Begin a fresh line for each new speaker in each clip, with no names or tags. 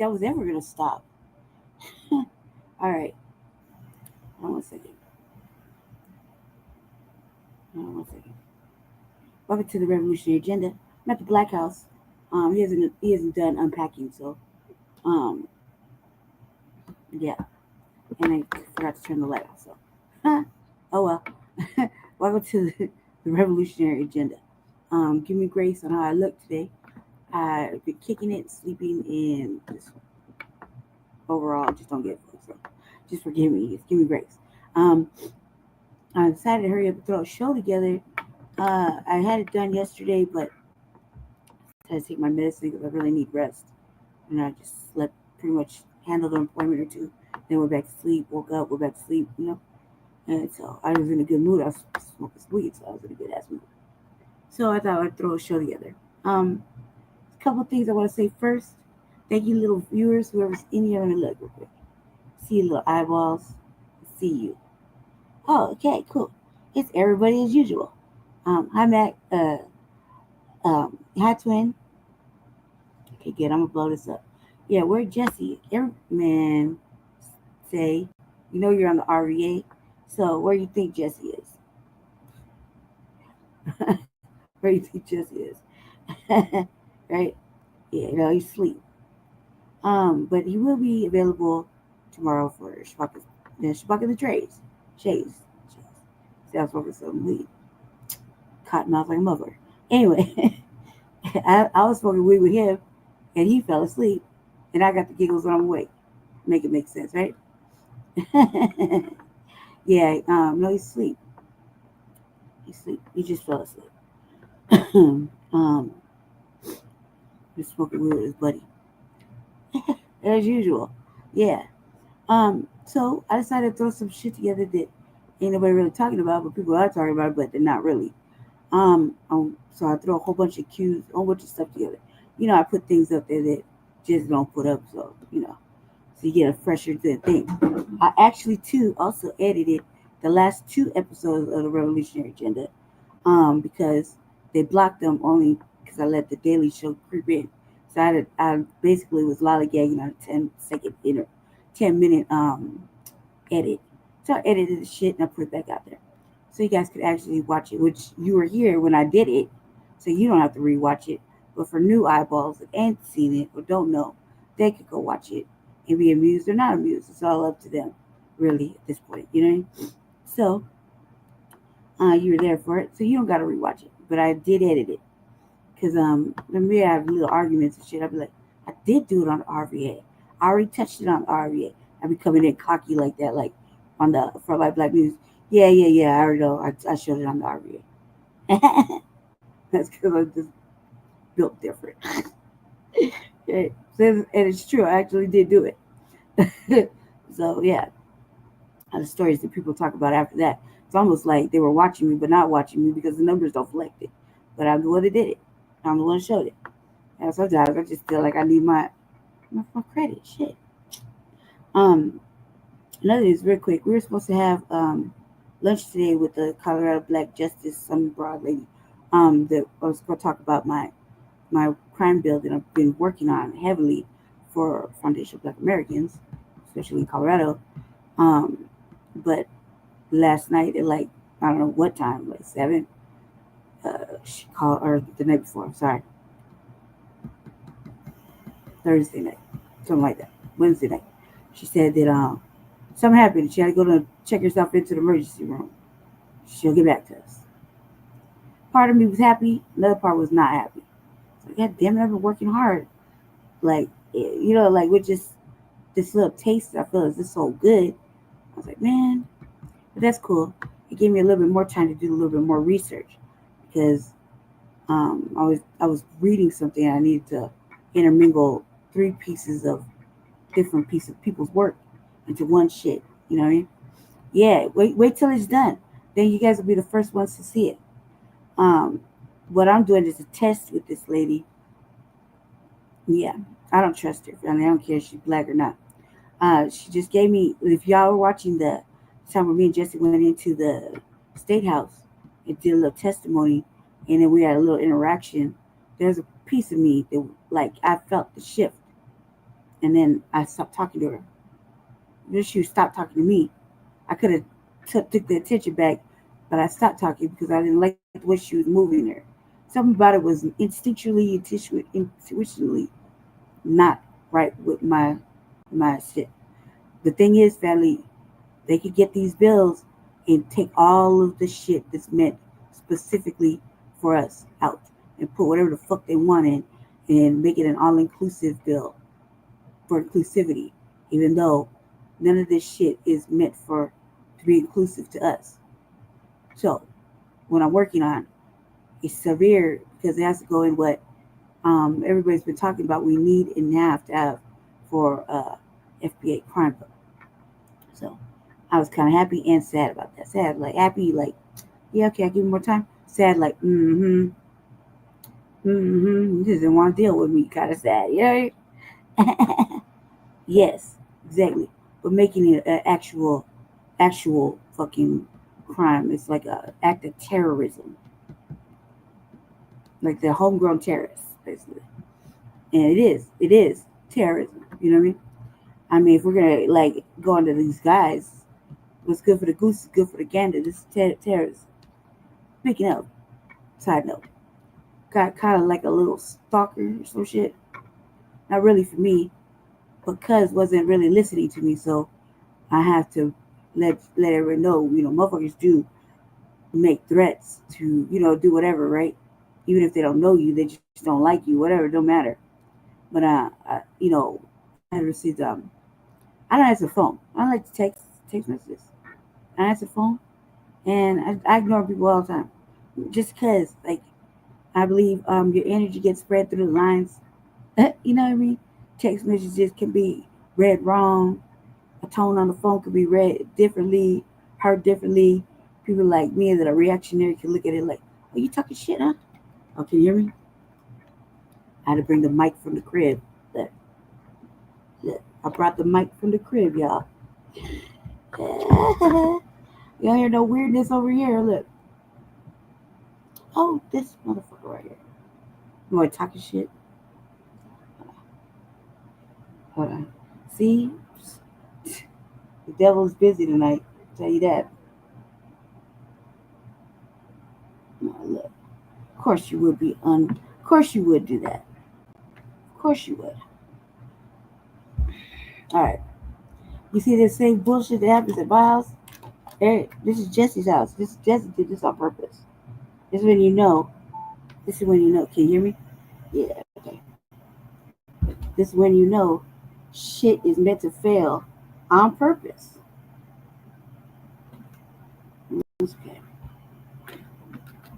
that was ever gonna stop. All right, hold on 1 second. Hold on 1 second. Welcome to the Revolutionary Agenda. I'm at the Black House. He hasn't done unpacking, so yeah, and I forgot to turn the light off. So, oh well. Welcome to the Revolutionary Agenda. Give me grace on how I look today. I've been kicking it, sleeping, and just overall, just don't get it. So, just forgive me. Just give me grace. Um, I decided to hurry up and throw a show together. I had it done yesterday, but I had to take my medicine because I really need rest. And I just slept, pretty much handled an appointment or two, then went back to sleep, woke up, went back to sleep, And so I was in a good mood. I was smoking weed, so I was in a good ass mood. So I thought I'd throw a show together. A couple things I want to say first. Thank you, little viewers, whoever's in here. Let me look real quick. See your little eyeballs. See you. Oh, okay, cool. It's everybody as usual. Hi, Mac. Hi, Twin. Okay, good. I'm gonna blow this up. Yeah, where Jesse? Man, say, you're on the RVA. So where you think Jesse is? Where you think Jesse is? Right? Yeah, he's asleep. But he will be available tomorrow for Shabaka the Trays. Shays. See, I was smoking some weed. Cotton mouth like a mother. Anyway, I was smoking weed with him, and he fell asleep, and I got the giggles when I'm awake. Make it make sense, right? Yeah, no, he's asleep. He's asleep. He just fell asleep. He's smoking weed with his buddy. As usual. Yeah. So I decided to throw some shit together that ain't nobody really talking about, but people are talking about it, but they're not really. So I throw a whole bunch of cues, a whole bunch of stuff together. I put things up there that just don't put up, so so you get a fresher good thing. I actually too also edited the last 2 episodes of the Revolutionary Agenda, because they blocked them only because I let the Daily Show creep in. So I basically was lollygagging on a 10-second 10-minute edit. So I edited the shit and I put it back out there, so you guys could actually watch it. Which you were here when I did it, so you don't have to rewatch it. But for new eyeballs that ain't seen it or don't know, they could go watch it and be amused or not amused. It's all up to them, really, at this point. So you were there for it, so you don't gotta rewatch it. But I did edit it because maybe I have little arguments and shit. I'd be like, I did do it on the RVA. I already touched it on the RVA. I'd be coming in cocky like that, like on the For Life Black News. Yeah. I already know. I showed it on the RVA. That's because I'm just built different. And it's true. I actually did do it. So yeah, the stories that people talk about after that, it's almost like they were watching me but not watching me because the numbers don't reflect it. But I'm the one that did it. I'm the one that showed it. And sometimes I just feel like I need my credit. Shit. Another thing is real quick. We were supposed to have lunch today with the Colorado Black Justice, some broad lady. That I was going to talk about my crime bill that I've been working on heavily for Foundation of Black Americans, especially in Colorado. But last night at like, I don't know what time, like 7, she called, or the night before, I'm sorry, Thursday night, something like that, Wednesday night. She said that something happened. She had to go to check herself into the emergency room. She'll get back to us. Part of me was happy, another part was not happy. So, God damn it, I've been working hard. Like, like with just this little taste, I feel is this so good. I was like, man, but that's cool. It gave me a little bit more time to do a little bit more research because I was reading something and I needed to intermingle 3 pieces of different pieces of people's work into one shit. You know what I mean? Yeah, wait till it's done. Then you guys will be the first ones to see it. What I'm doing is a test with this lady. Yeah, I don't trust her. I don't care if she's black or not. She just gave me. If y'all were watching the time where me and Jesse went into the state house and did a little testimony, and then we had a little interaction. There's a piece of me that, like, I felt the shift. and then I stopped talking to her. Then she stopped talking to me. I could have took the attention back, but I stopped talking because I didn't like the way she was moving there. Something about it was intuitionally not right with my shit. The thing is, family, they could get these bills and take all of the shit that's meant specifically for us out and put whatever the fuck they want in and make it an all inclusive bill for inclusivity, even though none of this shit is meant for to be inclusive to us. So what I'm working on is severe because it has to go in what everybody's been talking about. We need and have to have for FBA crime bill. So I was kind of happy and sad about that. Sad, like happy, like yeah, okay, I give you more time. Sad, like you just didn't want to deal with me. Kind of sad, yeah. Yes, exactly. But making it an actual fucking crime. It's like a act of terrorism, like the homegrown terrorists, basically. And it is terrorism. You know what I mean? I mean, if we're gonna like go into these guys, what's good for the goose is good for the gander. This is terrorism. Speaking of, side note, got kind of like a little stalker or some shit. Not really for me, because wasn't really listening to me. So I have to let everyone know, motherfuckers do make threats to, do whatever, right? Even if they don't know you, they just don't like you, whatever, it don't matter. But I had received I don't answer the phone. I don't like to text messages. I answer the phone and I ignore people all the time, just because like I believe your energy gets spread through the lines. You know what I mean? Text messages can be read wrong. A tone on the phone could be read differently, heard differently. People like me that are reactionary can look at it like, "Are you talking shit, huh?" Oh, can you hear me? I had to bring the mic from the crib. Look, look, I brought the mic from the crib, y'all. Y'all hear no weirdness over here? Look. Oh, this motherfucker right here. You want talking shit? Hold on. See? The devil's busy tonight. I'll tell you that. No, look. Of course you would be Of course you would do that. Of course you would. Alright. You see this same bullshit that happens at my house? This is Jesse's house. Jesse did this on purpose. This is when you know. This is when you know. Can you hear me? Yeah, okay. This is when you know shit is meant to fail on purpose. Okay.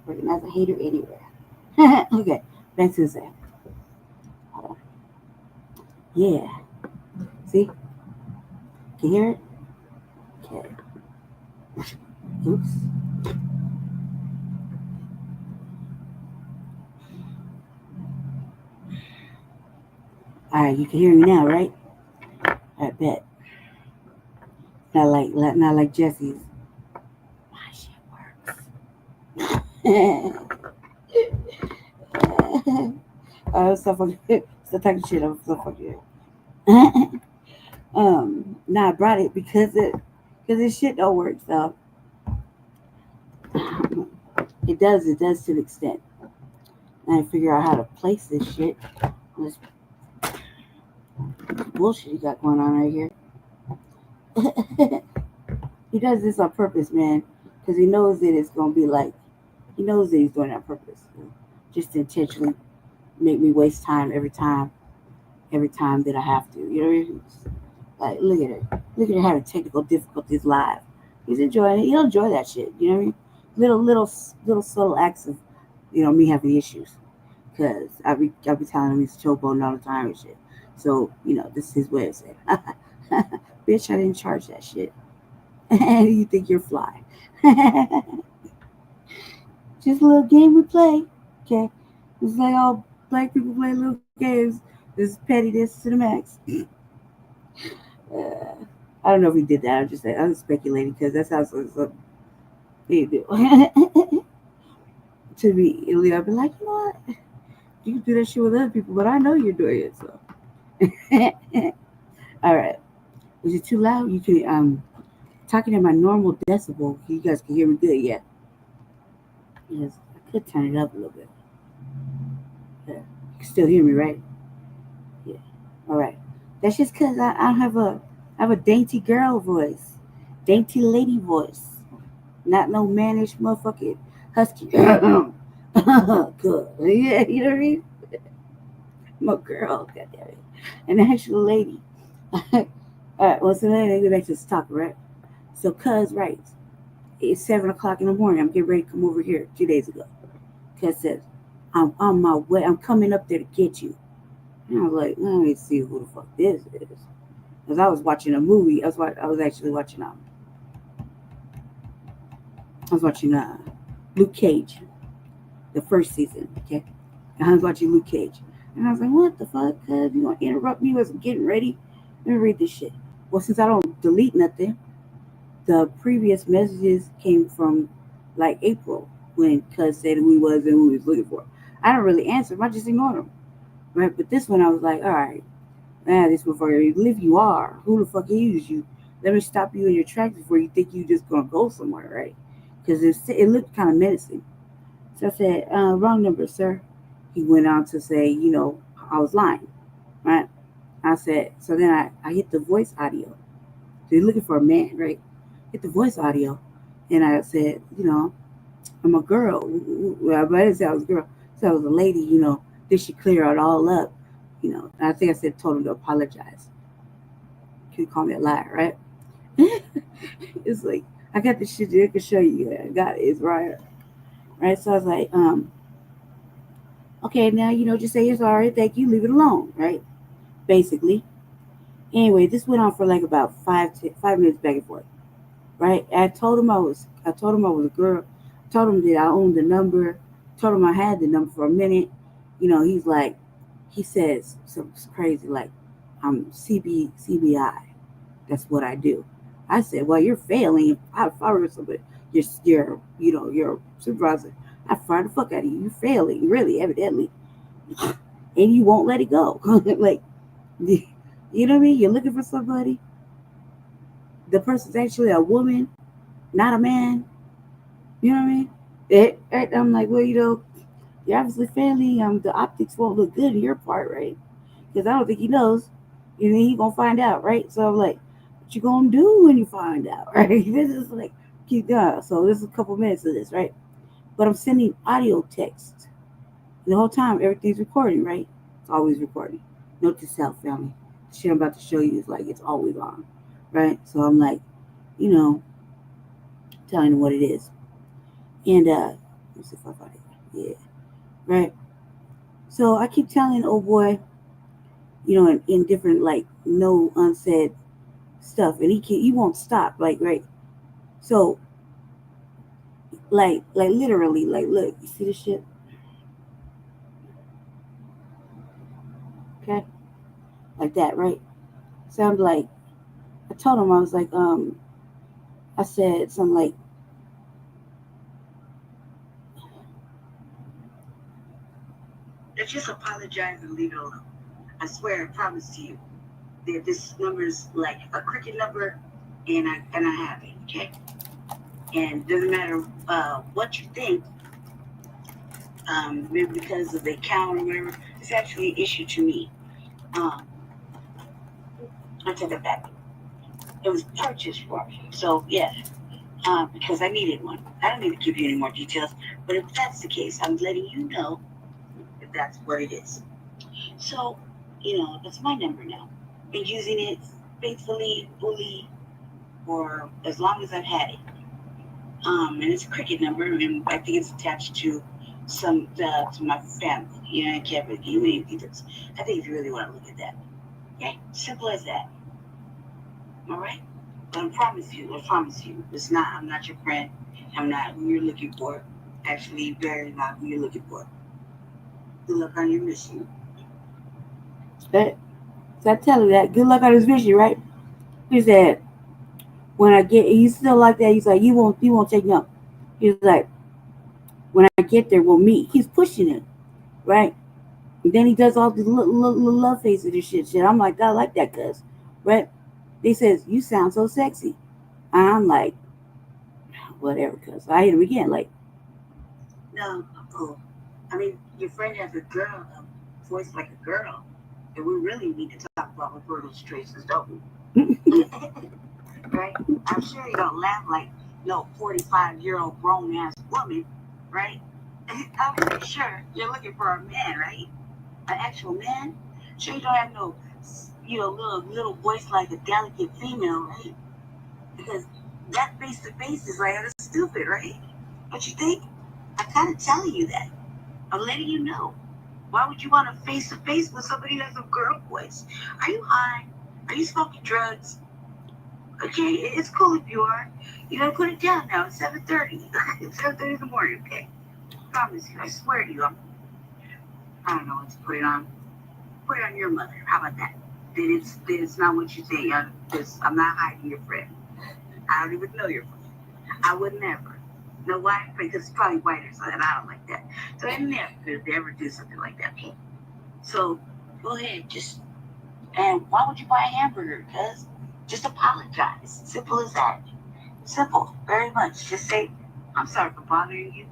Recognize a hater anywhere. Okay, back to the same. Yeah. See? Can you hear it? Okay. Oops. Alright, you can hear me now, right? I bet. Not like Jesse's. My shit works. Stop fucking stop talking shit. I'm so fucking Nah, I brought it because this shit don't work. So it does to an extent. And I figure out how to place this shit. This bullshit he got going on right here. He does this on purpose, man, because he knows that it's gonna be like, he knows that he's doing it on purpose, just to intentionally make me waste time every time that I have to. You know, like look at her having technical difficulties live. He's enjoying it. He'll enjoy that shit. You know what I mean? Little subtle acts of, me having issues, because I be telling him he's showboating all the time and shit. So this is his way of saying, "Bitch, I didn't charge that shit." You think you're fly? Just a little game we play. Okay, it's like all black people play little games. This is pettiness to the max. I don't know if he did that. I'm speculating because that's how some they do. To me, I'll be like, you know what? You can do that shit with other people, but I know you're doing it. So All right. Is it too loud? You can talking at my normal decibel. You guys can hear me good, yeah. Yes, I could turn it up a little bit. Yeah. You can still hear me, right? Yeah. All right. That's just cause I have a dainty girl voice, dainty lady voice, not no mannish motherfucking husky. Good. Yeah, you know what I mean? I'm a girl, goddamn it, an actual lady. All right. Well, so then I get back to this topic, right? So, cuz right, it's 7 o'clock in the morning. I'm getting ready to come over here 2 days ago. Cuz says, I'm on my way. I'm coming up there to get you. And I was like, let me see who the fuck this is. Because I was watching a movie. I was actually watching I was watching Luke Cage, the first season. Okay, and I was watching Luke Cage, and I was like, what the fuck? Cuz you gonna interrupt me as I'm getting ready? Let me read this shit. Well, since I don't delete nothing, the previous messages came from like April when Cuz said who he was and who he was looking for. I don't really answer him. I just ignored him. Right, but this one I was like, all right, man, this motherfucker, if you are, who the fuck is you? Let me stop you in your tracks before you think you just gonna go somewhere, right? Because it looked kind of menacing. So I said, wrong number, sir. He went on to say, I was lying, right? I said, so then I hit the voice audio. So you're looking for a man, right? Hit the voice audio. And I said, I'm a girl. Well, I didn't say I was a girl. So I was a lady, Did she clear it all up? And I think I said, told him to apologize. You call me a liar, right? It's like, I got this shit I can show you. I got it. It's right. Right? So I was like, okay, now, just say you're sorry. Thank you. Leave it alone, right? Basically. Anyway, this went on for like about 5 minutes back and forth, right? I told him I was a girl. I told him that I owned the number. I told him I had the number for a minute. He's like, he says something crazy like, I'm CBI. That's what I do. I said, well, you're failing. I fire somebody. You're a supervisor. I fire the fuck out of you. You're failing, really, evidently, and you won't let it go. Like, you know what I mean? You're looking for somebody. The person's actually a woman, not a man. You know what I mean? I'm like, well, you're obviously failing. The optics won't look good in your part, right? Because I don't think he knows. He gonna find out, right? So I'm like, what you gonna do when you find out, right? This is like, keep going. So this is a couple minutes of this, right? But I'm sending audio text the whole time. Everything's recording, right? It's always recording. Note to self, family. The shit I'm about to show you is like it's always on, right? So I'm like, you know, telling him what it is, and let's see if I find it. Yeah, right. So I keep telling old boy, in different like no unsaid stuff, and he won't stop. Like, right. So like literally, like, look, you see this shit? Okay, like that, right? So I'm like, I told him I was like, I said something like, let's just apologize and leave it alone. I swear, I promise to you that this number is like a cricket number, and I have it, okay? And it doesn't matter what you think, maybe because of the account or whatever, it's actually an issue to me. I take that back. It was purchased for me. So, yeah, because I needed one. I don't need to give you any more details, but if that's the case, I'm letting you know if that's what it is. So, that's my number now. Been using it faithfully, fully, for as long as I've had it. And it's a cricket number, and I think it's attached to to my family. I can't really give you any details. I think if you really want to look at that, okay, simple as that. All right, but I promise you, it's not. I'm not your friend. I'm not who you're looking for. Actually, very not who you're looking for. Good luck on your mission. That, so I tell you that. Good luck on his mission, right? He said, when I get, he's still like that. He's like, you won't take no. He's like, when I get there, we'll meet. He's pushing it, right? And then he does all the love faces and shit. I'm like, I like that, cuz. Right? They says, you sound so sexy. And I'm like, whatever, cuz. I hit him again, like, no, oh, I mean, your friend has a girl, a voice like a girl. And we really need to talk about Roberto's traces, don't we? Right? I'm sure you don't laugh like no 45-year-old grown ass woman, right? I'm pretty sure you're looking for a man, right? An actual man. Sure you don't have no, little voice like a delicate female, right? Because that face to face is like that's stupid, right? Don't you think? I'm kind of telling you that. I'm letting you know. Why would you want to face to face with somebody that's a girl voice? Are you high? Are you smoking drugs? Okay, it's cool if you are. You gotta put it down now. It's 7:30. It's 7:30 in the morning. Okay, I promise you. I swear to you. I don't know what to put it on. Put it on your mother. How about that? Then it's not what you think. I'm not hiding your friend. I don't even know your friend. I would never. Know why? Because it's probably whiter, so that I don't like that. So I never could ever do something like that. Okay. So go ahead, just and why would you buy a hamburger? Cause just apologize. Simple as that. Simple, very much. Just say, I'm sorry for bothering you.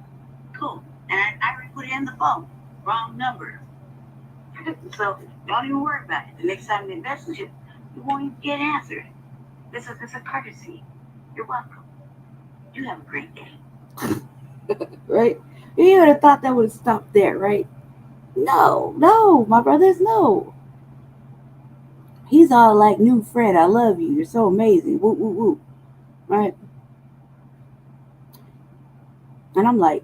Cool. And I already put it in the phone. Wrong number. So don't even worry about it. The next time they message you won't even get answered. This is a courtesy. You're welcome. You have a great day. Right? You would have thought that would have stopped there, right? No, no, my brothers, no. He's all like, new friend, I love you. You're so amazing. Woo, woo, woo. Right? And I'm like,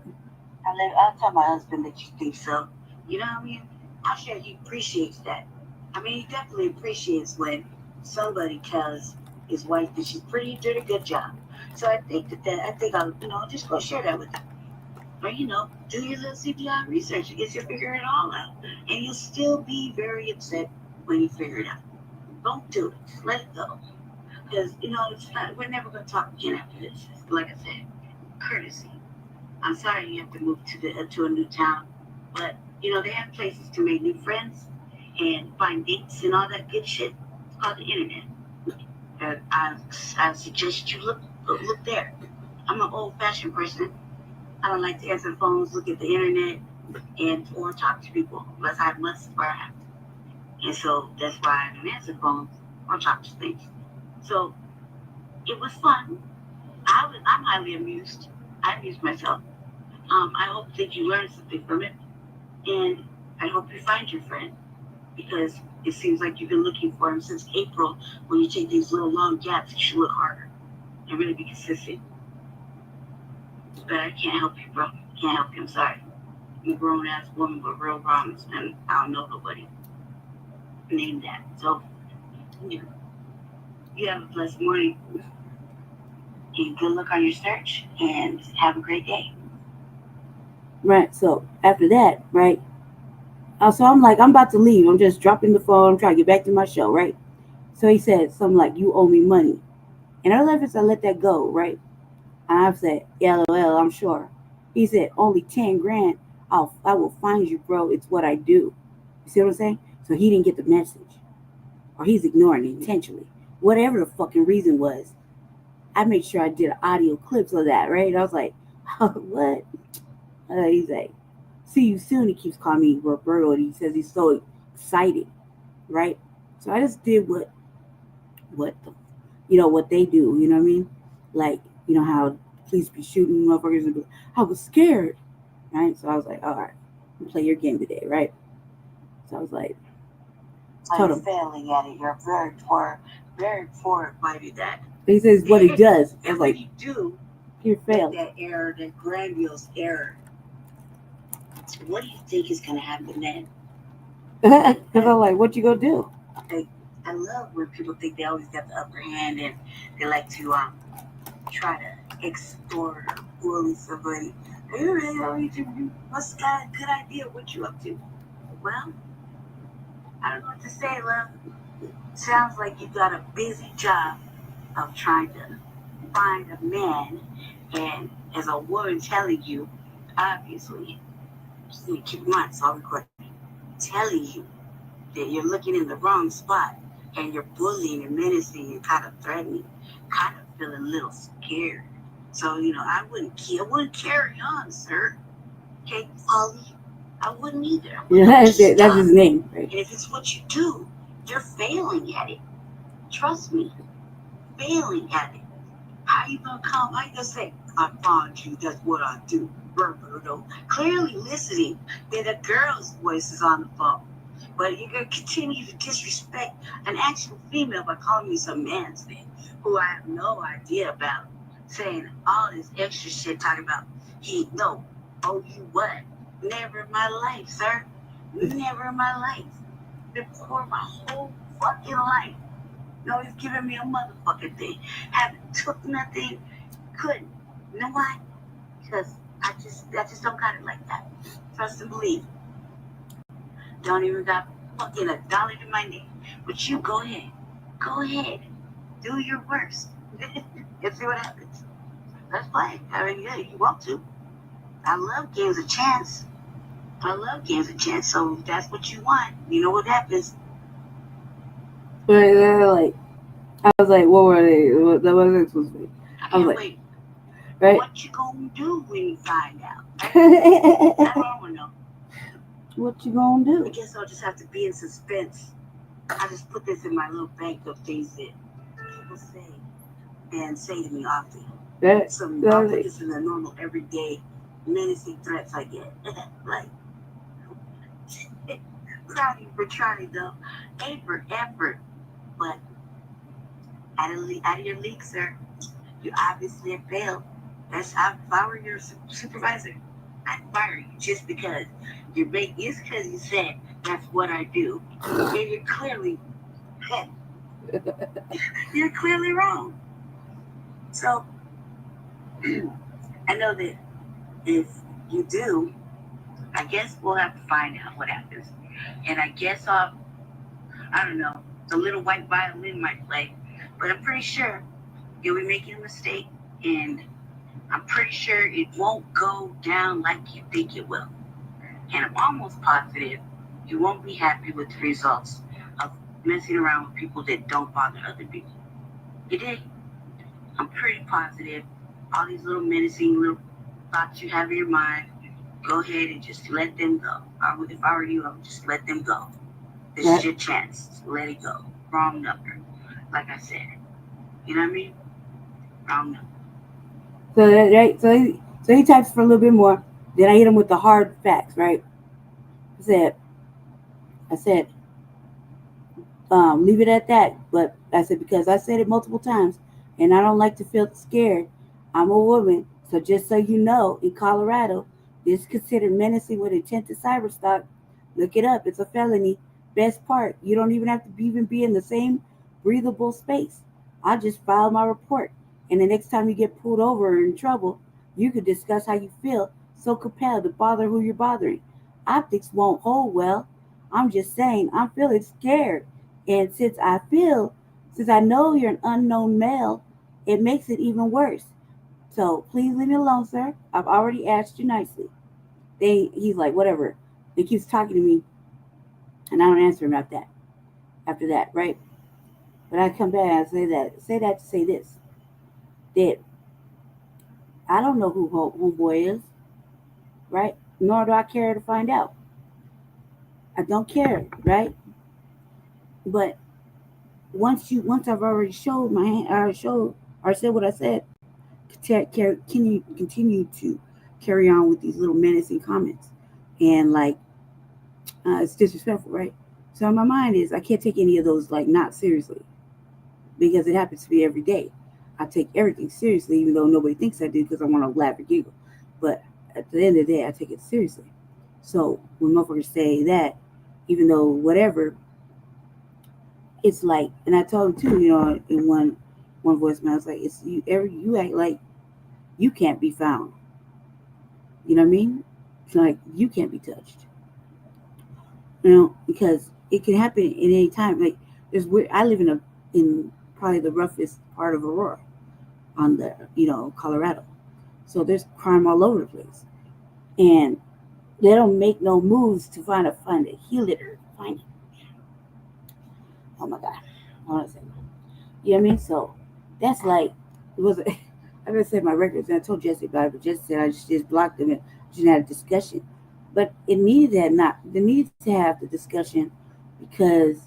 I'll tell my husband that you think so. You know what I mean? I'm sure he appreciates that. I mean, he definitely appreciates when somebody tells his wife that she's pretty, did a good job. So I think I'll, just go share that with him. Or, do your little CPI research. I guess you'll figure it all out. And you'll still be very upset when you figure it out. Don't do it. Just let it go. Because, it's not, we're never going to talk again after this. Like I said, courtesy. I'm sorry you have to move to a new town, but they have places to make new friends and find dates and all that good shit. It's called the internet. And I suggest you look there. I'm an old-fashioned person. I don't like to answer phones, look at the internet, and or talk to people unless I must or I have to. And so that's why I don't answer phones or talk to things. So it was fun. I'm highly amused. I amused myself. I hope that you learned something from it, and I hope you find your friend because it seems like you've been looking for him since April. When you take these little long gaps, you should look harder and really be consistent. But I can't help you, bro. Can't help you. I'm sorry. I'm a grown ass woman with real problems, and I don't know nobody. Name that. So, you have a blessed morning and good luck on your search, and have a great day. Right. So after that, right. So I'm like, I'm about to leave. I'm just dropping the phone. I'm trying to get back to my show, right? So he said something like, "You owe me money," and I let that go, right? And I said, "LOL, I'm sure." He said, "Only 10 grand. I will find you, bro. It's what I do." You see what I'm saying? So he didn't get the message, or he's ignoring it intentionally. Whatever the fucking reason was, I made sure I did audio clips of that, right? I was like, oh, "What?" He's like, "See you soon." He keeps calling me Roberto, and he says he's so excited, right? So I just did what the, what they do. You know what I mean? Like, how police be shooting motherfuckers, and I was scared, right? So I was like, all right, play your game today, right? So I was like, told him, failing at it. You're very poor at finding that. He says what he does. I was like, you do. You failed. That error, that grandiose error. What do you think is gonna happen then? Because I'm like, what you gonna do? I love when people think they always got the upper hand and they like to try to extort or bully somebody. You really must have got a good idea what you up to. Well, I don't know what to say, love. Sounds like you got a busy job of trying to find a man, and as a woman telling you, obviously, just need to keep in mind, it's all recorded. telling you that you're looking in the wrong spot and you're bullying and menacing and kind of threatening, kind of feeling a little scared. So, I wouldn't carry on, sir. Okay, Polly? I wouldn't either. That's his name. Right? And if it's what you do, you're failing at it. Trust me, failing at it. How you gonna come? How you gonna say, I found you, that's what I do? Clearly listening that a girl's voice is on the phone. But you're gonna continue to disrespect an actual female by calling me some man's name, who I have no idea about, saying all this extra shit, talking about oh, you what? Never in my life, sir. Never in my life. Before my whole fucking life. No, he's giving me a motherfucking thing. Haven't took nothing. Couldn't. You know why? Because I just don't got it like that. Trust and believe. Don't even got fucking a dollar to my name. But you go ahead. Go ahead. Do your worst. And see what happens. Let's play. I mean, yeah, you want to. I love games of chance. So if that's what you want, you know what happens. Right, like, I was like, what were they? That wasn't supposed to be. I was like, wait. Right? What you gonna do when you find out? That's what I wanna know. What you gonna do? I guess I'll just have to be in suspense. I just put this in my little bank of things that people say and say to me often. I'll put this in the normal everyday menacing threats I get. Like, proud of you for trying though. A for effort. But out of your league, sir, you obviously have failed. That's how, if I were your supervisor, I'd fire you just because it's because you said that's what I do. And you're clearly wrong. So I know that if you do, I guess we'll have to find out what happens. And I guess I don't know, the little white violin might play, but I'm pretty sure you'll be making a mistake, and I'm pretty sure it won't go down like you think it will. And I'm almost positive you won't be happy with the results of messing around with people that don't bother other people. You did. I'm pretty positive all these little menacing little thoughts you have in your mind, go ahead and just let them go. If I were you, I would just let them go. This is your chance. Let it go. Wrong number. Like I said. You know what I mean? Wrong number. So he types for a little bit more. Then I hit him with the hard facts, right? I said, leave it at that. But I said, because I said it multiple times, and I don't like to feel scared. I'm a woman, so just so you know, in Colorado, this is considered menacing with intent to cyberstalk. Look it up. It's a felony. Best part, you don't even have to even be in the same breathable space. I just filed my report, and the next time you get pulled over or in trouble, you could discuss how you feel, so compelled to bother who you're bothering. Optics won't hold well. I'm just saying, I'm feeling scared. And since I know you're an unknown male, it makes it even worse. So please leave me alone, sir. I've already asked you nicely. He's like, whatever. He keeps talking to me, and I don't answer him after that, right? But I come back and I say that to say this. That I don't know who homeboy is, right? Nor do I care to find out. I don't care, right? But once I've already showed my hand, or said what I said, can you continue to carry on with these little menacing comments? And like, it's disrespectful, right? So in my mind is I can't take any of those like not seriously because it happens to me every day. I take everything seriously, even though nobody thinks I do because I want to laugh or giggle. But at the end of the day, I take it seriously. So when motherfuckers say that, even though whatever, it's like, and I told him too, in one voicemail, it's like you act like you can't be found. You know what I mean? It's like you can't be touched. Because it can happen at any time. Like I live in probably the roughest part of Aurora, on the Colorado. So there's crime all over the place, and They don't make no moves to find it, heal it, or find it. Oh my god. Honestly. You know what I mean? So that's like it was I never said my records and I told Jesse about it, but Jesse said I just blocked them and just had a discussion. But it needed that not they needed to have the discussion because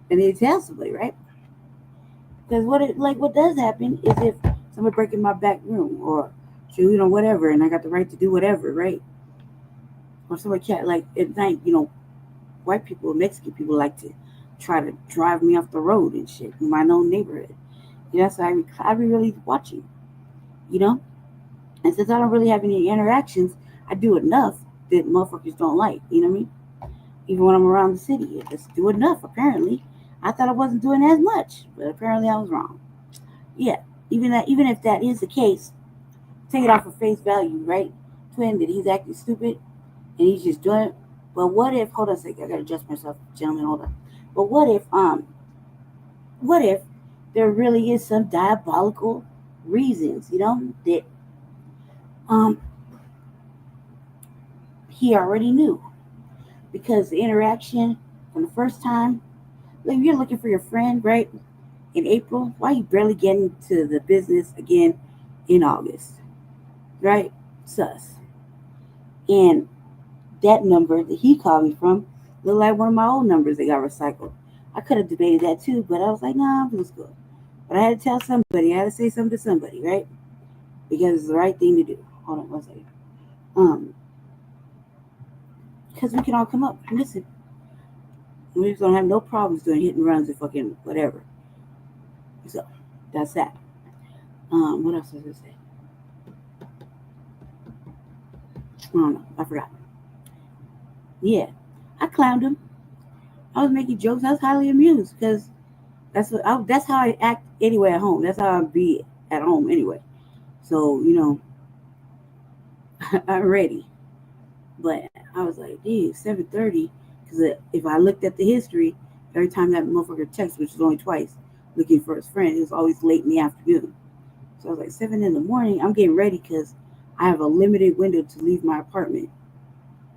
I needed to tell somebody, right? Because what does happen is if somebody break in my back room or so, whatever, and I got the right to do whatever, right? Or somebody can't like at night, white people, Mexican people like to try to drive me off the road and shit in my own neighborhood. So I be really watching, you know. And since I don't really have any interactions, I do enough that motherfuckers don't like. You know what I mean? Even when I'm around the city, I just do enough. Apparently, I thought I wasn't doing as much, but apparently I was wrong. Yeah, even if that is the case, take it off of face value, right? Twin that he's acting stupid and he's just doing it. But what if? Hold on a second. I gotta adjust myself, gentlemen. Hold on. But what if there really is some diabolical reasons, that um he already knew because the interaction from the first time, like you're looking for your friend, right? In April, why are you barely getting to the business again in August, right? Sus. And that number that he called me from looked like one of my old numbers that got recycled. I could have debated that too, but I was like, nah, I'm just good. But I had to tell somebody, I had to say something to somebody, right? Because it's the right thing to do. Hold on one second. Um, because we can all come up. Listen, we just don't have no problems doing hit and runs and fucking whatever. So that's that. What else was I say? I don't know. I forgot. Yeah, I clowned him. I was making jokes. I was highly amused because that's how I act anyway at home. That's how I be at home anyway. So I'm ready. But I was like, dude, 7:30. Because if I looked at the history, every time that motherfucker texts, which is only twice, looking for his friend, it was always late in the afternoon. So I was like, 7 in the morning. I'm getting ready because I have a limited window to leave my apartment.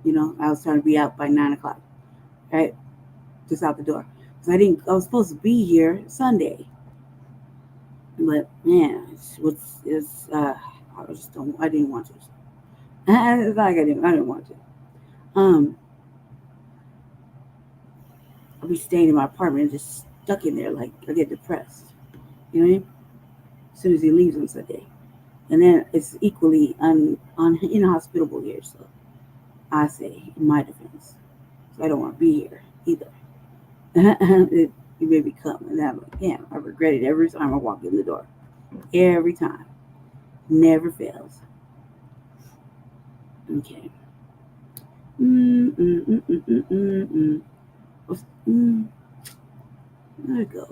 I was trying to be out by 9 o'clock, right? Just out the door. So I was supposed to be here Sunday, but man, I just don't. I didn't want to. It's not like I didn't want to. Um, I'll be staying in my apartment and just stuck in there. Like I get depressed. You know what I mean? As soon as he leaves on Sunday, and then it's equally inhospitable here. So I say, in my defense, so I don't want to be here either. It made me come, and I'm like, damn, I regret it every time I walk in the door. Every time, never fails. Okay. Mm, mm, mm, mm, mm, mm, mm. Mm, there we go.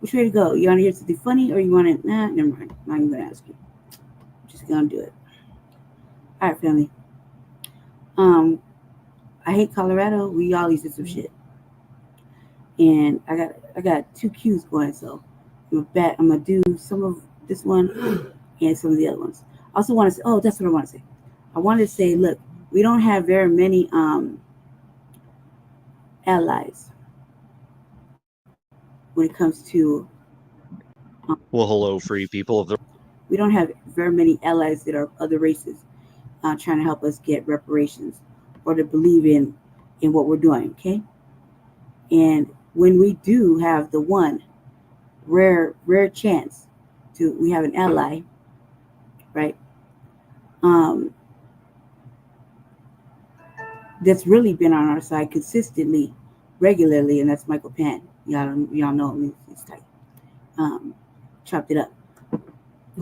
Which way to go? You want to hear something funny or you want to? Nah, never mind. I'm not even going to ask you. I'm just going to do it. All right, family. Um, I hate Colorado. We always did some shit. And I got 2 Qs going, so I'm gonna do some of this one and some of the other ones. I also want to say, oh, that's what I want to say. I want to say, look, we don't have very many allies when it comes to
Well, hello, free people of the.
we don't have very many allies that are other races trying to help us get reparations or to believe in what we're doing. Okay, and when we do have the one rare chance to we have an ally, right? Um, that's really been on our side consistently, regularly, and that's Michael Penn. Y'all know him. He's tight. Um, chopped it up.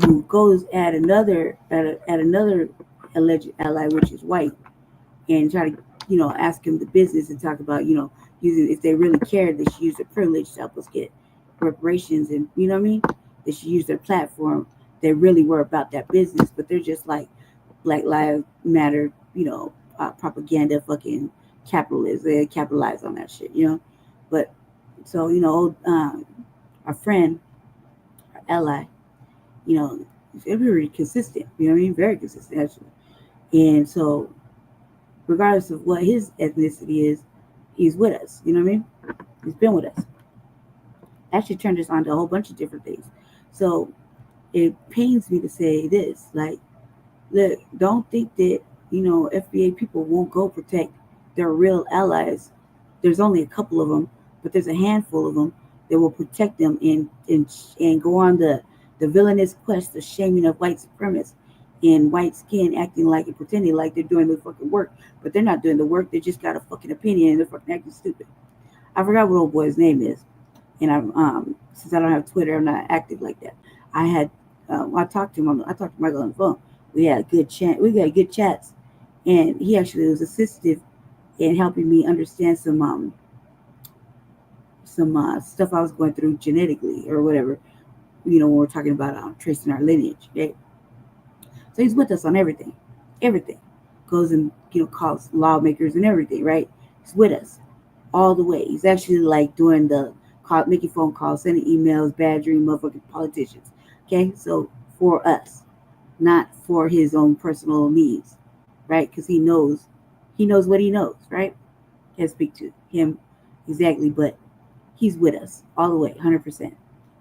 Who goes at another alleged ally, which is white, and try to ask him the business and talk about using if they really cared they should use their privilege to help us get reparations and you know what I mean they should use their platform. They really were about that business, but they're just like Black Lives Matter, propaganda, fucking capitalists. They capitalize on that shit. But so our friend, our ally, you know, very consistent. You know what I mean? Very consistent actually. And so regardless of what his ethnicity is, he's with us. You know what I mean? He's been with us. Actually turned us on to a whole bunch of different things. So it pains me to say this. Like, look, don't think that, FBA people won't go protect their real allies. There's only a couple of them, but there's a handful of them that will protect them and go on the villainous quest of shaming of white supremacists and white skin acting like and pretending like they're doing the fucking work, but they're not doing the work. They just got a fucking opinion and they're fucking acting stupid. I forgot what old boy's name is, and since I don't have Twitter, I'm not active like that. I had I talked to him. I talked to Michael on the phone. We had a good chat. We got good chats, and he actually was assistive in helping me understand some stuff I was going through genetically or whatever. When we're talking about tracing our lineage. Okay? So he's with us on everything, everything. Goes and calls lawmakers and everything. Right? He's with us all the way. He's actually like doing the call, making phone calls, sending emails, badgering motherfucking politicians. Okay, so for us, not for his own personal needs, right? Because he knows what he knows, right? Can't speak to him exactly, but he's with us all the way, 100%.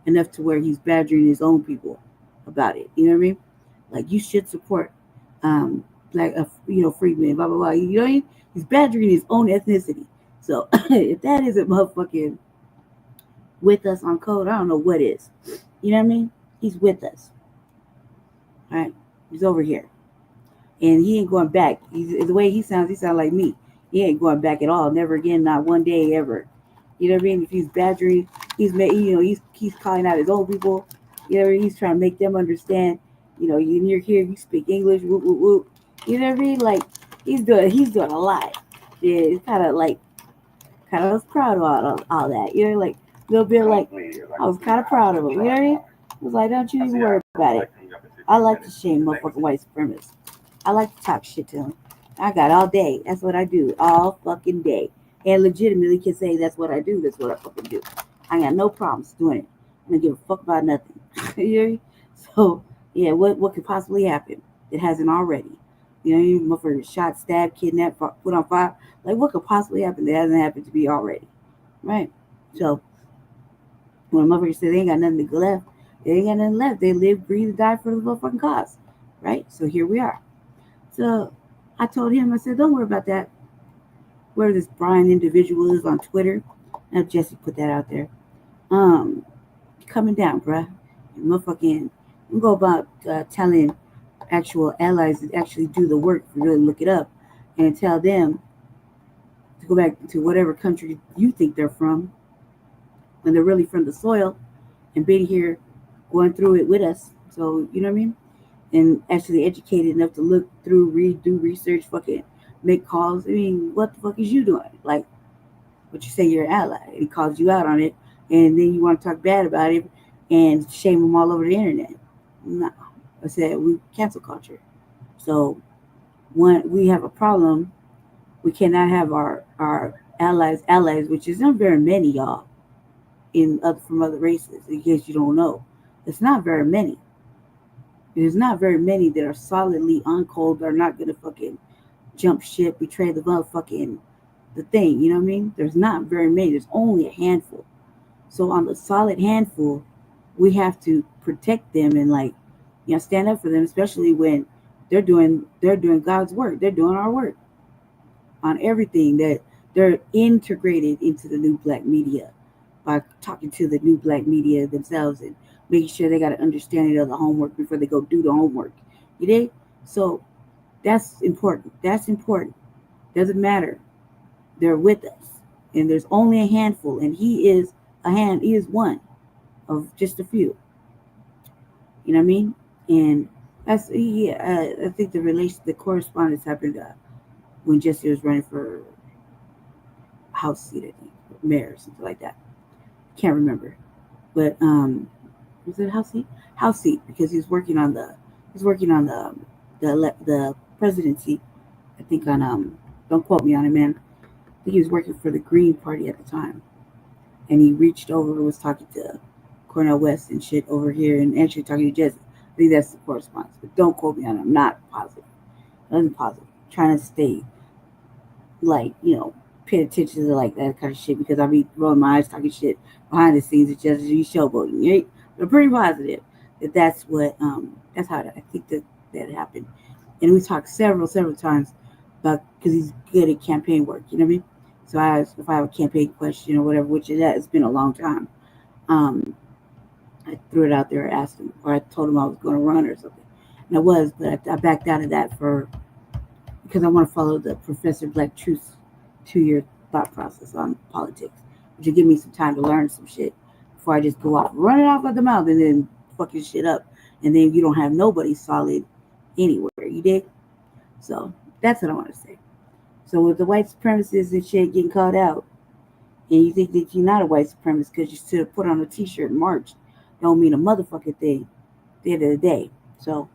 Enough to where he's badgering his own people about it. You know what I mean? Like, you should support black, freedmen, blah blah blah. You know what I mean? He's badgering his own ethnicity. So if that isn't motherfucking with us on code, I don't know what is. You know what I mean? He's with us. All right? He's over here. And he ain't going back. The way he sounds like me. He ain't going back at all. Never again, not one day ever. You know what I mean? If he's badgering, he's calling out his own people. He's trying to make them understand. You're here, you speak English, whoop whoop whoop. You know what I mean? Like, he's doing a lot. Yeah, it's kind of was proud of all that. Like a little bit like I was kind of proud of him. You know what I mean? I was like, don't you even worry about it. I like to shame motherfucking white supremacists. I like to talk shit to them. I got all day. That's what I do all fucking day. And legitimately can say that's what I do. That's what I fucking do. I got no problems doing it. I don't give a fuck about nothing. You know what I mean? So, yeah, what could possibly happen? It hasn't already. You motherfuckers shot, stabbed, kidnapped, put on fire. Like, what could possibly happen that hasn't happened to me already? Right? So, when motherfuckers say they ain't got nothing to left, they ain't got nothing left. They live, breathe, die for the motherfucking cause. Right? So, here we are. So, I told him, I said, don't worry about that. Where this Brian individual is on Twitter. Now, Jesse put that out there. Coming down, bruh. Motherfucking, we go about telling actual allies that actually do the work, really look it up, and tell them to go back to whatever country you think they're from, when they're really from the soil and been here going through it with us. So, you know what I mean? And actually educated enough to look through, read, do research, fucking make calls. I mean, what the fuck is you doing? Like, what you say you're an ally. He calls you out on it, and then you want to talk bad about it and shame them all over the internet. No. I said, we cancel culture. So when we have a problem, we cannot have our allies, which is not very many, y'all, from other races, in case you don't know. It's not very many. There's not very many that are solidly on cold, that are not going to fucking jump ship, betray the motherfucking the thing, you know what I mean? There's not very many. There's only a handful. So on the solid handful, we have to protect them and stand up for them, especially when they're doing God's work. They're doing our work on everything, that they're integrated into the new black media by talking to the new black media themselves and making sure they got an understanding of the homework before they go do the homework. You dig? So that's important. That's important. Doesn't matter. They're with us. And there's only a handful, and he is one of just a few. You know what I mean? And that's I think the correspondence happened when Jesse was running for House seat, I think, mayor or something like that. Can't remember, but was it House seat? House seat, because he was working on the presidency. I think on don't quote me on it, man. I think he was working for the Green Party at the time, and he reached over and was talking to Cornel West and shit over here, and actually talking to Jesse. I think that's the correspondence, but don't quote me on it. I'm not positive. I wasn't positive. I'm trying to stay like, pay attention to like that kind of shit because I be rolling my eyes talking shit behind the scenes. It's just you showboating, right? But I'm pretty positive that that's how I think that happened. And we talked several times about because he's good at campaign work. You know what I mean? So if I have a campaign question or whatever, which it has been a long time, um, I threw it out there, asked him, or I told him I was going to run or something. And I was, but I backed out of that because I want to follow the Professor Black Truth's 2 year thought process on politics, which will give me some time to learn some shit before I just go off, run it off at the mouth, and then fucking shit up, and then you don't have nobody solid anywhere. You dig? So that's what I want to say. So with the white supremacists and shit getting called out, and you think that you're not a white supremacist because you still put on a t-shirt and march, don't mean a motherfucking thing at the end of the day. So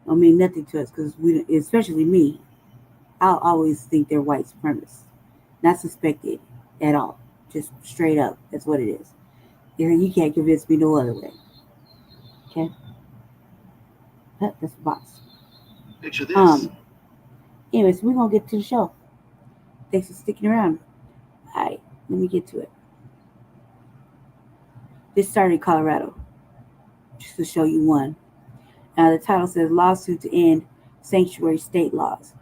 don't mean nothing to us because we, especially me, I'll always think they're white supremacists, not suspected at all, just straight up. That's what it is. You can't convince me no other way. Okay, that's the box.
Picture this.
Anyways, we're gonna get to the show. Thanks for sticking around. All right, let me get to it. This started in Colorado, just to show you one. The title says "Lawsuit to End Sanctuary State Laws."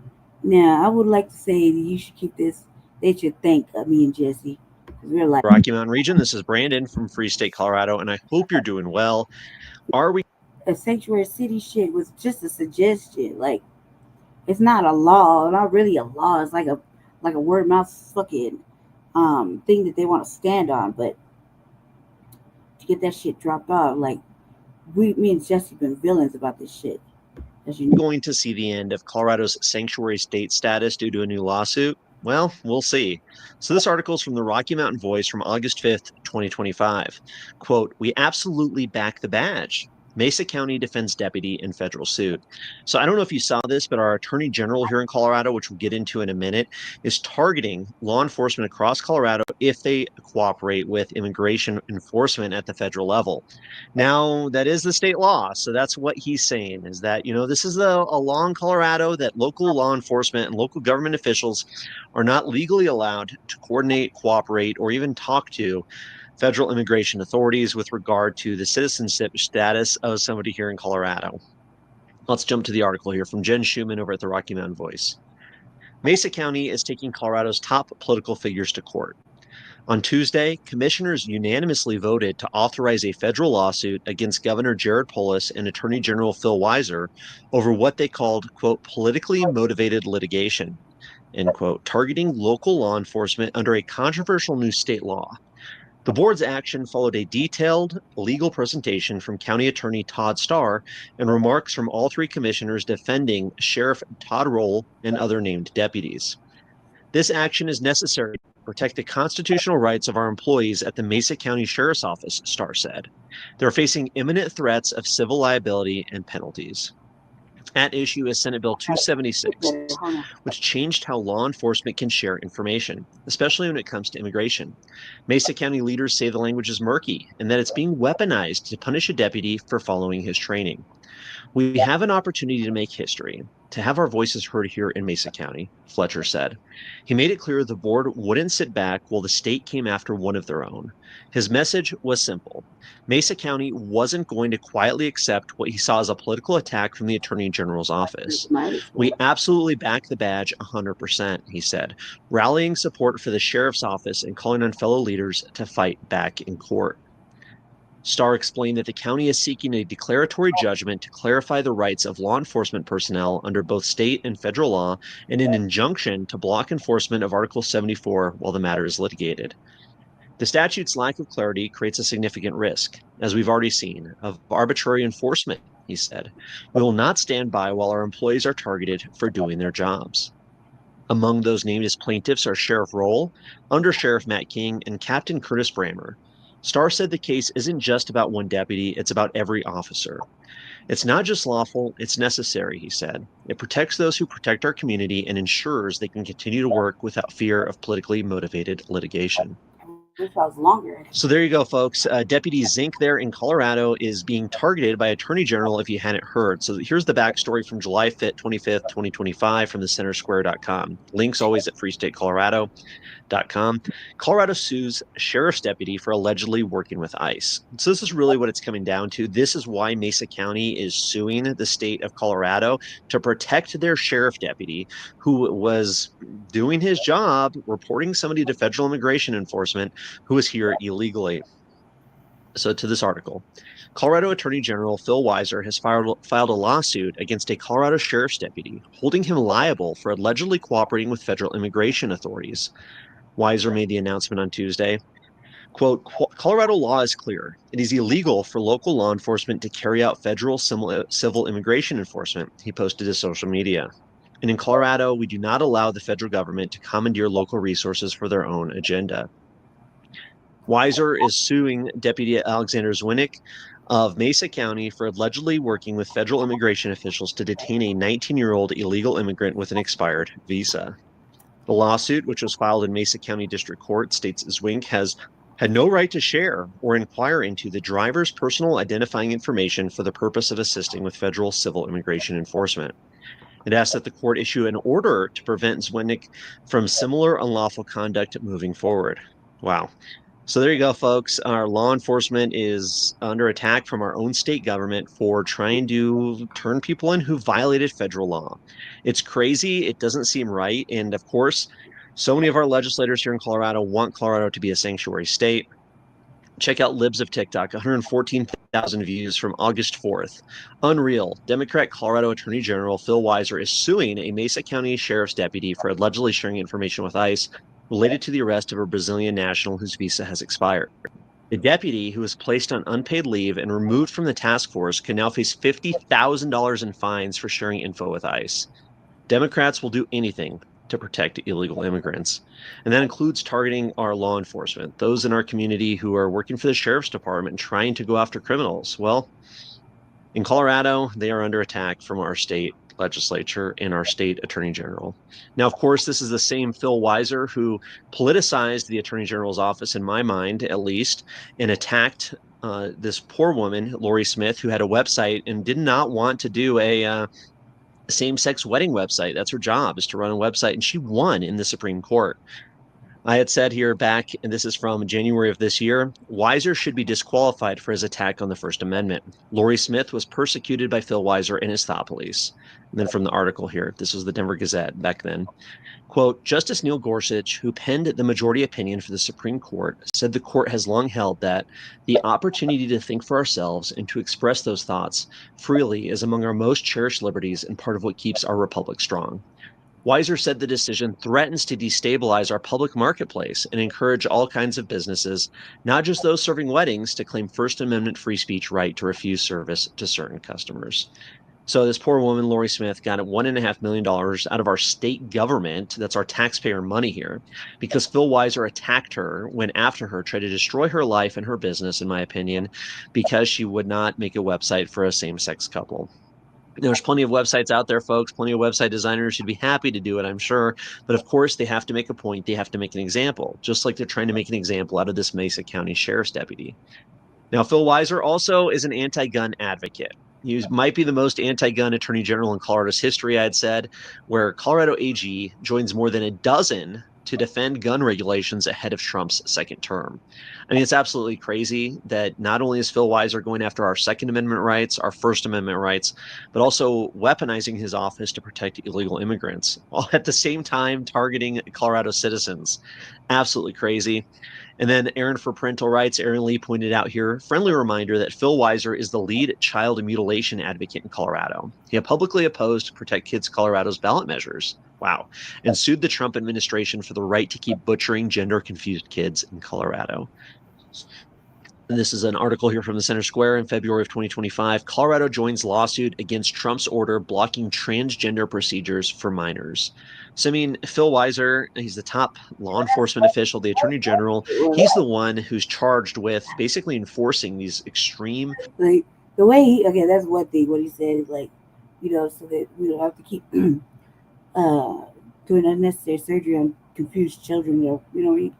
Now, I would like to say that you should keep this. They should thank me and Jesse. We're like
Rocky Mountain region. This is Brandon from Free State, Colorado, and I hope you're doing well. Are we?
A sanctuary city shit was just a suggestion. Like, it's not a law, not really a law. It's like a word mouth fucking thing that they want to stand on. But to get that shit dropped off, like me and Jesse been villains about this shit.
As you know. Going to see the end of Colorado's sanctuary state status due to a new lawsuit? Well, we'll see. So this article is from the Rocky Mountain Voice from August 5th, 2025. Quote, "We absolutely back the badge. Mesa County defends deputy in federal suit." So I don't know if you saw this, but our attorney general here in Colorado, which we'll get into in a minute, is targeting law enforcement across Colorado if they cooperate with immigration enforcement at the federal level. Now, that is the state law. So that's what he's saying is that, this is a law in Colorado that local law enforcement and local government officials are not legally allowed to coordinate, cooperate, or even talk to federal immigration authorities with regard to the citizenship status of somebody here in Colorado. Let's jump to the article here from Jen Schuman over at the Rocky Mountain Voice. Mesa County is taking Colorado's top political figures to court. On Tuesday, commissioners unanimously voted to authorize a federal lawsuit against Governor Jared Polis and Attorney General Phil Weiser over what they called, quote, politically motivated litigation, end quote, targeting local law enforcement under a controversial new state law. The board's action followed a detailed legal presentation from County Attorney Todd Starr and remarks from all three commissioners defending Sheriff Todd Roll and other named deputies. This action is necessary to protect the constitutional rights of our employees at the Mesa County Sheriff's Office, Starr said. They're facing imminent threats of civil liability and penalties. At issue is Senate Bill 276, which changed how law enforcement can share information, especially when it comes to immigration. Mesa County leaders say the language is murky and that it's being weaponized to punish a deputy for following his training. "We have an opportunity to make history, to have our voices heard here in Mesa County," Fletcher said. He made it clear the board wouldn't sit back while the state came after one of their own. His message was simple. Mesa County wasn't going to quietly accept what he saw as a political attack from the Attorney General's office. "We absolutely back the badge 100%, he said, rallying support for the sheriff's office and calling on fellow leaders to fight back in court. Starr explained that the county is seeking a declaratory judgment to clarify the rights of law enforcement personnel under both state and federal law and an injunction to block enforcement of Article 74 while the matter is litigated. The statute's lack of clarity creates a significant risk, as we've already seen, of arbitrary enforcement, he said. We will not stand by while our employees are targeted for doing their jobs. Among those named as plaintiffs are Sheriff Roll, Under Sheriff Matt King, and Captain Curtis Brammer. Starr said the case isn't just about one deputy, it's about every officer. "It's not just lawful, it's necessary," he said. "It protects those who protect our community and ensures they can continue to work without fear of politically motivated litigation."
wish I was longer.
So there you go, folks. Deputy Zink there in Colorado is being targeted by Attorney General, if you hadn't heard. So here's the backstory from July 25th, 2025 from the centersquare.com. Links always at freestatecolorado.com. Colorado sues sheriff's deputy for allegedly working with ICE. So this is really what it's coming down to. This is why Mesa County is suing the state of Colorado to protect their sheriff deputy who was doing his job, reporting somebody to federal immigration enforcement who was here illegally. So to this article, Colorado Attorney General Phil Weiser has filed a lawsuit against a Colorado sheriff's deputy, holding him liable for allegedly cooperating with federal immigration authorities. Weiser made the announcement on Tuesday. Quote, Colorado law is clear. It is illegal for local law enforcement to carry out federal civil immigration enforcement, he posted to social media. And in Colorado, we do not allow the federal government to commandeer local resources for their own agenda. Weiser is suing Deputy Alexander Zwinnick of Mesa County for allegedly working with federal immigration officials to detain a 19-year-old illegal immigrant with an expired visa. The lawsuit, which was filed in Mesa County District Court, states Zwink has had no right to share or inquire into the driver's personal identifying information for the purpose of assisting with federal civil immigration enforcement. It asks that the court issue an order to prevent Zwinnick from similar unlawful conduct moving forward. Wow. So there you go, folks. Our law enforcement is under attack from our own state government for trying to turn people in who violated federal law. It's crazy. It doesn't seem right. And of course, so many of our legislators here in Colorado want Colorado to be a sanctuary state. Check out Libs of TikTok, 114,000 views from August 4th. Unreal. Democrat Colorado Attorney General Phil Weiser is suing a Mesa County Sheriff's deputy for allegedly sharing information with ICE related to the arrest of a Brazilian national whose visa has expired. The deputy, who was placed on unpaid leave and removed from the task force, can now face $50,000 in fines for sharing info with ICE. Democrats will do anything to protect illegal immigrants. And that includes targeting our law enforcement, those in our community who are working for the sheriff's department and trying to go after criminals. Well, in Colorado, they are under attack from our state legislature and our state attorney general. Now, of course, this is the same Phil Weiser who politicized the attorney general's office, in my mind, at least, and attacked this poor woman, Lori Smith, who had a website and did not want to do a same-sex wedding website. That's her job, is to run a website, and she won in the Supreme Court. I had said here back, and this is from January of this year, Weiser should be disqualified for his attack on the First Amendment. Lori Smith was persecuted by Phil Weiser and his thought police. And then from the article here, this was the Denver Gazette back then. Quote, Justice Neil Gorsuch, who penned the majority opinion for the Supreme Court, said the court has long held that the opportunity to think for ourselves and to express those thoughts freely is among our most cherished liberties and part of what keeps our republic strong. Weiser said the decision threatens to destabilize our public marketplace and encourage all kinds of businesses, not just those serving weddings, to claim First Amendment free speech right to refuse service to certain customers. So this poor woman, Lori Smith, got $1.5 million out of our state government, that's our taxpayer money here, because Phil Weiser attacked her, went after her, tried to destroy her life and her business, in my opinion, because she would not make a website for a same-sex couple. There's plenty of websites out there, folks, plenty of website designers who'd be happy to do it, I'm sure. But of course, they have to make a point. They have to make an example, just like they're trying to make an example out of this Mesa County Sheriff's deputy. Now, Phil Weiser also is an anti-gun advocate. He might be the most anti-gun attorney general in Colorado's history, I'd said, where Colorado AG joins more than a dozen to defend gun regulations ahead of Trump's second term. I mean, it's absolutely crazy that not only is Phil Weiser going after our Second Amendment rights, our First Amendment rights, but also weaponizing his office to protect illegal immigrants, while at the same time targeting Colorado citizens. Absolutely crazy. And then Aaron for Parental Rights, Aaron Lee pointed out here, friendly reminder that Phil Weiser is the lead child mutilation advocate in Colorado. He publicly opposed to Protect Kids Colorado's ballot measures. Wow. And sued the Trump administration for the right to keep butchering gender-confused kids in Colorado. And this is an article here from the Center Square in February of 2025. Colorado joins lawsuit against Trump's order blocking transgender procedures for minors. So, I mean, Phil Weiser, he's the top law enforcement official, the attorney general. He's the one who's charged with basically enforcing these extreme.
Like the way he, okay, that's one thing. What he said is like, you know, so that we don't have to keep doing unnecessary surgery on confused children. You know what I mean?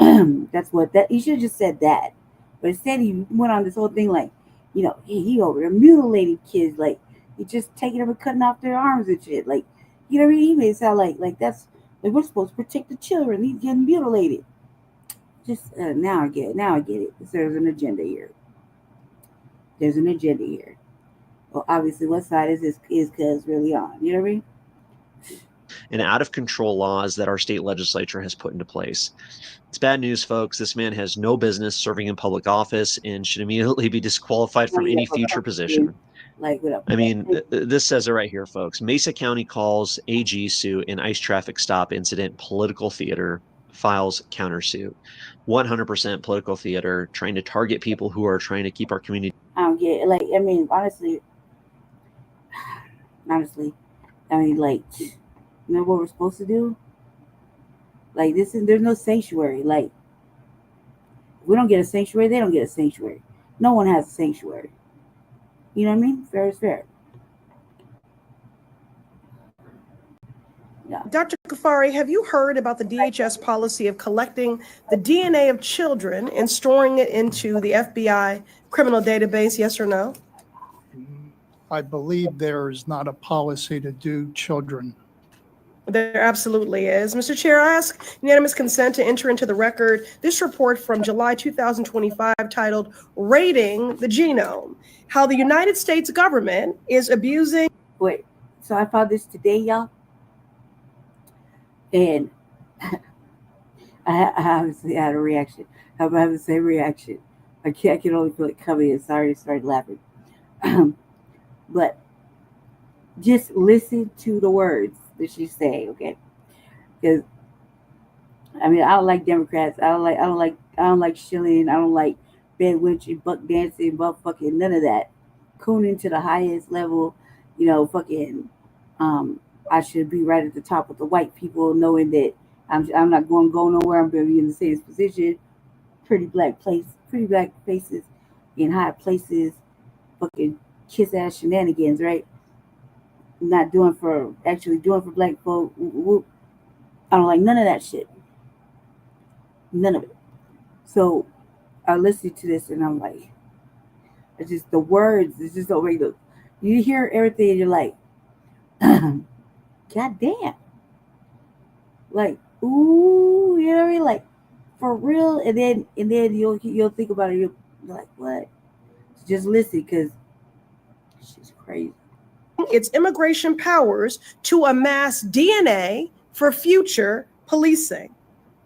That's what that he should have just said that. But instead he went on this whole thing like, he over there mutilating kids, like he just taking them and cutting off their arms and shit. Like, what I mean? He made it sound like that's like we're supposed to protect the children. He's getting mutilated. Just now I get it. There's an agenda here. There's an agenda here. Well, obviously, what side is cuz really on? You know what I mean?
And out of control laws that our state legislature has put into place. It's bad news, folks. This man has no business serving in public office and should immediately be disqualified from any future position.
Like, what up?
I mean, this says it right here, folks. Mesa County calls AG suit in ICE traffic stop incident political theater, files countersuit. 100% political theater, trying to target people who are trying to keep our community.
I don't get it. Like, I mean, honestly, I mean, like, you know what we're supposed to do? Like, there's no sanctuary. Like, if we don't get a sanctuary, they don't get a sanctuary. No one has a sanctuary. You know what I mean? Fair is fair. Yeah.
Dr. Kafari, have you heard about the DHS policy of collecting the DNA of children and storing it into the FBI criminal database, yes or no?
I believe there is not a policy to do children.
There absolutely is. Mr. Chair, I ask unanimous consent to enter into the record this report from July 2025 titled Raiding the Genome, How the United States Government is Abusing.
Wait, so I found this today, y'all. And I obviously had a reaction. I'm having the same reaction. I can only feel it coming. And sorry, I started laughing. But just listen to the words that she's saying, okay? Because I mean, I don't like Democrats. I don't like shilling. I don't like bedwitching, buck dancing, motherfucking none of that. Cooning to the highest level, fucking. I should be right at the top with the white people, knowing that I'm not going to go nowhere. I'm going to be in the same position. Pretty black faces in high places, fucking kiss ass shenanigans, right? Not doing for black folk. I don't like none of that shit. None of it. So I listened to this and I'm like, it's just the words. It's just don't make the. You hear everything and you're like, God damn. Like, ooh, you know what I mean? Like, for real. And then you'll think about it. You're like, what? Just listen, because she's crazy.
Its immigration powers to amass DNA for future policing.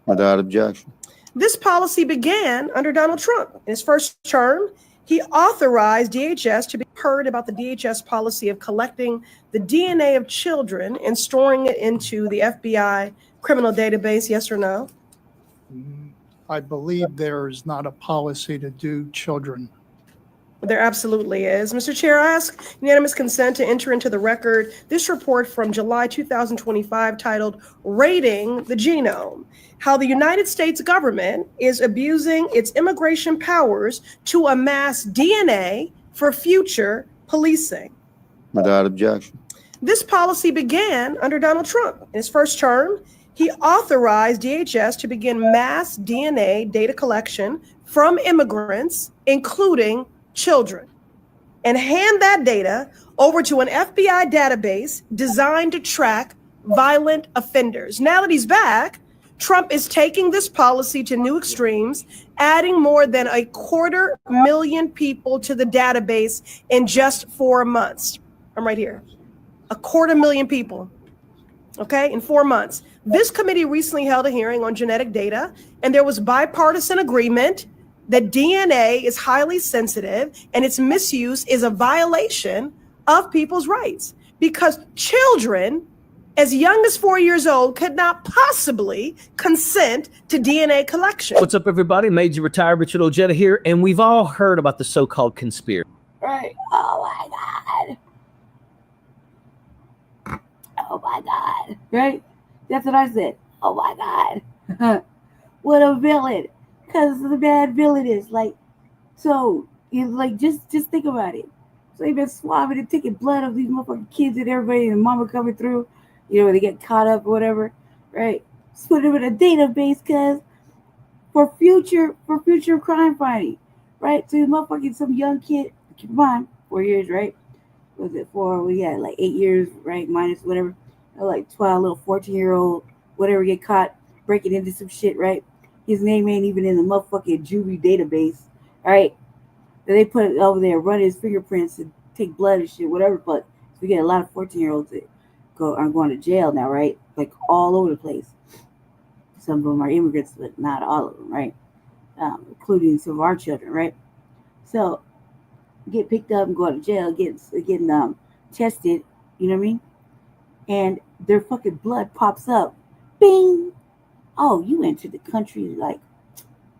Without objection.
This policy began under Donald Trump. In his first term, he authorized DHS to be heard about the DHS policy of collecting the DNA of children and storing it into the FBI criminal database, yes or no?
I believe there is not a policy to do children.
There absolutely is. Mr. Chair, I ask unanimous consent to enter into the record this report from July 2025 titled Raiding the Genome, How the United States Government is Abusing its Immigration Powers to Amass DNA for Future Policing.
Without objection.
This policy began under Donald Trump. In his first term, he authorized DHS to begin mass DNA data collection from immigrants, including children, and hand that data over to an FBI database designed to track violent offenders. Now that he's back, Trump is taking this policy to new extremes, adding more than 250,000 people to the database in just 4 months. I'm right here. 250,000 people, okay, in 4 months. This committee recently held a hearing on genetic data, and there was bipartisan agreement that DNA is highly sensitive and its misuse is a violation of people's rights because children as young as 4 years old could not possibly consent to DNA collection.
What's up, everybody? Major retired Richard Ojeda here, and we've all heard about the so-called conspiracy.
Right. Oh my God. Oh my God. Right? That's what I said. Oh my God. What a villain. Because the bad villain is like, so you like just think about it. So they've been swabbing and taking blood of these motherfucking kids and everybody and mama coming through, they get caught up or whatever, right? Just put them in a database because for future crime fighting, right? So you motherfucking some young kid, keep in mind, 4 years, right? Was it 4? We had like 8 years, right? Minus whatever, like 12, little 14-year-old, whatever, get caught breaking into some shit, right? His name ain't even in the motherfucking juvie database, right? They put it over there, run his fingerprints and take blood and shit, whatever. But we get a lot of 14-year-olds that are going to jail now, right? Like all over the place. Some of them are immigrants, but not all of them, right? Including some of our children, right? So get picked up and go to jail, getting tested, you know what I mean? And their fucking blood pops up, bing. Oh, you entered the country like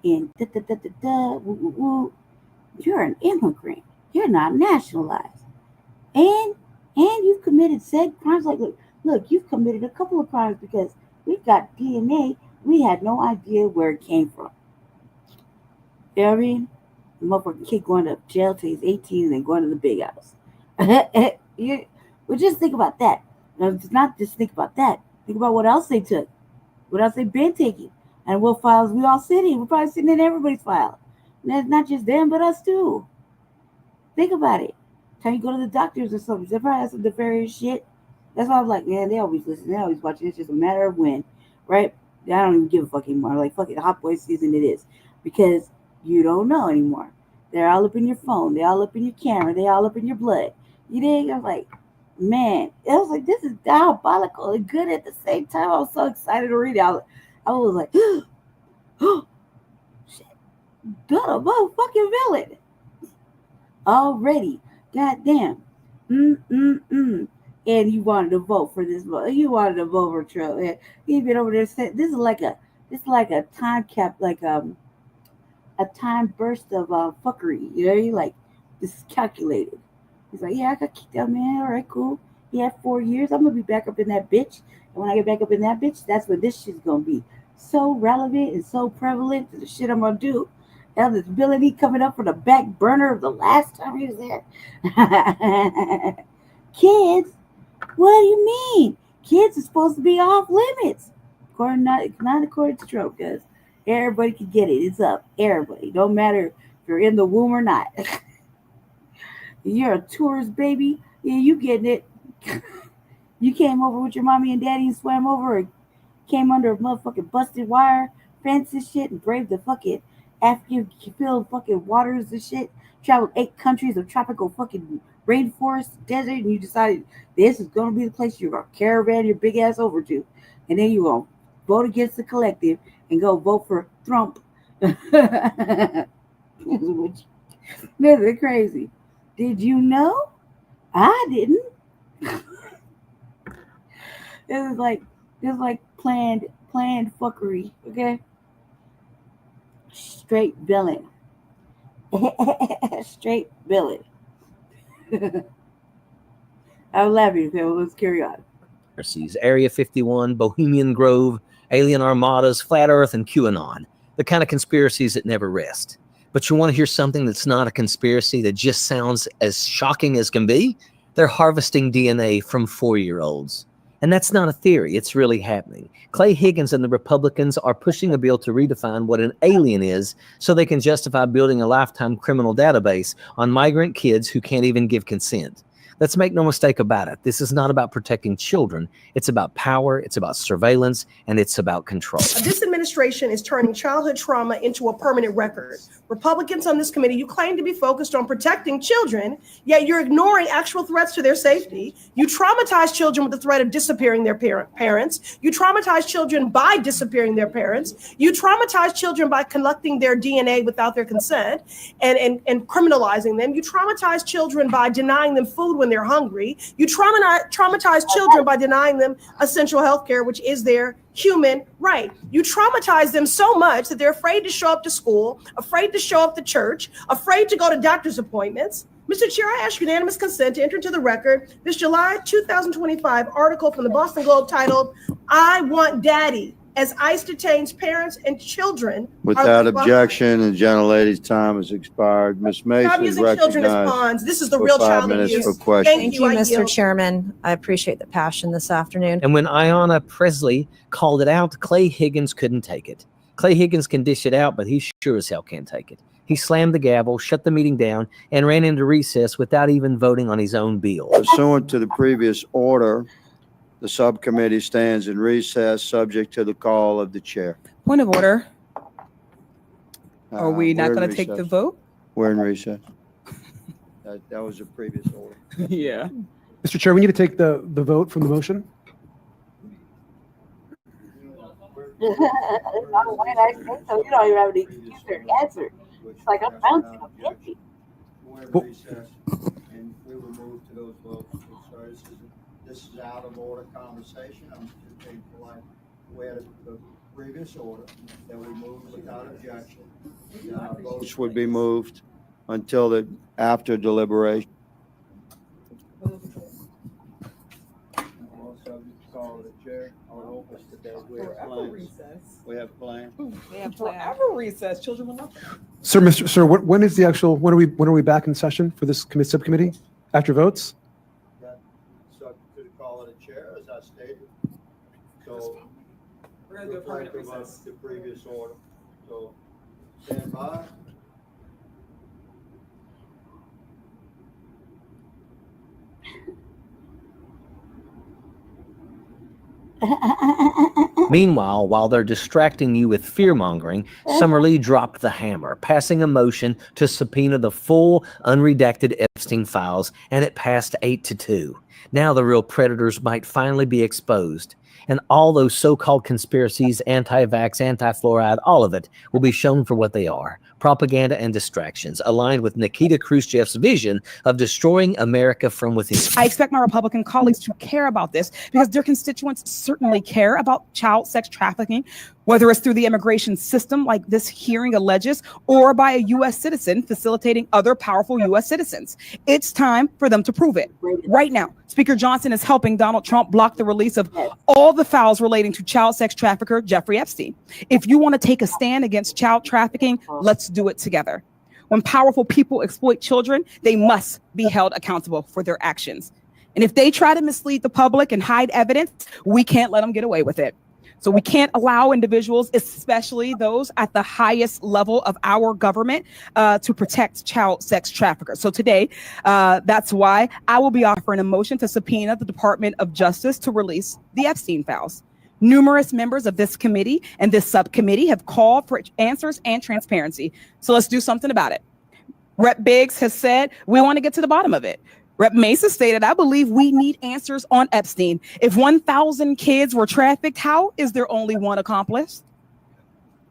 in woo, woo, woo. You're an immigrant. You're not nationalized, and you've committed said crimes. Like, look, you've committed a couple of crimes because we've got DNA. We had no idea where it came from. You know what I mean? The motherfucking kid going to jail till he's 18 and then going to the big house. Well, just think about that. Now, not just think about that. Think about what else they took. What else they've been taking. And what files we all sit in. We're probably sitting in everybody's file. And that's not just them, but us too. Think about it. Time you go to the doctors or something, they probably have some nefarious shit. That's why I'm like, man, they always listen. They always watching. It's just a matter of when, right? I don't even give a fuck anymore. Like, fucking hot boy season it is. Because you don't know anymore. They're all up in your phone. They're all up in your camera. They're all up in your blood. You dig? I was like, man, it was like, this is diabolical and good at the same time. I was so excited to read it. I was like, oh, shit. Got a motherfucking villain. Already. Goddamn. And you wanted to vote for this. You wanted to vote for Trump. He's been over there saying, this is like a time cap, like a time burst of fuckery. You know, you like, this is calculated. He's like, yeah, I got kicked out, man. All right, cool. He had 4 years. I'm going to be back up in that bitch. And when I get back up in that bitch, that's when this shit's going to be so relevant and so prevalent to the shit I'm going to do. Eligibility coming up for the back burner of the last time he was there. Kids? What do you mean? Kids are supposed to be off limits. Not according to Trump, because everybody can get it. It's up. Everybody. Don't matter if you're in the womb or not. You're a tourist, baby. Yeah, you getting it. You came over with your mommy and daddy and swam over, or came under a motherfucking busted wire fence and shit, and braved the fucking African-filled fucking waters and shit. Traveled 8 countries of tropical fucking rainforest, desert, and you decided this is going to be the place you're going to caravan your big ass over to. And then you're going to vote against the collective and go vote for Trump. This is crazy. Did you know? I didn't. It was like planned fuckery, okay? Straight villain. Straight villain. I'm laughing, okay? Well, let's carry on.
Area 51, Bohemian Grove, alien armadas, flat earth, and QAnon. The kind of conspiracies that never rest. But you want to hear something that's not a conspiracy that just sounds as shocking as can be? They're harvesting DNA from 4-year-olds. And that's not a theory. It's really happening. Clay Higgins and the Republicans are pushing a bill to redefine what an alien is so they can justify building a lifetime criminal database on migrant kids who can't even give consent. Let's make no mistake about it. This is not about protecting children. It's about power, it's about surveillance, and it's about control.
This administration is turning childhood trauma into a permanent record. Republicans on this committee, you claim to be focused on protecting children, yet you're ignoring actual threats to their safety. You traumatize children with the threat of disappearing their parents. You traumatize children by disappearing their parents. You traumatize children by collecting their DNA without their consent and criminalizing them. You traumatize children by denying them food when they're hungry. You traumatize children by denying them essential health care, which is their human right. You traumatize them so much that they're afraid to show up to school, afraid to show up to church, afraid to go to doctor's appointments. Mr. Chair, I ask unanimous consent to enter into the record this July 2025 article from the Boston Globe titled, "I Want Daddy," as ICE detains parents and children.
Without objection, the gentlelady's time has expired. Ms. Mason
Stop
is
using children as
recognized
pawns. This is the
for
real
5
child
minutes
abuse.
for questions.
Thank
Thank you,
I
Mr.
yield.
Chairman. I appreciate the passion this afternoon.
And when Ayanna Presley called it out, Clay Higgins couldn't take it. Clay Higgins can dish it out, but he sure as hell can't take it. He slammed the gavel, shut the meeting down, and ran into recess without even voting on his own bill.
Pursuant to the previous order, the subcommittee stands in recess, subject to the call of the chair.
Point of order. Are we not
We're in
going to take the
recess.
vote?
We're in recess. That was the previous order.
Yeah.
Mr. Chair, we need to take the vote from the motion.
Why did I say so? You don't even have any excuse or answer. It's like I'm bouncing. I'm empty.
We're in recess, and we will move to those votes. So this is out of order conversation. I'm just being polite. We had the previous order that we moved without objection. Votes would be moved until after deliberation. We have plans.
We have forever recess. Children will not.
Sir, when is the actual, when are we back in session for this subcommittee? After votes?
Subject to the call of the chair, as I stated. So
We're going to do a permanent recess.
the previous order. So stand by.
Meanwhile, while they're distracting you with fear-mongering, Summerlee dropped the hammer, passing a motion to subpoena the full, unredacted Epstein files, and it passed 8-2. Now the real predators might finally be exposed, and all those so-called conspiracies, anti-vax, anti-fluoride, all of it will be shown for what they are: propaganda and distractions, aligned with Nikita Khrushchev's vision of destroying America from within.
I expect my Republican colleagues to care about this because their constituents certainly care about child sex trafficking, whether it's through the immigration system, like this hearing alleges, or by a U.S. citizen facilitating other powerful U.S. citizens. It's time for them to prove it. Right now, Speaker Johnson is helping Donald Trump block the release of all the files relating to child sex trafficker Jeffrey Epstein. If you want to take a stand against child trafficking, let's do it together. When powerful people exploit children, they must be held accountable for their actions. And if they try to mislead the public and hide evidence, we can't let them get away with it. So we can't allow individuals, especially those at the highest level of our government, to protect child sex traffickers. So today, that's why I will be offering a motion to subpoena the Department of Justice to release the Epstein files. Numerous members of this committee and this subcommittee have called for answers and transparency. So let's do something about it. Rep. Biggs has said we want to get to the bottom of it. Rep. Mesa stated, I believe we need answers on Epstein. If 1,000 kids were trafficked, how is there only one accomplice?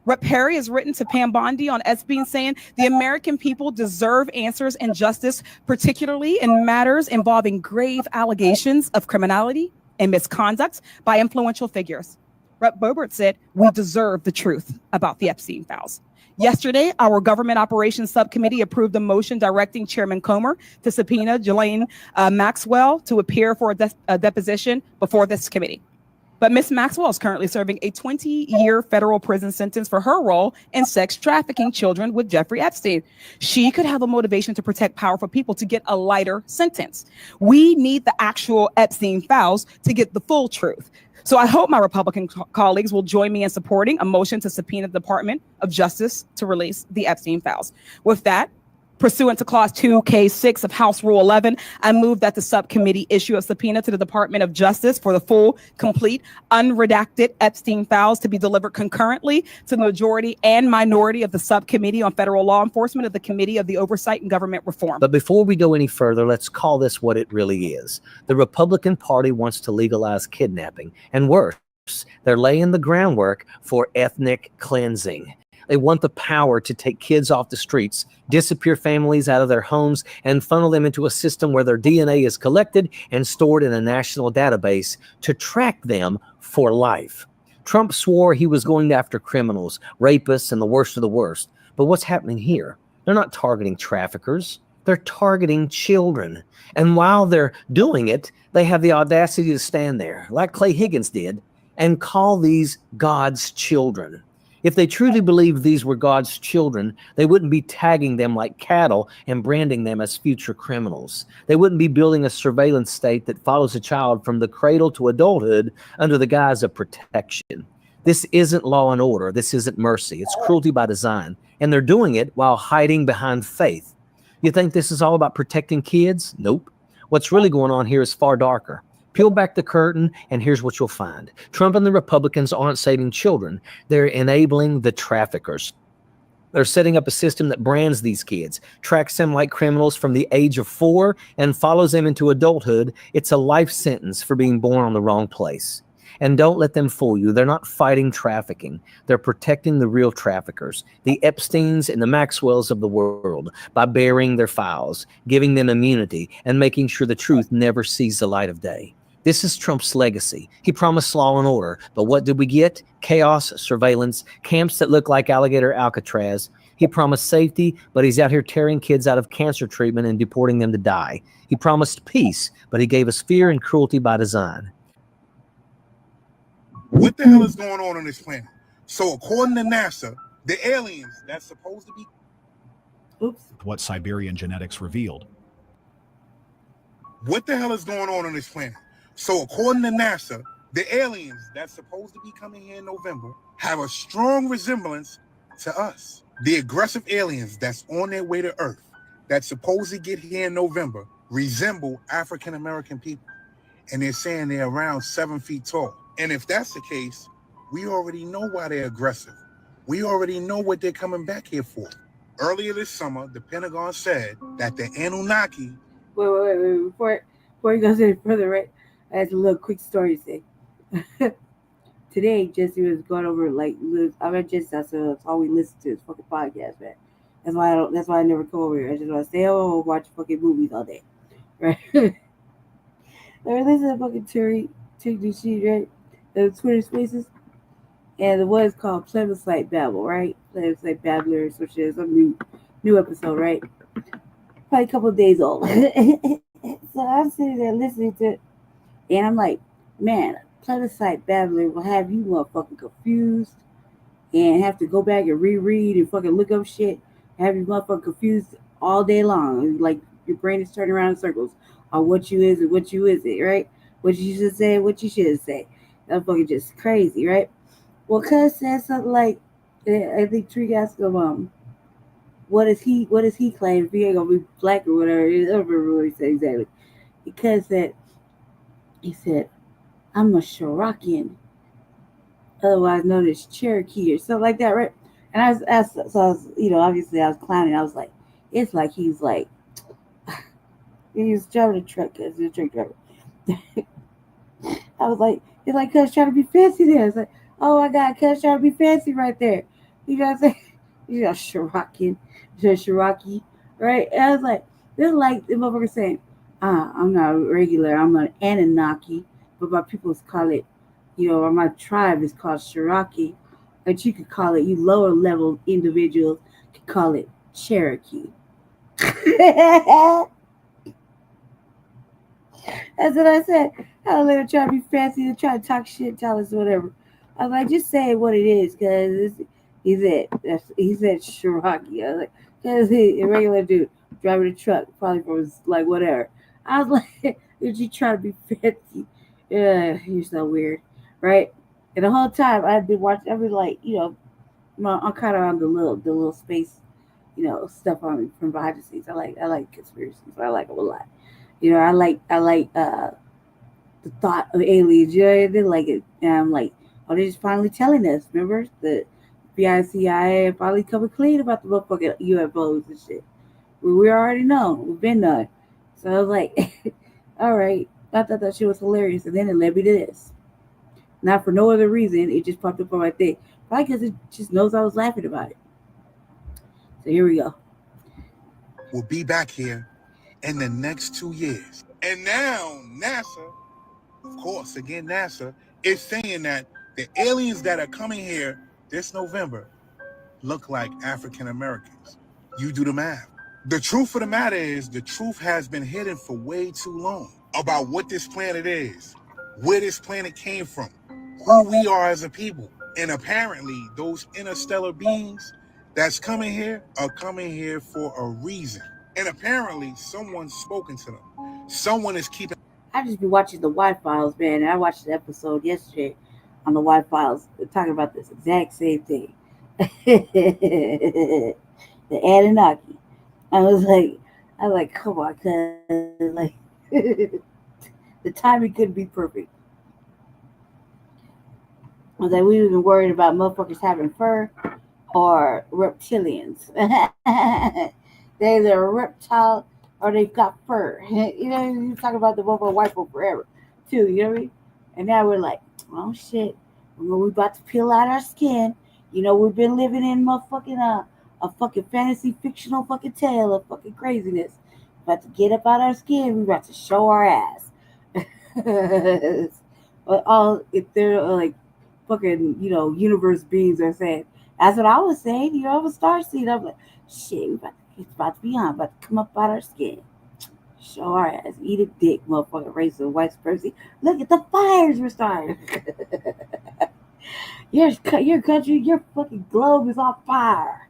Rep. Perry has written to Pam Bondi on Epstein saying the American people deserve answers and justice, particularly in matters involving grave allegations of criminality and misconduct by influential figures. Rep. Boebert said we deserve the truth about the Epstein files. Yesterday, our Government Operations Subcommittee approved a motion directing Chairman Comer to subpoena Ghislaine Maxwell to appear for a deposition before this committee. But Ms. Maxwell is currently serving a 20-year federal prison sentence for her role in sex trafficking children with Jeffrey Epstein. She could have a motivation to protect powerful people to get a lighter sentence. We need the actual Epstein files to get the full truth. So I hope my Republican colleagues will join me in supporting a motion to subpoena the Department of Justice to release the Epstein files. With that, pursuant to Clause 2K6 of House Rule 11, I move that the subcommittee issue a subpoena to the Department of Justice for the full, complete, unredacted Epstein files to be delivered concurrently to the majority and minority of the Subcommittee on Federal Law Enforcement of the Committee of the Oversight and Government Reform.
But before we go any further, let's call this what it really is. The Republican Party wants to legalize kidnapping, and worse, they're laying the groundwork for ethnic cleansing. They want the power to take kids off the streets, disappear families out of their homes, and funnel them into a system where their DNA is collected and stored in a national database to track them for life. Trump swore he was going after criminals, rapists, and the worst of the worst. But what's happening here? They're not targeting traffickers. They're targeting children. And while they're doing it, they have the audacity to stand there, like Clay Higgins did, and call these God's children. If they truly believed these were God's children, they wouldn't be tagging them like cattle and branding them as future criminals. They wouldn't be building a surveillance state that follows a child from the cradle to adulthood under the guise of protection. This isn't law and order. This isn't mercy. It's cruelty by design. And they're doing it while hiding behind faith. You think this is all about protecting kids? Nope. What's really going on here is far darker. Peel back the curtain, and here's what you'll find. Trump and the Republicans aren't saving children. They're enabling the traffickers. They're setting up a system that brands these kids, tracks them like criminals from the age of 4, and follows them into adulthood. It's a life sentence for being born on the wrong place. And don't let them fool you. They're not fighting trafficking. They're protecting the real traffickers, the Epsteins and the Maxwells of the world, by burying their files, giving them immunity, and making sure the truth never sees the light of day. This is Trump's legacy. He promised law and order, but what did we get? Chaos, surveillance, camps that look like Alligator Alcatraz. He promised safety, but he's out here tearing kids out of cancer treatment and deporting them to die. He promised peace, but he gave us fear and cruelty by design.
What the hell is going on this planet? So according to NASA, the aliens that's supposed to be...
Oops.
What Siberian genetics revealed.
What the hell is going on this planet? So according to NASA, the aliens that's supposed to be coming here in November have a strong resemblance to us. The aggressive aliens that's on their way to Earth that's supposed to get here in November resemble African American people. And they're saying they're around 7 feet tall. And if that's the case, we already know why they're aggressive. We already know what they're coming back here for. Earlier this summer, the Pentagon said that the Anunnaki...
Wait. Before you go any further, right? I have a little quick story to say. Today, Jesse was going over, like, I read Jesse, that's all we listen to is fucking podcast, man. That's why I never come over here. I just want to stay home and watch fucking movies all day. Right? I listen to fucking Terry DC, right? The Twitter Spaces, and the one is called Plebiscite Babble, right? Plebiscite Babbler, some shit, some new episode, right? Probably a couple of days old. So I'm sitting there listening to it, and I'm like, man, Plebiscite Babbler will have you motherfucking confused and have to go back and reread and fucking look up shit, have you motherfucking confused all day long. Like your brain is turning around in circles on what you is and what you isn't, right? What you should say, what you shouldn't say. That's fucking just crazy, right? Well, Cuz said something like, I think Tree asked him, what does he claim if he ain't gonna be black or whatever? I don't remember what he said exactly. Because he said, I'm a Cherokee, otherwise known as Cherokee or something like that, right? And I was asked, so I was, obviously I was clowning. I was like, it's like he's like, he was driving a truck, because he's a truck driver. I was like, it's like Cuz trying to be fancy there. It's like, oh my God, Cuz trying to be fancy right there. You know what I'm saying? You know, Cherokee, right? And I was like, this is like the motherfucker saying, I'm not a regular, I'm an Anunnaki, but my people call it, or my tribe is called Cherokee, but you could call it, you lower level individuals could call it Cherokee. That's what I said. I don't let him try to be fancy and try to talk shit, tell us whatever. I was like, just say what it is, because he said Cherokee. I was like, because he's a regular dude driving a truck, probably from like whatever. I was like, did you try to be fancy? Yeah, you're so weird, right? And the whole time I've been watching, I've been like, I'm kind of on the little space, stuff on from behind the scenes. I like conspiracies. I like them a lot. I like the thought of aliens. They like it, and I'm like, oh, they're just finally telling us. Remember the FBI, CIA finally coming clean about the motherfucking UFOs and shit. We already know. We've been done. So I was like, all right. I thought that shit was hilarious, and then it led me to this. Not for no other reason. It just popped up on my thing. Probably because it just knows I was laughing about it. So here we go.
We'll be back here in the next 2 years. And now NASA, of course, again, NASA is saying that the aliens that are coming here this November look like African Americans. You do the math. The truth of the matter is, the truth has been hidden for way too long about what this planet is, where this planet came from, who we are as a people. And apparently those interstellar beings that's coming here are coming here for a reason. And apparently someone's spoken to them. Someone is keeping...
I just been watching the Y-Files, man. And I watched the episode yesterday on the White Files talking about this exact same thing. The Anunnaki. I was like, come on, cuz like the timing couldn't be perfect. I was like, we even worried about motherfuckers having fur or reptilians. They either a reptile or they've got fur. You know, you talk about the motherfucker white folk forever, too. You know what I mean? And now we're like, oh shit, we're about to peel out our skin. You know, we've been living in motherfucking a fucking fantasy fictional fucking tale of fucking craziness. About to get up out our skin. We're about to show our ass. But all if they're like fucking, you know, universe beings are saying. That's what I was saying. You know, I'm a starseed. I'm like, shit, it's about to be on, about to come up out our skin. Show our ass, eat a dick, motherfucking race of white supremacy. Look at the fires we're starting. your country, your fucking globe is on fire.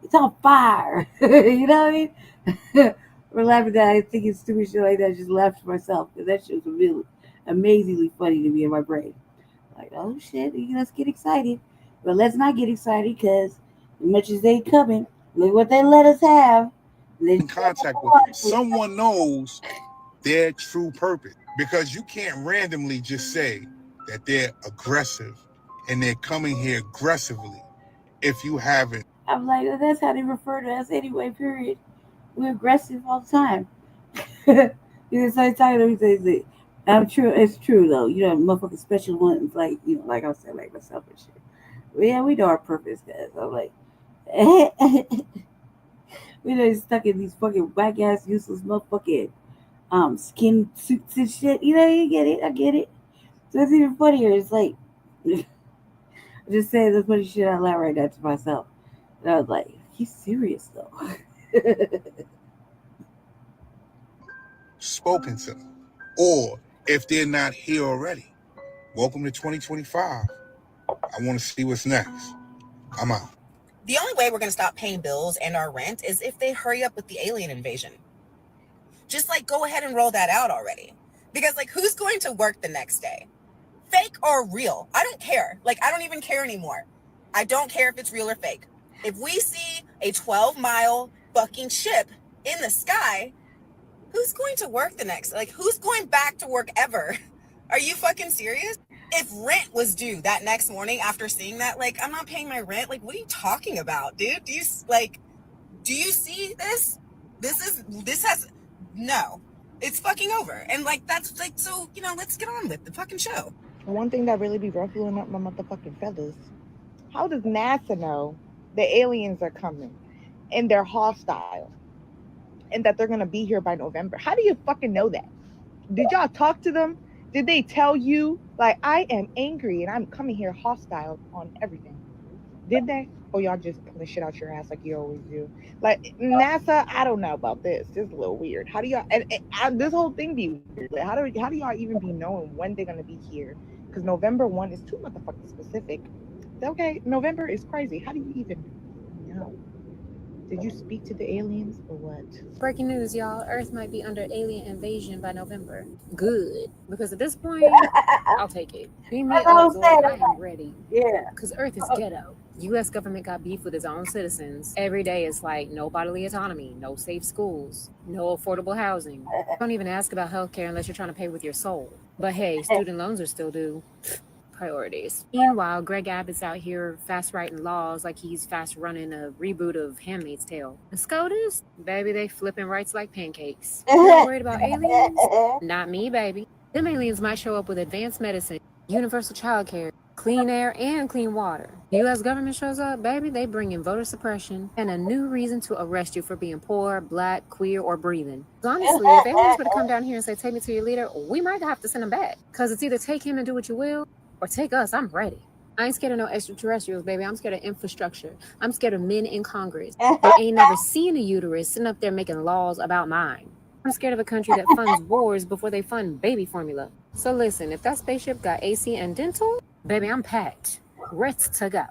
It's on fire. You know what I mean? We're laughing at I thinking stupid shit like that. I just laughed to myself because that shit was really amazingly funny to me in my brain. Like, oh shit, let's get excited. But let's not get excited because as much as they coming, look what they let us have.
In contact with them. Someone knows their true purpose, because you can't randomly just say that they're aggressive and they're coming here aggressively if you haven't.
I'm like, well, that's how they refer to us anyway, period. We're aggressive all the time. You know, so I talking to me, say, I'm true. It's true though. You know, motherfucking special ones, like, you know, like I said, like myself and shit. But yeah, we know our purpose, guys. I'm like, we know stuck in these fucking whack ass useless motherfucking skin suits and shit. You know, you get it. I get it. So it's even funnier. It's like I'm just saying the funny shit out loud right now to myself. And I was like, he's serious though.
Spoken to them. Or if they're not here already, welcome to 2025. I want to see what's next. I'm out.
The only way we're going to stop paying bills and our rent is if they hurry up with the alien invasion. Just like go ahead and roll that out already. Because like who's going to work the next day? Fake or real? I don't care. Like I don't even care anymore. I don't care if it's real or fake. If we see a 12-mile fucking ship in the sky, who's going to work the next? Like who's going back to work ever? Are you fucking serious? If rent was due that next morning after seeing that, like, I'm not paying my rent. Like, what are you talking about, dude? Do you see this? No, it's fucking over. And like, that's like, so, you know, let's get on with the fucking show.
One thing that really be ruffling up my motherfucking feathers. How does NASA know the aliens are coming and they're hostile and that they're going to be here by November? How do you fucking know that? Did y'all talk to them? Did they tell you, like, I am angry and I'm coming here hostile on everything? Did they? Or y'all just pulling shit out your ass like you always do? Like, NASA, I don't know about this. This is a little weird. How do y'all, and this whole thing be weird. Like, how do y'all even be knowing when they're going to be here? Because November 1 is too motherfucking specific. Okay, November is crazy. How do you even know? Did you speak to the aliens or what?
Breaking news, y'all. Earth might be under alien invasion by November. Good. Because at this point, I'll take it. Beam me up, Lord. I am ready.
Yeah.
Because Earth is ghetto. U.S. government got beef with its own citizens. Every day it's like no bodily autonomy, no safe schools, no affordable housing. Don't even ask about healthcare unless you're trying to pay with your soul. But hey, student loans are still due. Priorities. Meanwhile, Greg Abbott's out here fast writing laws like he's fast running a reboot of Handmaid's Tale. The SCOTUS, baby, they flipping rights like pancakes. You not worried about aliens? Not me, baby. Them aliens might show up with advanced medicine, universal childcare, clean air, and clean water. The U.S. government shows up, baby, they bring in voter suppression and a new reason to arrest you for being poor, black, queer, or breathing. Honestly, if aliens were to come down here and say, take me to your leader, we might have to send him back. Because it's either take him and do what you will, or take us. I'm ready. I ain't scared of no extraterrestrials, baby. I'm scared of infrastructure. I'm scared of men in Congress. They ain't never seen a uterus sitting up there making laws about mine. I'm scared of a country that funds wars before they fund baby formula. So listen, if that spaceship got AC and dental, baby, I'm packed. Ready to go.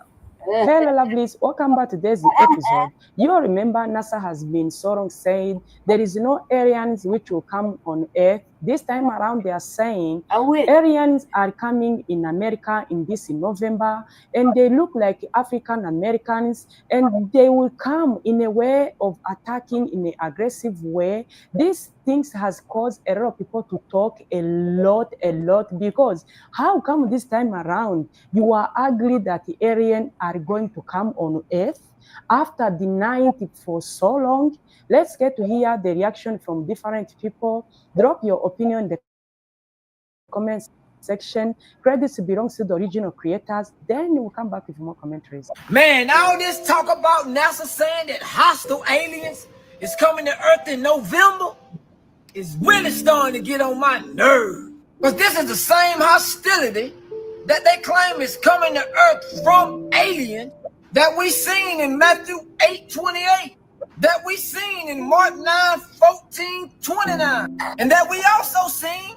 Hello, lovelies. Welcome back to today's episode. You all remember NASA has been sort of saying there is no aliens which will come on Earth This time around, they are saying
wish.
aliens are coming in America in November, and they look like African Americans, and they will come in a way of attacking in an aggressive way. These things has caused a lot of people to talk a lot, because how come this time around you are ugly that the aliens are going to come on Earth after denying it for so long? Let's get to hear the reaction from different people. Drop your opinion in the comment section. Credits belongs to the original creators. Then we'll come back with more commentaries.
Man, all this talk about NASA saying that hostile aliens is coming to Earth in November is really starting to get on my nerve. Because this is the same hostility that they claim is coming to Earth from aliens that we seen in Matthew 8:28, that we seen in Mark 9:14-29, and that we also seen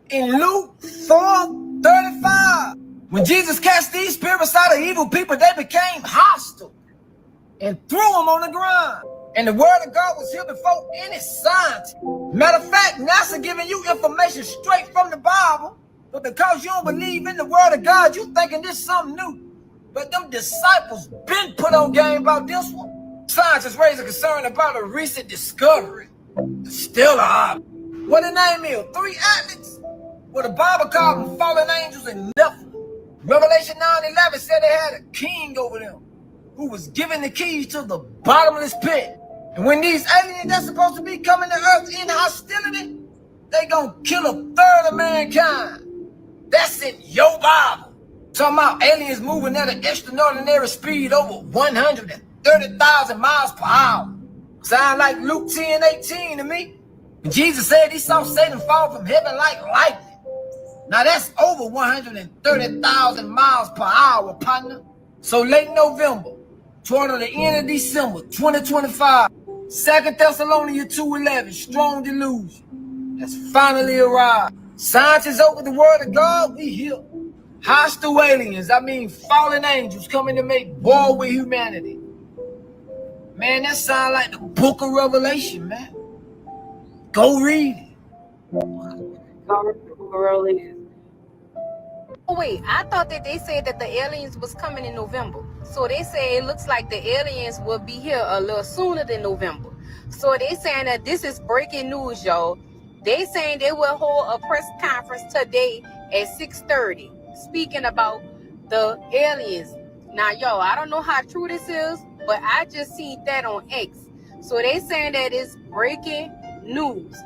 in Luke 4:35. When Jesus cast these spirits out of evil people, they became hostile and threw them on the ground. And the word of God was here before any science. Matter of fact, NASA giving you information straight from the Bible, but because you don't believe in the word of God, you thinking this is something new. But them disciples been put on game about this one. Scientists raised a concern about a recent discovery. Still a what the name is? 3 atlas. Well, the Bible called them fallen angels and nothing. Revelation 9:11 said they had a king over them who was given the keys to the bottomless pit. And when these aliens that's supposed to be coming to Earth in hostility, they gonna kill a third of mankind. That's in your Bible. Talking about aliens moving at an extraordinary speed over 130,000 miles per hour. Sound like Luke 10:18 to me. And Jesus said he saw Satan fall from heaven like lightning. Now that's over 130,000 miles per hour, partner. So late November, toward the end of December 2025, 2 Thessalonians 2:11, strong delusion has finally arrived. Science is over the word of God, we here. Hostile aliens, I mean fallen angels coming to make war with humanity. Man, that sounds like the book of Revelation, man. Go read it.
Oh, wait, I thought that they said that the aliens was coming in November. So they say it looks like the aliens will be here a little sooner than November. So they saying that this is breaking news, y'all. They saying they will hold a press conference today at 6:30, speaking about the aliens. Now, y'all, I don't know how true this is, but I just seen that on X. So they saying that it's breaking news.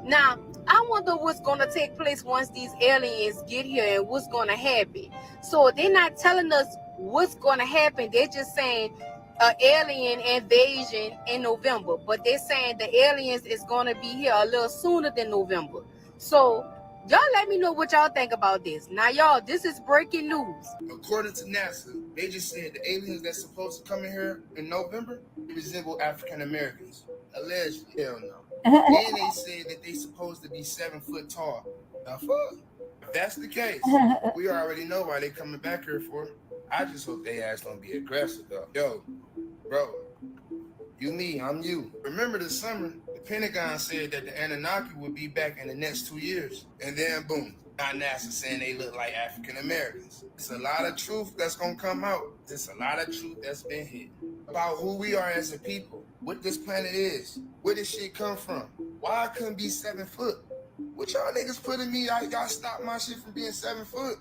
Now, I wonder what's going to take place once these aliens get here and what's going to happen. So they're not telling us what's going to happen. They're just saying an alien invasion in November. But they're saying the aliens is going to be here a little sooner than November. So y'all let me know what y'all think about this. Now, y'all, this is breaking news.
According to NASA, they just said the aliens that's supposed to come in here in November resemble African Americans. Allegedly. Hell no. And they said that they supposed to be 7 foot tall. Now, fuck. If that's the case, we already know why they coming back here for. I just hope they ass don't be aggressive, though. Yo, bro, you me, I'm you. Remember this summer, the Pentagon said that the Anunnaki would be back in the next 2 years. And then, boom, now NASA saying they look like African Americans. It's a lot of truth that's going to come out. There's a lot of truth that's been hidden about who we are as a people, what this planet is, where this shit come from, why I couldn't be 7 foot. What y'all niggas putting me, y'all stopped my shit from being 7 foot.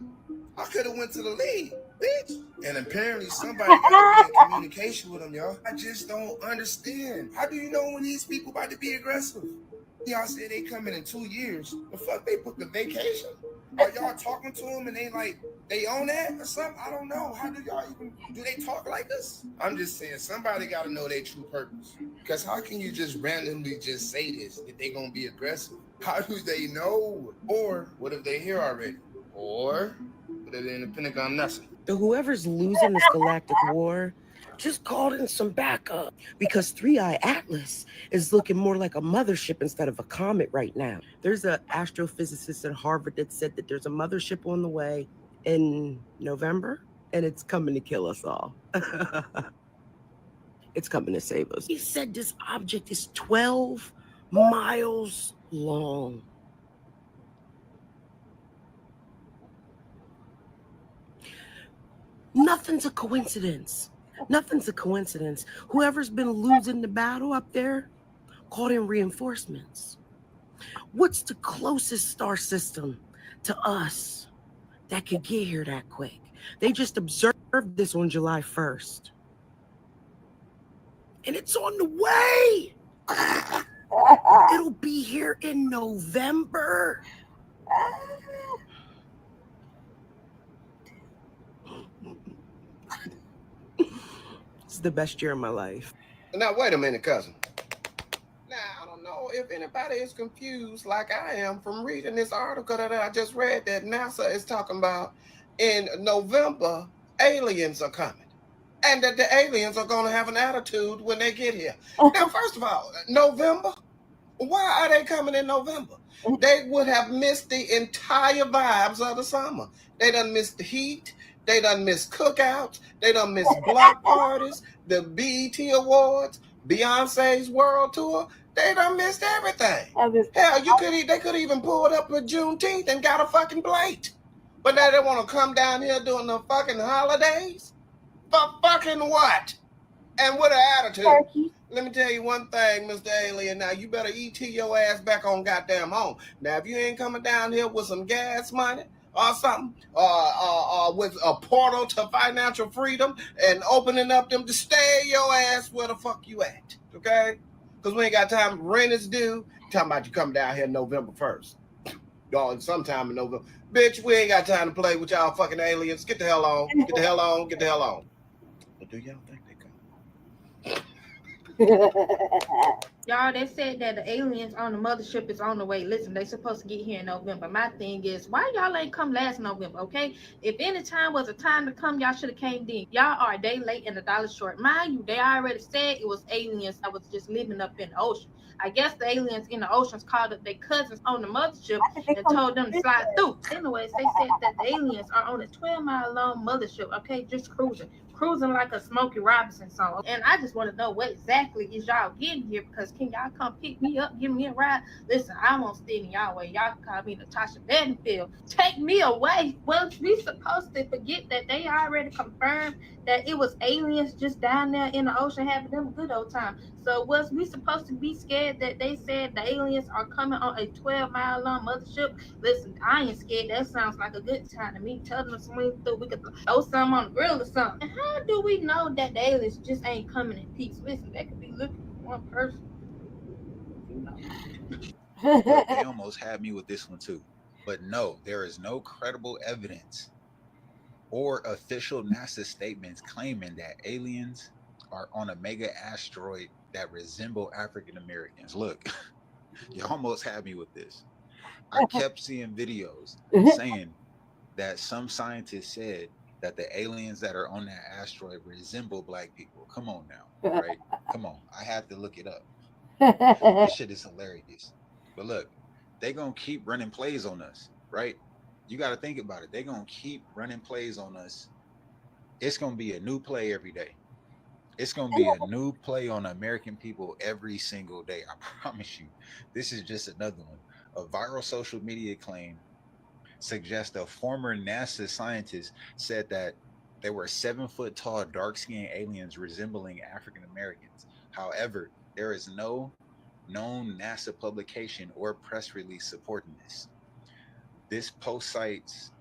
I could have went to the league, bitch. And apparently somebody got to be in communication with them, y'all. I just don't understand. How do you know when these people about to be aggressive? Y'all say they coming in 2 years. The fuck they booked a vacation? Are y'all talking to them and they like, they own that or something? I don't know. How do y'all even, do they talk like us? I'm just saying, somebody got to know their true purpose. Because how can you just randomly just say this, that they going to be aggressive? How do they know? Or what if they here already? Or what if they're in the Pentagon NASA?
Whoever's losing this galactic war just called in some backup, because 3i Atlas is looking more like a mothership instead of a comet right now. There's an astrophysicist at Harvard that said that there's a mothership on the way in November, and it's coming to kill us all. It's coming to save us. He said this object is 12 miles long. Nothing's a coincidence. Nothing's a coincidence. Whoever's been losing the battle up there called in reinforcements. What's the closest star system to us that could get here that quick? They just observed this on July 1st. And it's on the way. It'll be here in November. It's the best year of my life.
Now, wait a minute, cousin. Now, I don't know if anybody is confused like I am from reading this article that I just read that NASA is talking about in November, aliens are coming. And that the aliens are going to have an attitude when they get here. Now, first of all, November? Why are they coming in November? They would have missed the entire vibes of the summer. They done missed the heat. They done missed cookouts. They done missed block parties, the BET Awards, Beyonce's world tour. They done missed everything. Hell, they could even pull it up with Juneteenth and got a fucking plate. But now they want to come down here during the fucking holidays? For fucking what? And with an attitude. Turkey. Let me tell you one thing, Mr. Alien. Now, you better ET your ass back on goddamn home. Now, if you ain't coming down here with some gas money or something, with a portal to financial freedom and opening up them to stay your ass where the fuck you at, okay? Because we ain't got time. Rent is due. Talking about you come down here November 1st. Or sometime in November. Bitch, we ain't got time to play with y'all fucking aliens. Get the hell on. Get the hell on. Get the hell on. But do y'all think they come?
Y'all, they said that the aliens on the mothership is on the way. Listen, they supposed to get here in November. My thing is, why y'all ain't come last November, okay? If any time was a time to come, y'all should have came then. Y'all are a day late and $1 short. Mind you, they already said it was aliens that was just living up in the ocean. I guess the aliens in the oceans called up their cousins on the mothership and told them to slide through. Anyways, they said that the aliens are on a 12-mile-long mothership, okay, just cruising like a Smokey Robinson song. And I just want to know what exactly is y'all getting here, because can y'all come pick me up, give me a ride? Listen, I won't stand in y'all way. Y'all can call me Natasha Bedingfield. Take me away. Well, we supposed to forget that they already confirmed that it was aliens just down there in the ocean having them a good old time. So was we supposed to be scared that they said the aliens are coming on a 12-mile-long mothership? Listen, I ain't scared. That sounds like a good time to me. Tell them to swing through. We could throw something on the grill or something. And how do we know that the aliens just ain't coming in peace? Listen, they could be looking for one person.
They almost had me with this one too. But no, there is no credible evidence or official NASA statements claiming that aliens are on a mega asteroid that resemble African Americans. Look, you almost had me with this. I kept seeing videos saying that some scientists said that the aliens that are on that asteroid resemble black people. Come on now, right? Come on. I had to look it up. This shit is hilarious. But look, they gonna keep running plays on us, right? You got to think about it. They're gonna keep running plays on us. It's gonna be a new play every day. It's gonna be a new play on American people every single day. I promise you. This is just another one. A viral social media claim suggests a former NASA scientist said that there were 7-foot-tall, dark-skinned aliens resembling African Americans. However, there is no known NASA publication or press release supporting this. This post cites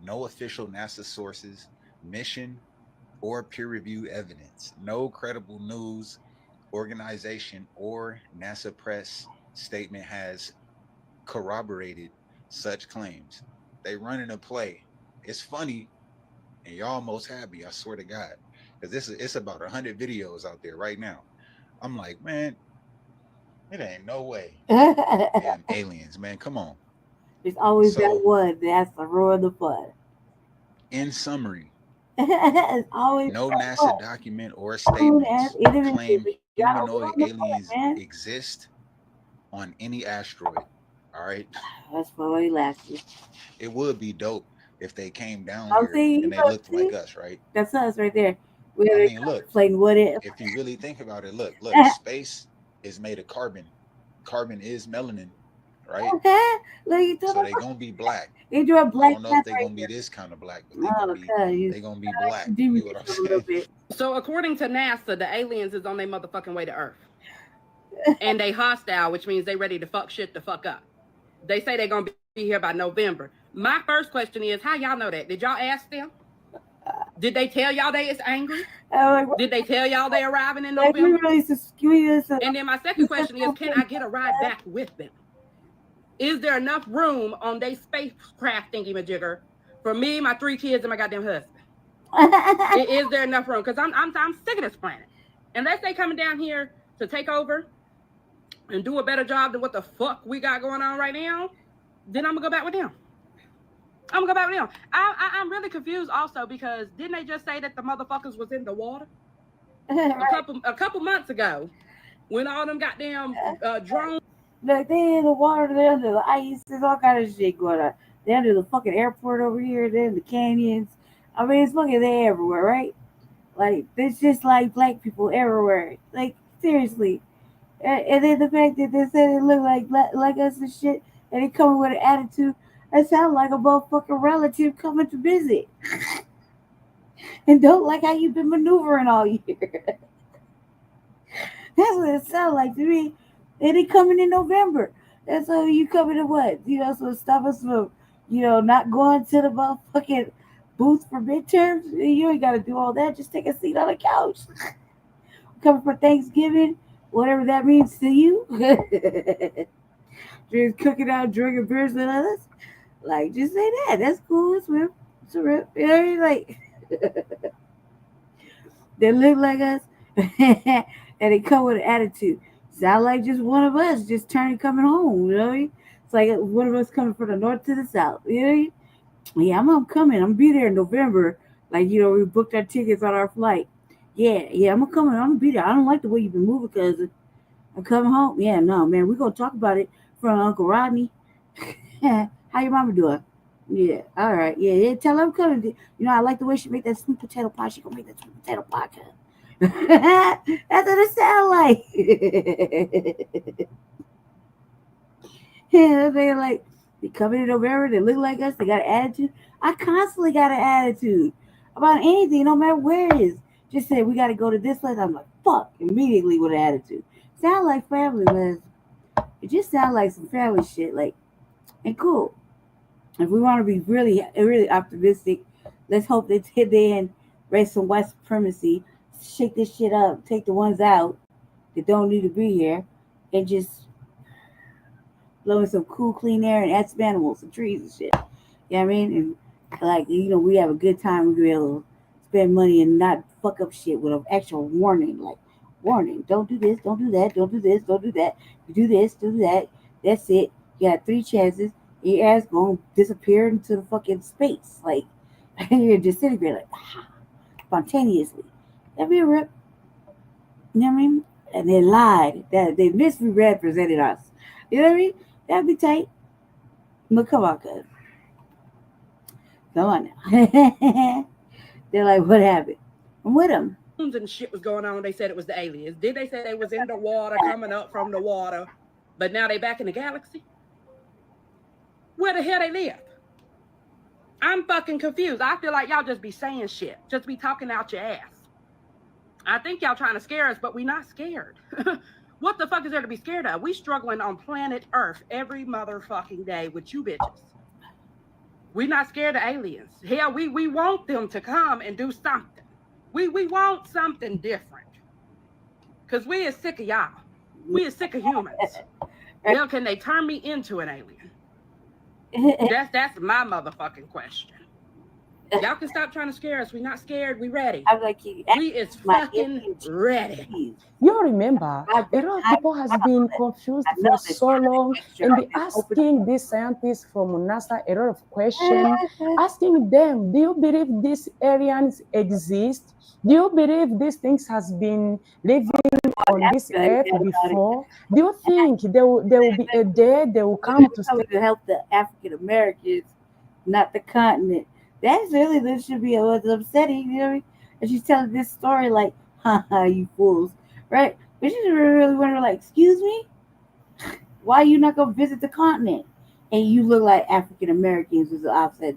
no official NASA sources, mission, or peer-reviewed evidence. No credible news organization or NASA press statement has corroborated such claims. They running a play. It's funny, and y'all almost had me, I swear to God. Because it's about 100 videos out there right now. I'm like, man, it ain't no way. Damn aliens, man, come on.
It's always that one that's the ruin the fun.
In summary,
It's always
no NASA document or statements claim humanoid aliens exist on any asteroid. All right.
That's why we last year.
It would be dope if they came down
I'll
here
see,
and they looked like us, right?
That's us right there.
I mean, look,
playing what if
you really think about it, look, space is made of carbon. Carbon is melanin, right?
Like,
So they gonna be black.
They do a
I
black
don't know if they
right
gonna be
here.
this kind of black, but they gonna be black. You know what I'm
a little
saying?
bit.
So according to NASA, the aliens is on their motherfucking way to Earth. And they hostile, which means they ready to fuck shit the fuck up. They say they're gonna be here by November. My first question is, how y'all know that? Did y'all ask them? Did they tell y'all they is angry? Did they tell y'all they arriving in November? And then my second question is, can I get a ride back with them? Is there enough room on their spacecraft thingy-majigger for me, my 3 kids, and my goddamn husband? Is there enough room? Because I'm sick of this planet. Unless they coming down here to take over and do a better job than what the fuck we got going on right now, then I'm gonna go back with them. I'm really confused also because didn't they just say that the motherfuckers was in the water a couple months ago when all them goddamn drones?
Like, they in the water, they're under the ice, there's all kind of shit going on. They're under the fucking airport over here, they're in the canyons. I mean, it's fucking there everywhere, right? Like, there's just like black people everywhere. Like, seriously. And then the fact that they said they look like us and shit, and they coming with an attitude, that sounds like a motherfucking relative coming to visit. And don't like how you've been maneuvering all year. That's what it sounds like to me. And they coming in November. And so you coming to what? You know, so stop us from, you know, not going to the motherfucking booth for midterms. You ain't got to do all that. Just take a seat on the couch. Coming for Thanksgiving, whatever that means to you. Just cooking out, drinking beers with others. Like, just say that. That's cool. It's real. It's a rip. You know what I mean? Like, they look like us. And they come with an attitude. Sound like just one of us just coming home. You know what I mean? It's like one of us coming from the north to the south. You know what I mean? Yeah, I'm coming. I'm gonna be there in November. Like, you know, we booked our tickets on our flight. Yeah, I'm coming. I'm gonna be there. I don't like the way you've been moving, cousin. I'm coming home. Yeah, no, man, we're gonna talk about it from Uncle Rodney. How your mama doing? Yeah, all right. Yeah, tell her I'm coming. You know, I like the way she make that sweet potato pie. She gonna make that sweet potato pie, cousin. That's what it sound like. Yeah, they're like, they coming in November, they look like us, they got an attitude. I constantly got an attitude about anything, no matter where it is. Just say we gotta go to this place. I'm like, fuck, immediately with an attitude. Sound like family, man. It just sounds like some family shit, like, and cool. If we want to be really, really optimistic, let's hope they hit the end, raise some white supremacy, shake this shit up, take the ones out that don't need to be here, and just blow in some cool, clean air and add some animals and trees and shit. You know what I mean? And like, you know, we have a good time. We be able to spend money and not fuck up shit with an actual warning, like, warning, don't do this, don't do that, don't do this, don't do that. You do this, do that. That's it. You got 3 chances. Your ass gonna disappear into the fucking space, like, and you're disintegrate, like, spontaneously. That'd be a rip. You know what I mean? And they lied. That they misrepresented us. You know what I mean? That'd be tight. But come on, cuz. Come on now. They're like, what happened? I'm with them.
And shit was going on. They said it was the aliens. Did they say they was in the water, coming up from the water, but now they back in the galaxy? Where the hell they live? I'm fucking confused. I feel like y'all just be saying shit. Just be talking out your ass. I think y'all trying to scare us, but we not scared. What the fuck is there to be scared of? We struggling on planet Earth every motherfucking day with you bitches. We not scared of aliens. Hell, we want them to come and do something. We want something different. Because we is sick of y'all. We is sick of humans. Hell, can they turn me into an alien? That's my motherfucking question. Y'all can stop trying to scare us. We not scared. We ready.
I'm like,
we is fucking ready.
You remember, a lot of people has been confused for so long, and they asking these scientists from NASA a lot of questions, asking them, do you believe these aliens exist? Do you believe these things has been living on this earth before? Do you think there will be a day they will come to
help the African Americans, not the continent? That's really, this should be what's upsetting, you know what I mean? And she's telling this story like, haha, you fools, right? But she really wonder, like, excuse me? Why are you not gonna visit the continent? And you look like African Americans was the opposite.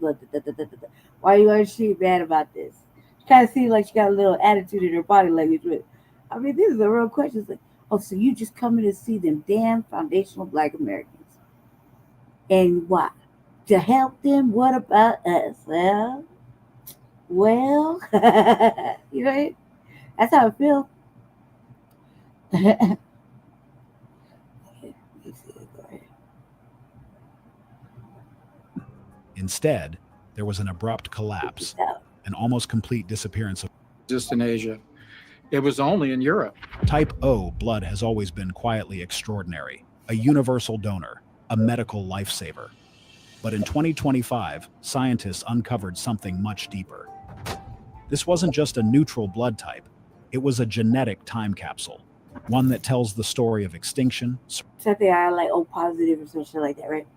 Why are you always she bad about this? She kind of seems like she got a little attitude in her body language. But I mean, this is a real question. It's like, oh, so you just coming to see them damn foundational Black Americans, and why? To help them? What about us? Well, you know, that's how I feel.
Instead, there was an abrupt collapse, an almost complete disappearance of
Just in Asia. It was only in Europe.
Type O blood has always been quietly extraordinary, a universal donor, a medical lifesaver. But in 2025, scientists uncovered something much deeper. This wasn't just a neutral blood type, it was a genetic time capsule, one that tells the story of extinction.
Something I like O positive or some shit like that, right?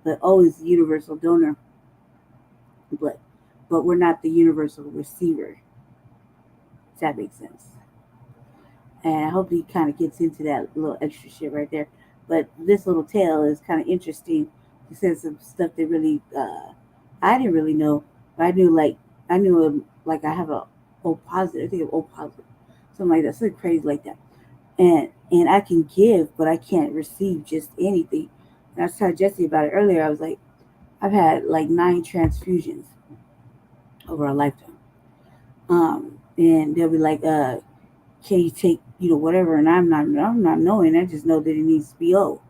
But O is the universal donor blood, but we're not the universal receiver. Does that make sense? And I hope he kind of gets into that little extra shit right there. But this little tale is kind of interesting. He says some stuff that really I didn't really know, but I knew like I have a O positive. I think of O positive, something like that, something crazy like that. And I can give, but I can't receive just anything. And I was telling Jesse about it earlier. I was like, I've had like 9 transfusions over a lifetime. And they'll be like, can you take, whatever? And I'm not knowing. I just know that it needs to be O,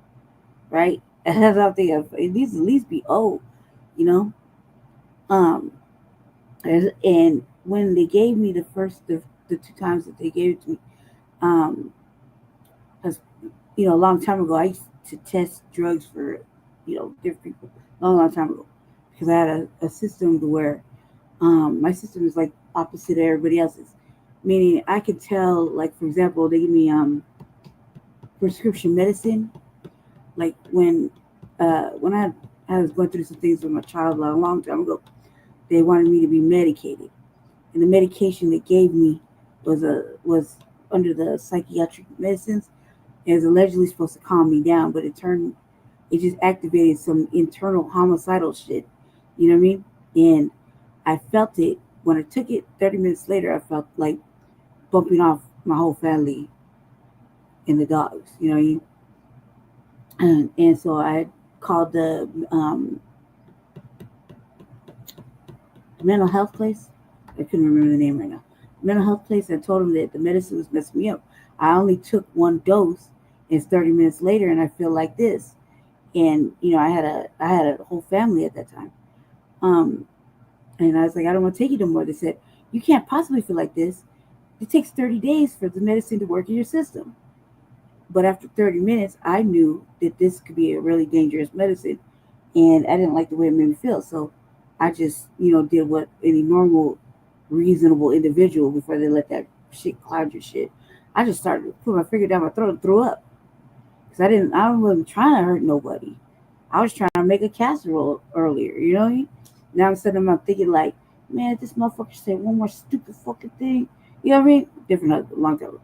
right? And that's what I'm thinking of. It needs to at least be O, And when they gave me the 2 times that they gave it to me, because a long time ago I used to test drugs for different people, long time ago, because I had a system to where my system is like opposite of everybody else's, meaning I could tell, like, for example, they give me prescription medicine, like when I was going through some things with my child a long time ago. They wanted me to be medicated, and the medication they gave me was under the psychiatric medicines. It was allegedly supposed to calm me down, but it just activated some internal homicidal shit. You know what I mean? And I felt it when I took it. 30 minutes later, I felt like bumping off my whole family and the dogs. You know what I mean? And so I called the mental health place. I couldn't remember the name right now. Mental health place. I told them that the medicine was messing me up. I only took 1 dose, and it's 30 minutes later, and I feel like this. And I had a whole family at that time. And I was like, I don't want to take it no more. They said, you can't possibly feel like this. It takes 30 days for the medicine to work in your system. But after 30 minutes, I knew that this could be a really dangerous medicine, and I didn't like the way it made me feel. So I just, did what any normal, reasonable individual, before they let that shit cloud your shit. I just started to put my finger down my throat and threw up. Because I wasn't trying to hurt nobody. I was trying to make a casserole earlier, you know what I mean? Now I'm sitting I'm thinking like, man, this motherfucker said one more stupid fucking thing. You know what I mean? Different, long time ago.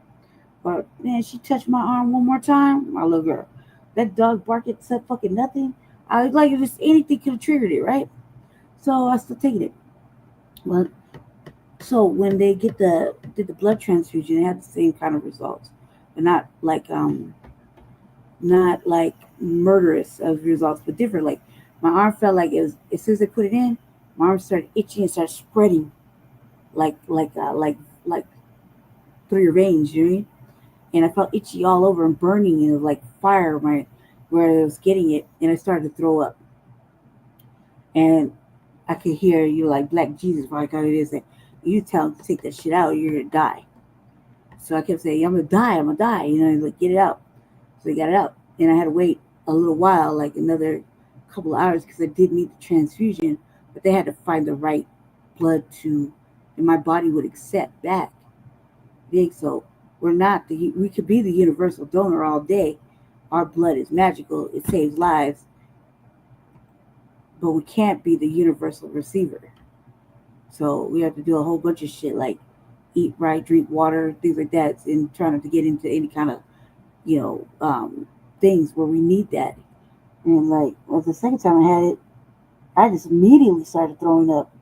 But man, she touched my arm one more time, my little girl. That dog barked at said fucking nothing. I was like, just anything could have triggered it, right? So I still taking it. Well, so when they did the blood transfusion, they had the same kind of results, but not like murderous of results, but different. Like my arm felt like it was, as soon as they put it in, my arm started itching and started spreading, like through your veins, you know what I mean? And I felt itchy all over and burning, and it was like fire where I was getting it, and I started to throw up. And I could hear you like Black Jesus, like how it is that you tell him to take that shit out, you're gonna die. So I kept saying, I'm gonna die, like get it out. So they got it out, and I had to wait a little while, like another couple of hours, because I did need the transfusion, but they had to find the right blood and my body would accept back. So we could be the universal donor all day. Our blood is magical, it saves lives, but we can't be the universal receiver. So we have to do a whole bunch of shit like eat right, drink water, things like that, and try not to get into any kind of, things things where we need that. And like, well, the second time I had it, I just immediately started throwing up.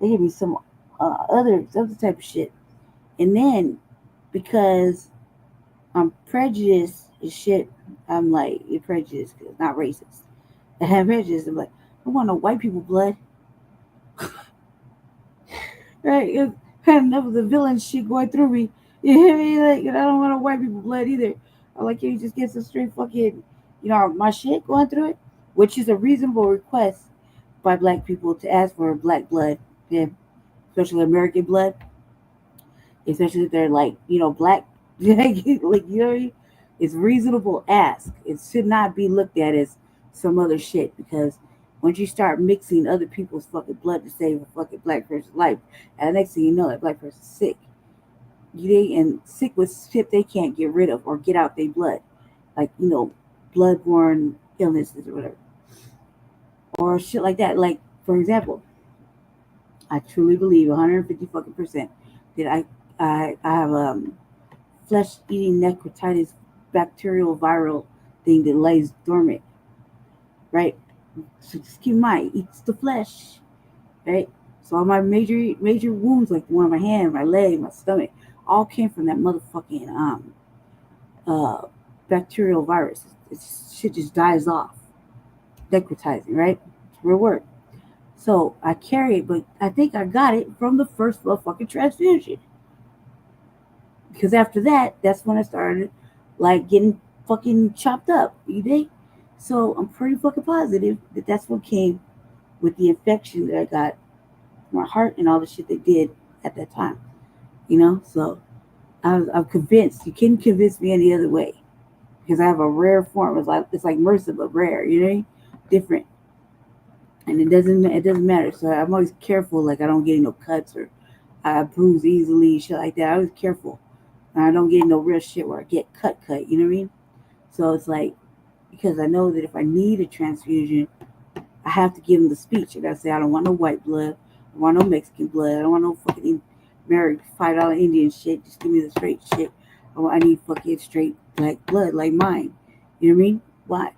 They gave me some other type of shit. And then, because I'm prejudiced as shit, I'm like, you're prejudiced, not racist. I have prejudice. I'm like, I want no white people blood. Right? I had enough of the villain shit going through me. You hear me? Like, I don't want no white people blood either. I like you just get some straight fucking, my shit going through it, which is a reasonable request by black people to ask for black blood, yeah, especially American blood, especially if they're like, black, like, you know what I mean? It's reasonable ask. It should not be looked at as some other shit, because once you start mixing other people's fucking blood to save a fucking black person's life, and the next thing you know, that black person's sick. And sick with shit they can't get rid of or get out their blood. Like, bloodborne illnesses or whatever. Or shit like that. Like, for example, I truly believe 150% that I have flesh-eating necrotitis bacterial viral thing that lays dormant. Right? So just keep in mind, it eats the flesh. Right? So all my major wounds, like the one on my hand, my leg, my stomach, all came from that motherfucking bacterial virus. Shit just dies off. Necrotizing, right? It's real word. So I carry it, but I think I got it from the first motherfucking transfusion. Because after that, that's when I started like getting fucking chopped up. You think? So I'm pretty fucking positive that that's what came with the infection that I got from my heart and all the shit they did at that time. So I'm convinced. You couldn't convince me any other way, because I have a rare form. It's like MRSA, but rare. You know, different. And it doesn't matter. So I'm always careful. Like, I don't get no cuts or I bruise easily, shit like that. I was careful. And I don't get no real shit where I get cut. You know what I mean? So it's like, because I know that if I need a transfusion, I have to give them the speech. I gotta say, I don't want no white blood. I don't want no Mexican blood. I don't want no fucking married $5 Indian shit. Just give me the straight shit. I need fucking straight black blood, like mine. You know what I mean? Why?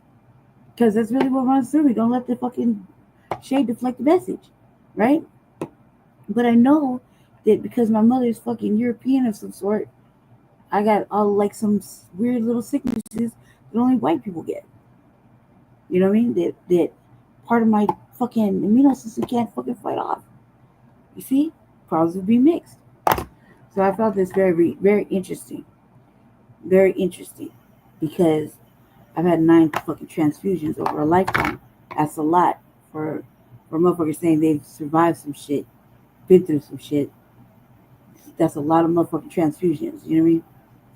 Because that's really what runs through me. Don't let the fucking shade deflect the message, right? But I know that because my mother is fucking European of some sort, I got all like some weird little sicknesses that only white people get. You know what I mean? That part of my fucking immune system can't fucking fight off. You see? Problems would be mixed. So I found this very, very interesting. Very interesting. Because I've had 9 fucking transfusions over a lifetime. That's a lot for motherfuckers saying they've survived some shit, been through some shit. That's a lot of motherfucking transfusions, you know what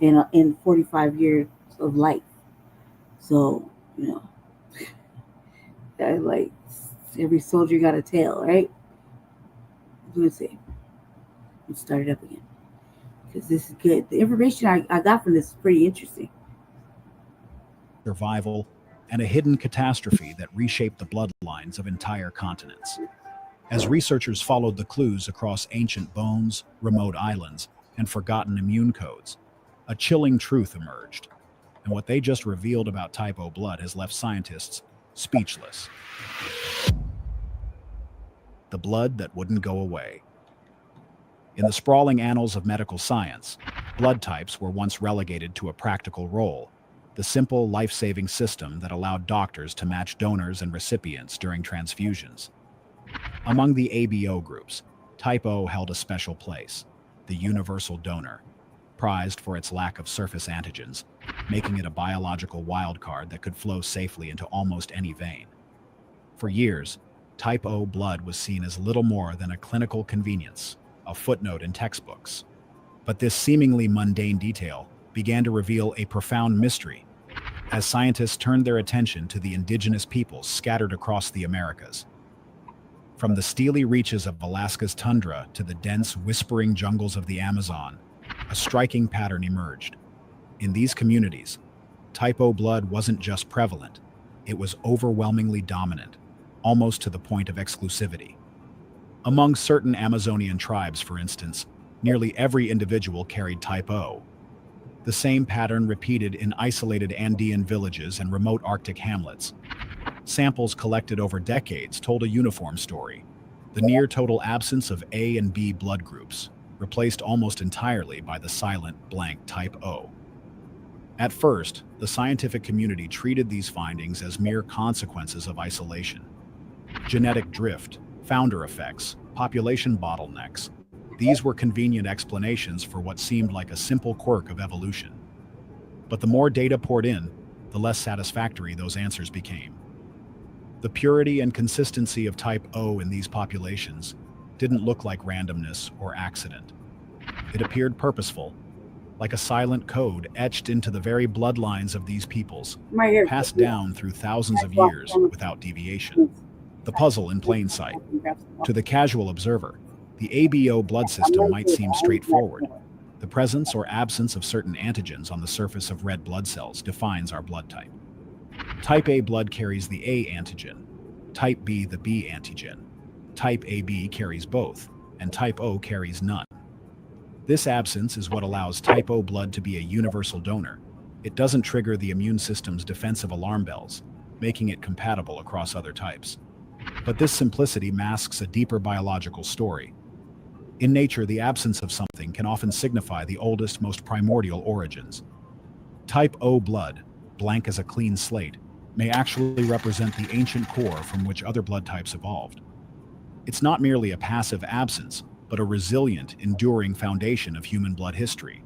I mean? In 45 years of life. So, that's like every soldier got a tale, right? Let's see. Let's start it up again, because this is good. The information I got from this is pretty interesting.
Survival, and a hidden catastrophe that reshaped the bloodlines of entire continents. As researchers followed the clues across ancient bones, remote islands, and forgotten immune codes, a chilling truth emerged. And what they just revealed about type O blood has left scientists speechless. The blood that wouldn't go away. In the sprawling annals of medical science, blood types were once relegated to a practical role, the simple life-saving system that allowed doctors to match donors and recipients during transfusions. Among the ABO groups, type O held a special place, the universal donor, prized for its lack of surface antigens, making it a biological wildcard that could flow safely into almost any vein. For years, type O blood was seen as little more than a clinical convenience, a footnote in textbooks. But this seemingly mundane detail began to reveal a profound mystery as scientists turned their attention to the indigenous peoples scattered across the Americas. From the steely reaches of Alaska's tundra to the dense, whispering jungles of the Amazon, a striking pattern emerged. In these communities, type O blood wasn't just prevalent, it was overwhelmingly dominant, almost to the point of exclusivity. Among certain Amazonian tribes, for instance, nearly every individual carried type O. The same pattern repeated in isolated Andean villages and remote Arctic hamlets. Samples collected over decades told a uniform story: the near total absence of A and B blood groups, replaced almost entirely by the silent blank type O. At first, the scientific community treated these findings as mere consequences of isolation. Genetic drift, founder effects, population bottlenecks, these were convenient explanations for what seemed like a simple quirk of evolution. But the more data poured in, the less satisfactory those answers became. The purity and consistency of type O in these populations didn't look like randomness or accident. It appeared purposeful, like a silent code etched into the very bloodlines of these peoples, passed down through thousands of years without deviation. The puzzle in plain sight. To the casual observer, the ABO blood system might seem straightforward. The presence or absence of certain antigens on the surface of red blood cells defines our blood type. Type A blood carries the A antigen, type B the B antigen. Type AB carries both, and type O carries none. This absence is what allows type O blood to be a universal donor. It doesn't trigger the immune system's defensive alarm bells, making it compatible across other types. But this simplicity masks a deeper biological story. In nature, the absence of something can often signify the oldest, most primordial origins. Type O blood, blank as a clean slate, may actually represent the ancient core from which other blood types evolved. It's not merely a passive absence, but a resilient, enduring foundation of human blood history.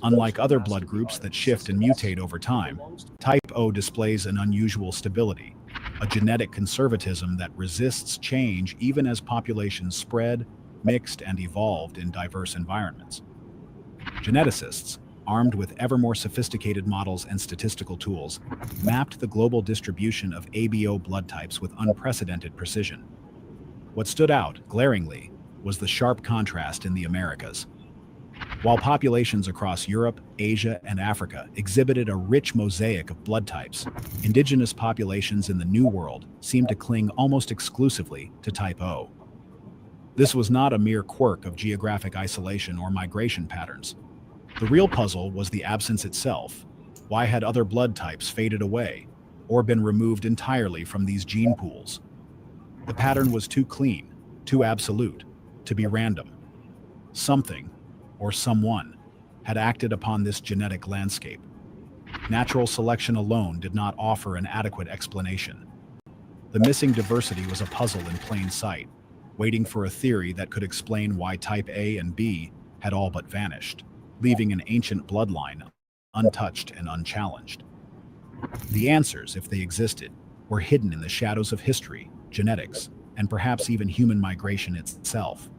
Unlike other blood groups that shift and mutate over time, type O displays an unusual stability, a genetic conservatism that resists change even as populations spread, mixed, and evolved in diverse environments. Geneticists, armed with ever more sophisticated models and statistical tools, mapped the global distribution of ABO blood types with unprecedented precision. What stood out, glaringly, was the sharp contrast in the Americas. While populations across Europe, Asia, and Africa exhibited a rich mosaic of blood types, indigenous populations in the New World seemed to cling almost exclusively to type O. This was not a mere quirk of geographic isolation or migration patterns. The real puzzle was the absence itself. Why had other blood types faded away or been removed entirely from these gene pools? The pattern was too clean, too absolute, to be random. Something, or someone, had acted upon this genetic landscape. Natural selection alone did not offer an adequate explanation. The missing diversity was a puzzle in plain sight, waiting for a theory that could explain why type A and B had all but vanished, leaving an ancient bloodline untouched and unchallenged. The answers, if they existed, were hidden in the shadows of history, genetics, and perhaps even human migration itself.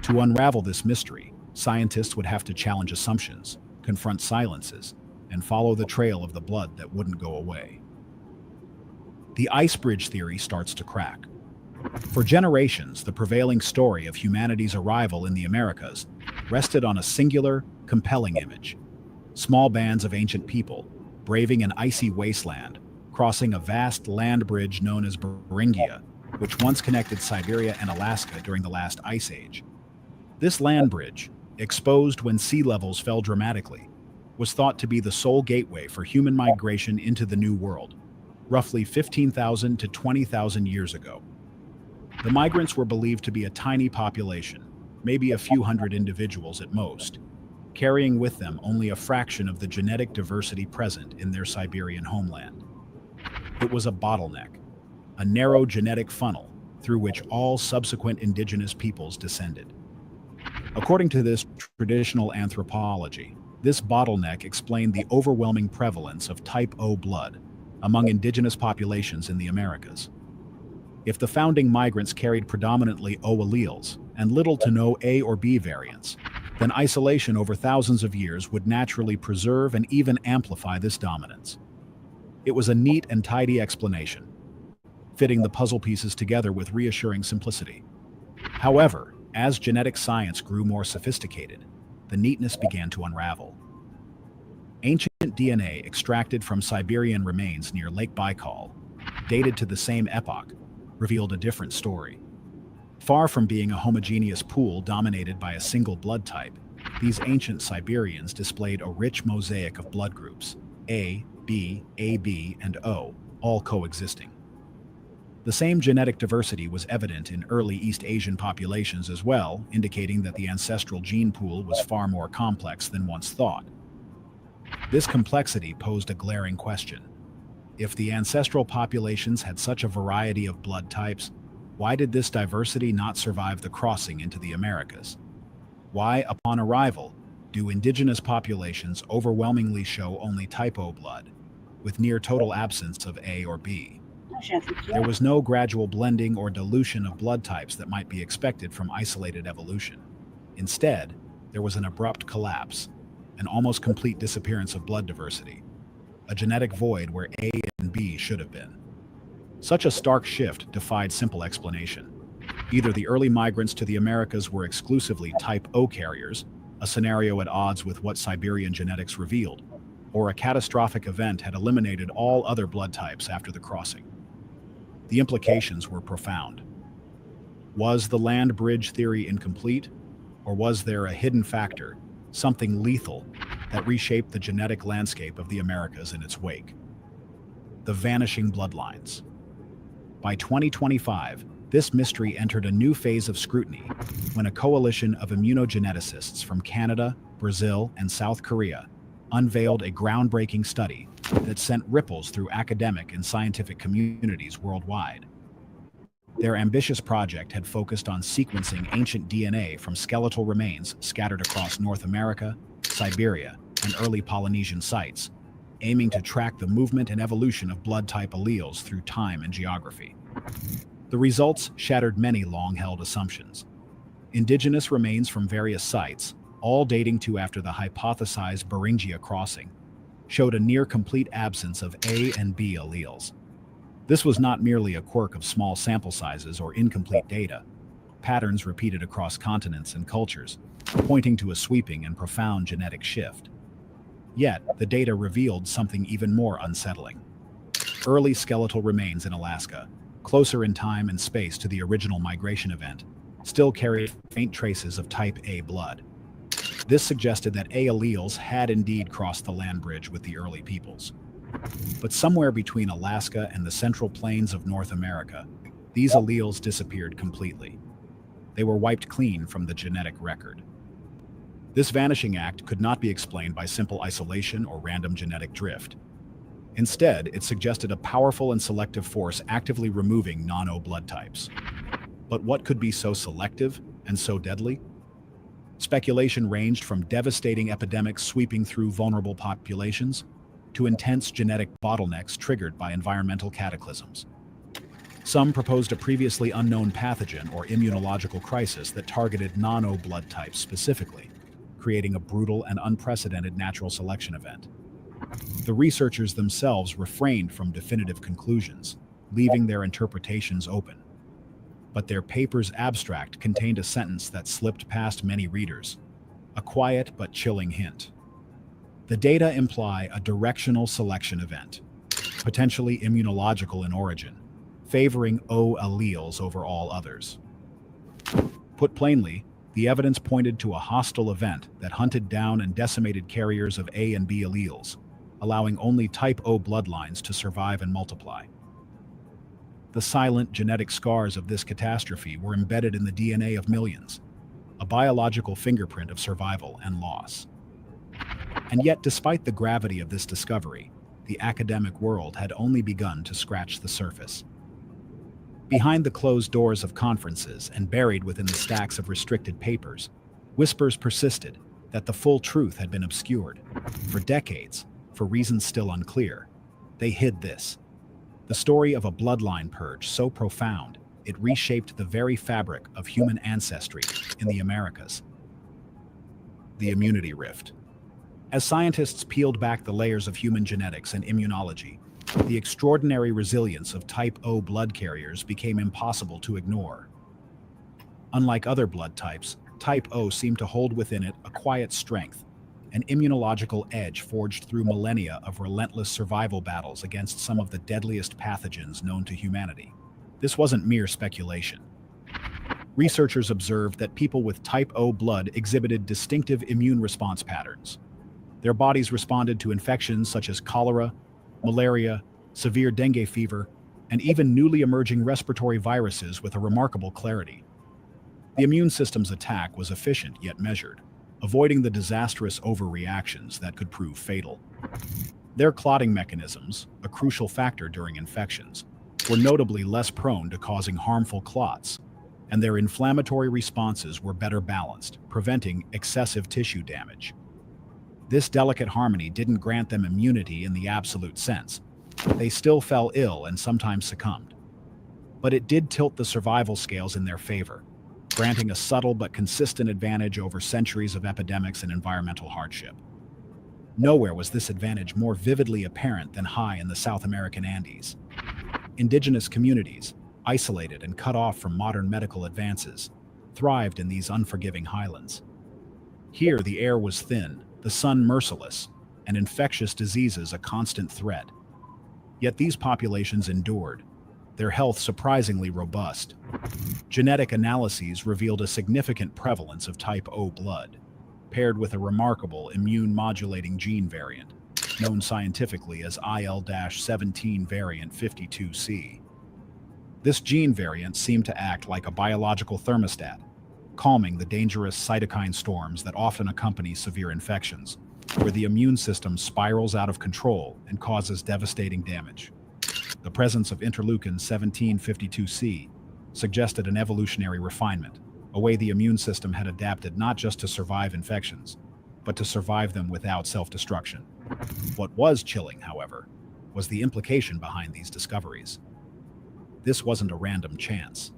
To unravel this mystery, scientists would have to challenge assumptions, confront silences, and follow the trail of the blood that wouldn't go away. The ice bridge theory starts to crack. For generations, the prevailing story of humanity's arrival in the Americas rested on a singular, compelling image. Small bands of ancient people, braving an icy wasteland, crossing a vast land bridge known as Beringia, which once connected Siberia and Alaska during the last ice age. This land bridge, exposed when sea levels fell dramatically, was thought to be the sole gateway for human migration into the New World, roughly 15,000 to 20,000 years ago. The migrants were believed to be a tiny population, maybe a few hundred individuals at most, carrying with them only a fraction of the genetic diversity present in their Siberian homeland. It was a bottleneck, a narrow genetic funnel through which all subsequent indigenous peoples descended. According to this traditional anthropology, this bottleneck explained the overwhelming prevalence of type O blood among indigenous populations in the Americas. If the founding migrants carried predominantly O alleles and little to no A or B variants, then isolation over thousands of years would naturally preserve and even amplify this dominance. It was a neat and tidy explanation, fitting the puzzle pieces together with reassuring simplicity. However, as genetic science grew more sophisticated, the neatness began to unravel. Ancient DNA extracted from Siberian remains near Lake Baikal, dated to the same epoch, revealed a different story. Far from being a homogeneous pool dominated by a single blood type, These ancient Siberians displayed a rich mosaic of blood groups, A, B, AB, and O, all coexisting. The same genetic diversity was evident in early East Asian populations as well, indicating that the ancestral gene pool was far more complex than once thought. This complexity posed a glaring question. If the ancestral populations had such a variety of blood types, why did this diversity not survive the crossing into the Americas? Why, upon arrival, do indigenous populations overwhelmingly show only type O blood, with near total absence of A or B? There was no gradual blending or dilution of blood types that might be expected from isolated evolution. Instead, there was an abrupt collapse, an almost complete disappearance of blood diversity, a genetic void where A and B should have been. Such a stark shift defied simple explanation. Either the early migrants to the Americas were exclusively type O carriers, a scenario at odds with what Siberian genetics revealed, or a catastrophic event had eliminated all other blood types after the crossing. The implications were profound. Was the land bridge theory incomplete, or was there a hidden factor, something lethal, that reshaped the genetic landscape of the Americas in its wake? The vanishing bloodlines. By 2025, this mystery entered a new phase of scrutiny when a coalition of immunogeneticists from Canada, Brazil, and South Korea unveiled a groundbreaking study that sent ripples through academic and scientific communities worldwide. Their ambitious project had focused on sequencing ancient DNA from skeletal remains scattered across North America, Siberia, and early Polynesian sites, aiming to track the movement and evolution of blood-type alleles through time and geography. The results shattered many long-held assumptions. Indigenous remains from various sites, all dating to after the hypothesized Beringia crossing, showed a near-complete absence of A and B alleles. This was not merely a quirk of small sample sizes or incomplete data, patterns repeated across continents and cultures, pointing to a sweeping and profound genetic shift. Yet, the data revealed something even more unsettling. Early skeletal remains in Alaska, closer in time and space to the original migration event, still carried faint traces of type A blood. This suggested that A alleles had indeed crossed the land bridge with the early peoples. But somewhere between Alaska and the central plains of North America, these alleles disappeared completely. They were wiped clean from the genetic record. This vanishing act could not be explained by simple isolation or random genetic drift. Instead, it suggested a powerful and selective force actively removing non-O blood types. But what could be so selective and so deadly? Speculation ranged from devastating epidemics sweeping through vulnerable populations to intense genetic bottlenecks triggered by environmental cataclysms. Some proposed a previously unknown pathogen or immunological crisis that targeted non-O blood types specifically, creating a brutal and unprecedented natural selection event. The researchers themselves refrained from definitive conclusions, leaving their interpretations open. But their paper's abstract contained a sentence that slipped past many readers, a quiet but chilling hint. The data imply a directional selection event, potentially immunological in origin, favoring O alleles over all others. Put plainly, the evidence pointed to a hostile event that hunted down and decimated carriers of A and B alleles, allowing only type O bloodlines to survive and multiply. The silent genetic scars of this catastrophe were embedded in the DNA of millions, a biological fingerprint of survival and loss. And yet, despite the gravity of this discovery, the academic world had only begun to scratch the surface. Behind the closed doors of conferences and buried within the stacks of restricted papers, whispers persisted that the full truth had been obscured. For decades, for reasons still unclear, they hid this. The story of a bloodline purge so profound, it reshaped the very fabric of human ancestry in the Americas. The immunity rift. As scientists peeled back the layers of human genetics and immunology, the extraordinary resilience of type O blood carriers became impossible to ignore. Unlike other blood types, type O seemed to hold within it a quiet strength, an immunological edge forged through millennia of relentless survival battles against some of the deadliest pathogens known to humanity. This wasn't mere speculation. Researchers observed that people with type O blood exhibited distinctive immune response patterns. Their bodies responded to infections such as cholera, malaria, severe dengue fever, and even newly emerging respiratory viruses with a remarkable clarity. The immune system's attack was efficient yet measured, avoiding the disastrous overreactions that could prove fatal. Their clotting mechanisms, a crucial factor during infections, were notably less prone to causing harmful clots, and their inflammatory responses were better balanced, preventing excessive tissue damage. This delicate harmony didn't grant them immunity in the absolute sense. They still fell ill and sometimes succumbed. But it did tilt the survival scales in their favor, granting a subtle but consistent advantage over centuries of epidemics and environmental hardship. Nowhere was this advantage more vividly apparent than high in the South American Andes. Indigenous communities, isolated and cut off from modern medical advances, thrived in these unforgiving highlands. Here the air was thin, the sun merciless, and infectious diseases a constant threat. Yet these populations endured, their health surprisingly robust. Genetic analyses revealed a significant prevalence of type O blood, paired with a remarkable immune-modulating gene variant, known scientifically as IL-17 variant 52C. This gene variant seemed to act like a biological thermostat, calming the dangerous cytokine storms that often accompany severe infections, where the immune system spirals out of control and causes devastating damage. The presence of interleukin 1752C suggested an evolutionary refinement, a way the immune system had adapted not just to survive infections, but to survive them without self-destruction. What was chilling, however, was the implication behind these discoveries. This wasn't a random chance.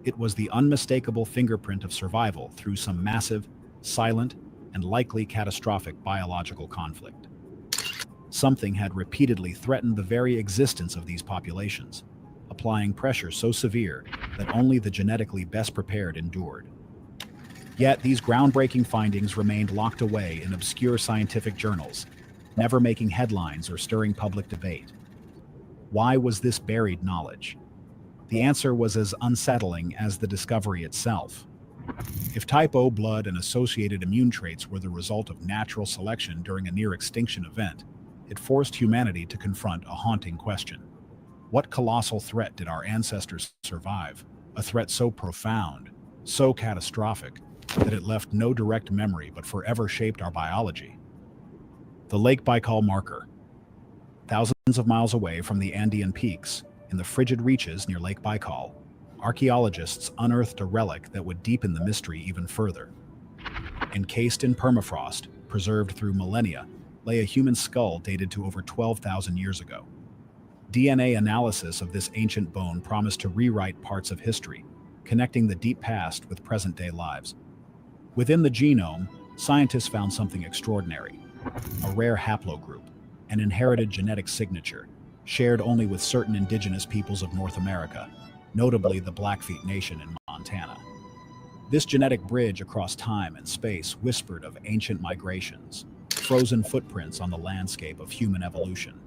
It was the unmistakable fingerprint of survival through some massive, silent, and likely catastrophic biological conflict. Something had repeatedly threatened the very existence of these populations, applying pressure so severe that only the genetically best prepared endured. Yet these groundbreaking findings remained locked away in obscure scientific journals, never making headlines or stirring public debate. Why was this buried knowledge? The answer was as unsettling as the discovery itself. If type O blood and associated immune traits were the result of natural selection during a near-extinction event, it forced humanity to confront a haunting question. What colossal threat did our ancestors survive? A threat so profound, so catastrophic, that it left no direct memory but forever shaped our biology. The Lake Baikal marker. Thousands of miles away from the Andean peaks, in the frigid reaches near Lake Baikal, archaeologists unearthed a relic that would deepen the mystery even further. Encased in permafrost, preserved through millennia, lay a human skull dated to over 12,000 years ago. DNA analysis of this ancient bone promised to rewrite parts of history, connecting the deep past with present-day lives. Within the genome, scientists found something extraordinary: a rare haplogroup, an inherited genetic signature, shared only with certain indigenous peoples of North America, notably the Blackfeet Nation in Montana. This genetic bridge across time and space whispered of ancient migrations, frozen footprints on the landscape of human evolution.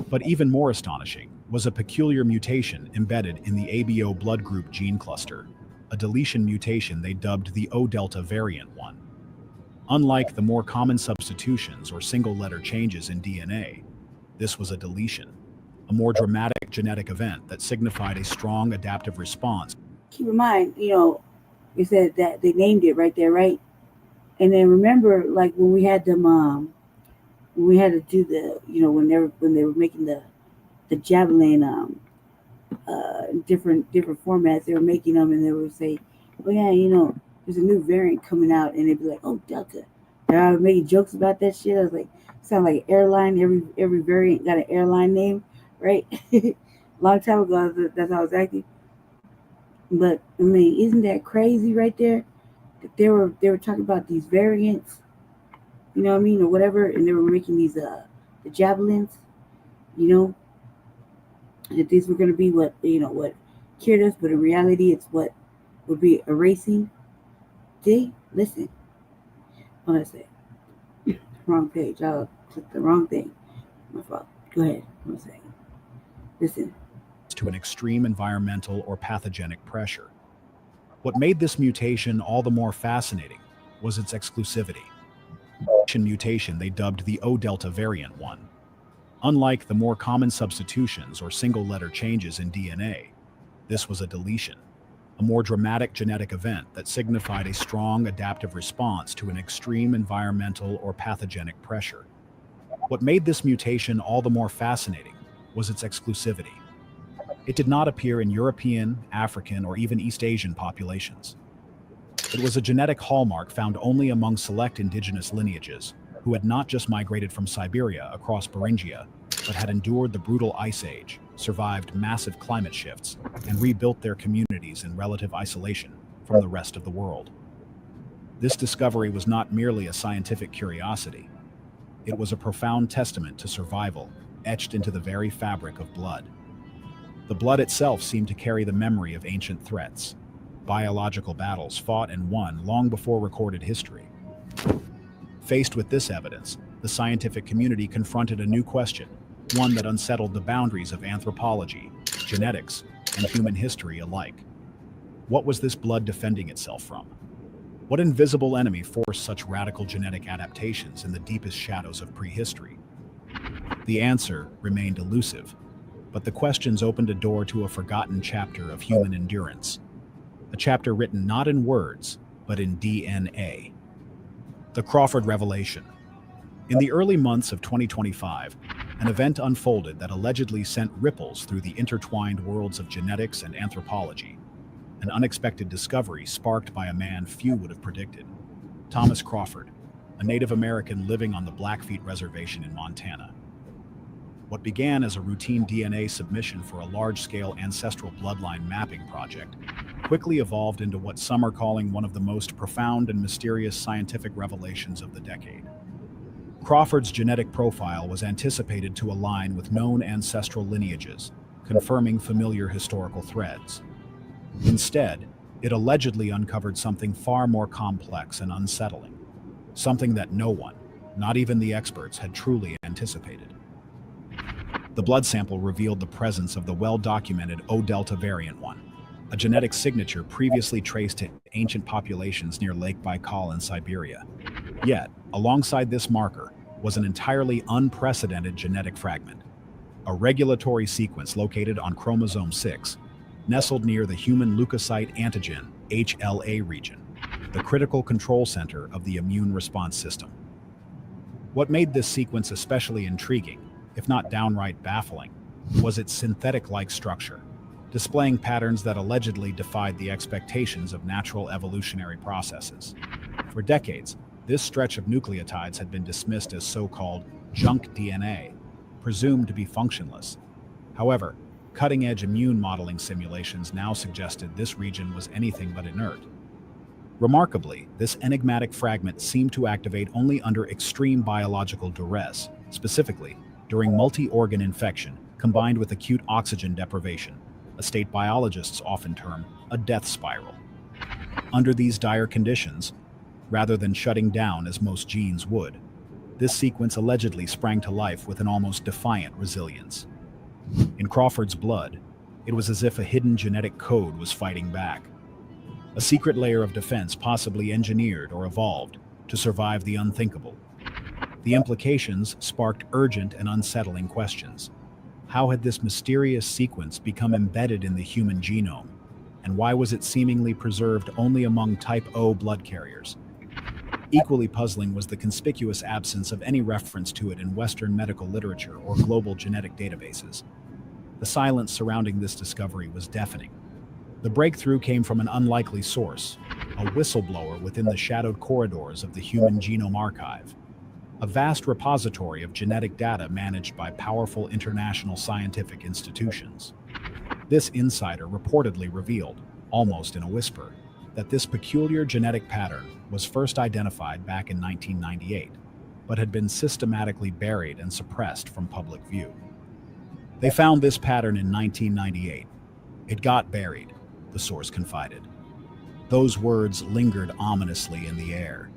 But even more astonishing was a peculiar mutation embedded in the ABO blood group gene cluster, a deletion mutation they dubbed the O-delta variant 1. Unlike the more common substitutions or single-letter changes in DNA, this was a deletion, a more dramatic genetic event that signified a strong adaptive response.
Keep in mind, you said that they named it right there, right? And then remember, like when we had them, when we had to do the, when they were making the javelin, different formats, they were making them, and they would say, "Oh yeah, there's a new variant coming out," and they'd be like, "Oh, Delta." And I was making jokes about that shit. I was like, sound like an airline. Every variant got an airline name, right? Long time ago, that's how I was acting. But I mean, isn't that crazy right there? That they were talking about these variants, you know what I mean, or whatever, and they were making these the javelins, that these were going to be what cured us, but in reality, it's what would be erasing. Listen, hold on a sec. Wrong page. I clicked the wrong thing. My fault. Go ahead. One second. Listen.
To an extreme environmental or pathogenic pressure. What made this mutation all the more fascinating was its exclusivity. Mutation they dubbed the O delta variant one. Unlike the more common substitutions or single-letter changes in DNA, this was a deletion, a more dramatic genetic event that signified a strong adaptive response to an extreme environmental or pathogenic pressure. What made this mutation all the more fascinating was its exclusivity. It did not appear in European, African, or even East Asian populations. It was a genetic hallmark found only among select indigenous lineages who had not just migrated from Siberia across Beringia, but had endured the brutal ice age, survived massive climate shifts, and rebuilt their communities in relative isolation from the rest of the world. This discovery was not merely a scientific curiosity. It was a profound testament to survival, etched into the very fabric of blood. The blood itself seemed to carry the memory of ancient threats, biological battles fought and won long before recorded history. Faced with this evidence, the scientific community confronted a new question, one that unsettled the boundaries of anthropology, genetics, and human history alike. What was this blood defending itself from? What invisible enemy forced such radical genetic adaptations in the deepest shadows of prehistory? The answer remained elusive, but the questions opened a door to a forgotten chapter of human endurance, a chapter written not in words, but in DNA. The Crawford Revelation. In the early months of 2025, an event unfolded that allegedly sent ripples through the intertwined worlds of genetics and anthropology, an unexpected discovery sparked by a man few would have predicted. Thomas Crawford, a Native American living on the Blackfeet Reservation in Montana. What began as a routine DNA submission for a large-scale ancestral bloodline mapping project quickly evolved into what some are calling one of the most profound and mysterious scientific revelations of the decade. Crawford's genetic profile was anticipated to align with known ancestral lineages, confirming familiar historical threads. Instead, it allegedly uncovered something far more complex and unsettling, something that no one, not even the experts, had truly anticipated. The blood sample revealed the presence of the well-documented O delta variant 1, a genetic signature previously traced to ancient populations near Lake Baikal in Siberia. Yet, alongside this marker was an entirely unprecedented genetic fragment, a regulatory sequence located on chromosome 6, nestled near the human leukocyte antigen HLA region, the critical control center of the immune response system. What made this sequence especially intriguing, if not downright baffling, was its synthetic-like structure, displaying patterns that allegedly defied the expectations of natural evolutionary processes. For decades, this stretch of nucleotides had been dismissed as so-called junk DNA, presumed to be functionless. However, cutting-edge immune modeling simulations now suggested this region was anything but inert. Remarkably, this enigmatic fragment seemed to activate only under extreme biological duress, specifically during multi-organ infection combined with acute oxygen deprivation, a state biologists often term a death spiral. Under these dire conditions, rather than shutting down as most genes would, this sequence allegedly sprang to life with an almost defiant resilience. In Crawford's blood, it was as if a hidden genetic code was fighting back, a secret layer of defense possibly engineered or evolved to survive the unthinkable. The implications sparked urgent and unsettling questions. How had this mysterious sequence become embedded in the human genome? And why was it seemingly preserved only among type O blood carriers? Equally puzzling was the conspicuous absence of any reference to it in Western medical literature or global genetic databases. The silence surrounding this discovery was deafening. The breakthrough came from an unlikely source, a whistleblower within the shadowed corridors of the Human Genome Archive, a vast repository of genetic data managed by powerful international scientific institutions. This insider reportedly revealed, almost in a whisper, that this peculiar genetic pattern was first identified back in 1998, but had been systematically buried and suppressed from public view. They found this pattern in 1998. It got buried, the source confided. Those words lingered ominously in the air.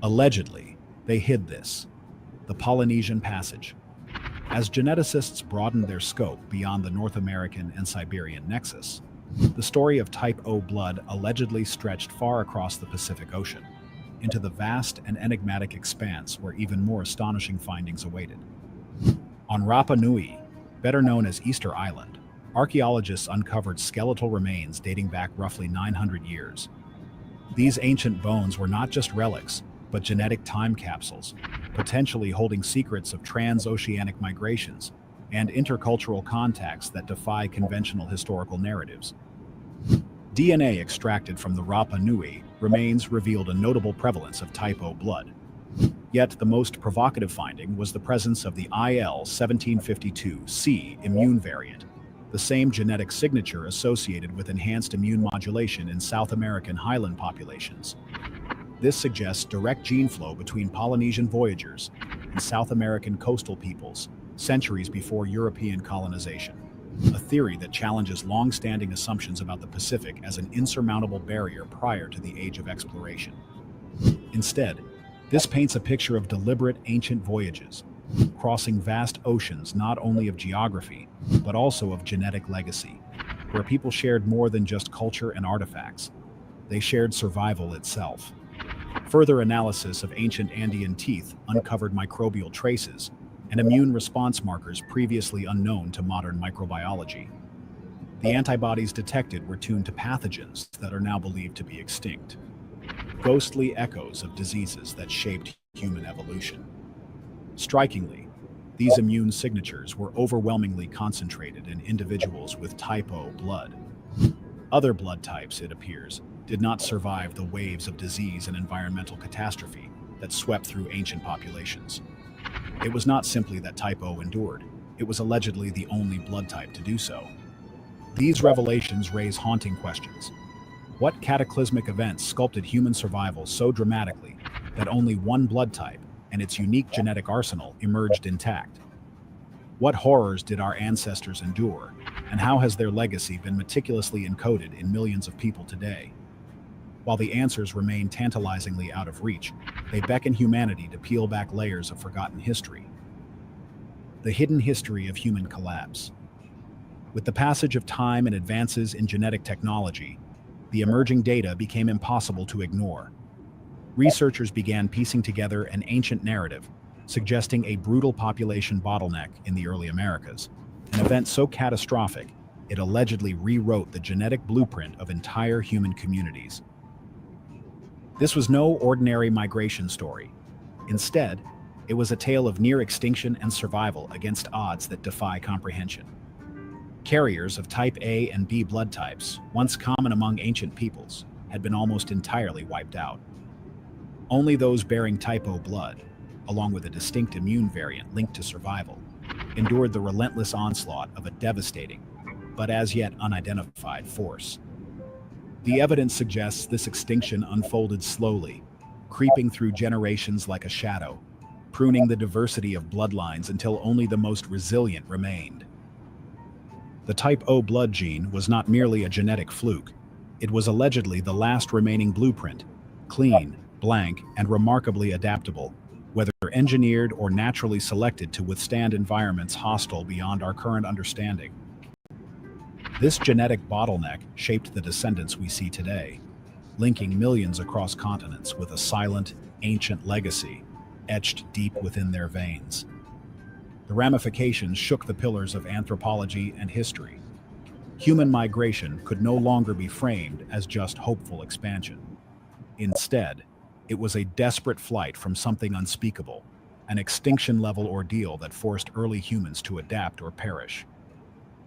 Allegedly, they hid this, the Polynesian Passage. As geneticists broadened their scope beyond the North American and Siberian nexus, The story of type O blood allegedly stretched far across the Pacific Ocean, into the vast and enigmatic expanse where even more astonishing findings awaited. On Rapa Nui, better known as Easter Island, archaeologists uncovered skeletal remains dating back roughly 900 years. These ancient bones were not just relics, but genetic time capsules, potentially holding secrets of transoceanic migrations and intercultural contacts that defy conventional historical narratives. DNA extracted from the Rapa Nui remains revealed a notable prevalence of type O blood. Yet the most provocative finding was the presence of the IL-1752C immune variant, the same genetic signature associated with enhanced immune modulation in South American highland populations. This suggests direct gene flow between Polynesian voyagers and South American coastal peoples centuries before European colonization, a theory that challenges long-standing assumptions about the Pacific as an insurmountable barrier prior to the age of exploration. Instead, this paints a picture of deliberate ancient voyages, crossing vast oceans not only of geography, but also of genetic legacy, where people shared more than just culture and artifacts. They shared survival itself. Further analysis of ancient Andean teeth uncovered microbial traces and immune response markers previously unknown to modern microbiology. The antibodies detected were tuned to pathogens that are now believed to be extinct, ghostly echoes of diseases that shaped human evolution. Strikingly, these immune signatures were overwhelmingly concentrated in individuals with type O blood. Other blood types, it appears, did not survive the waves of disease and environmental catastrophe that swept through ancient populations. It was not simply that type O endured, it was allegedly the only blood type to do so. These revelations raise haunting questions. What cataclysmic events sculpted human survival so dramatically that only one blood type and its unique genetic arsenal emerged intact? What horrors did our ancestors endure, and how has their legacy been meticulously encoded in millions of people today? While the answers remain tantalizingly out of reach, they beckon humanity to peel back layers of forgotten history. The hidden history of human collapse. With the passage of time and advances in genetic technology, the emerging data became impossible to ignore. Researchers began piecing together an ancient narrative, suggesting a brutal population bottleneck in the early Americas, an event so catastrophic it allegedly rewrote the genetic blueprint of entire human communities. This was no ordinary migration story. Instead, it was a tale of near extinction and survival against odds that defy comprehension. Carriers of type A and B blood types, once common among ancient peoples, had been almost entirely wiped out. Only those bearing type O blood, along with a distinct immune variant linked to survival, endured the relentless onslaught of a devastating, but as yet unidentified force. The evidence suggests this extinction unfolded slowly, creeping through generations like a shadow, pruning the diversity of bloodlines until only the most resilient remained. The type O blood gene was not merely a genetic fluke, it was allegedly the last remaining blueprint, clean, blank, and remarkably adaptable, whether engineered or naturally selected to withstand environments hostile beyond our current understanding. This genetic bottleneck shaped the descendants we see today, linking millions across continents with a silent, ancient legacy etched deep within their veins. The ramifications shook the pillars of anthropology and history. Human migration could no longer be framed as just hopeful expansion. Instead, it was a desperate flight from something unspeakable, an extinction-level ordeal that forced early humans to adapt or perish.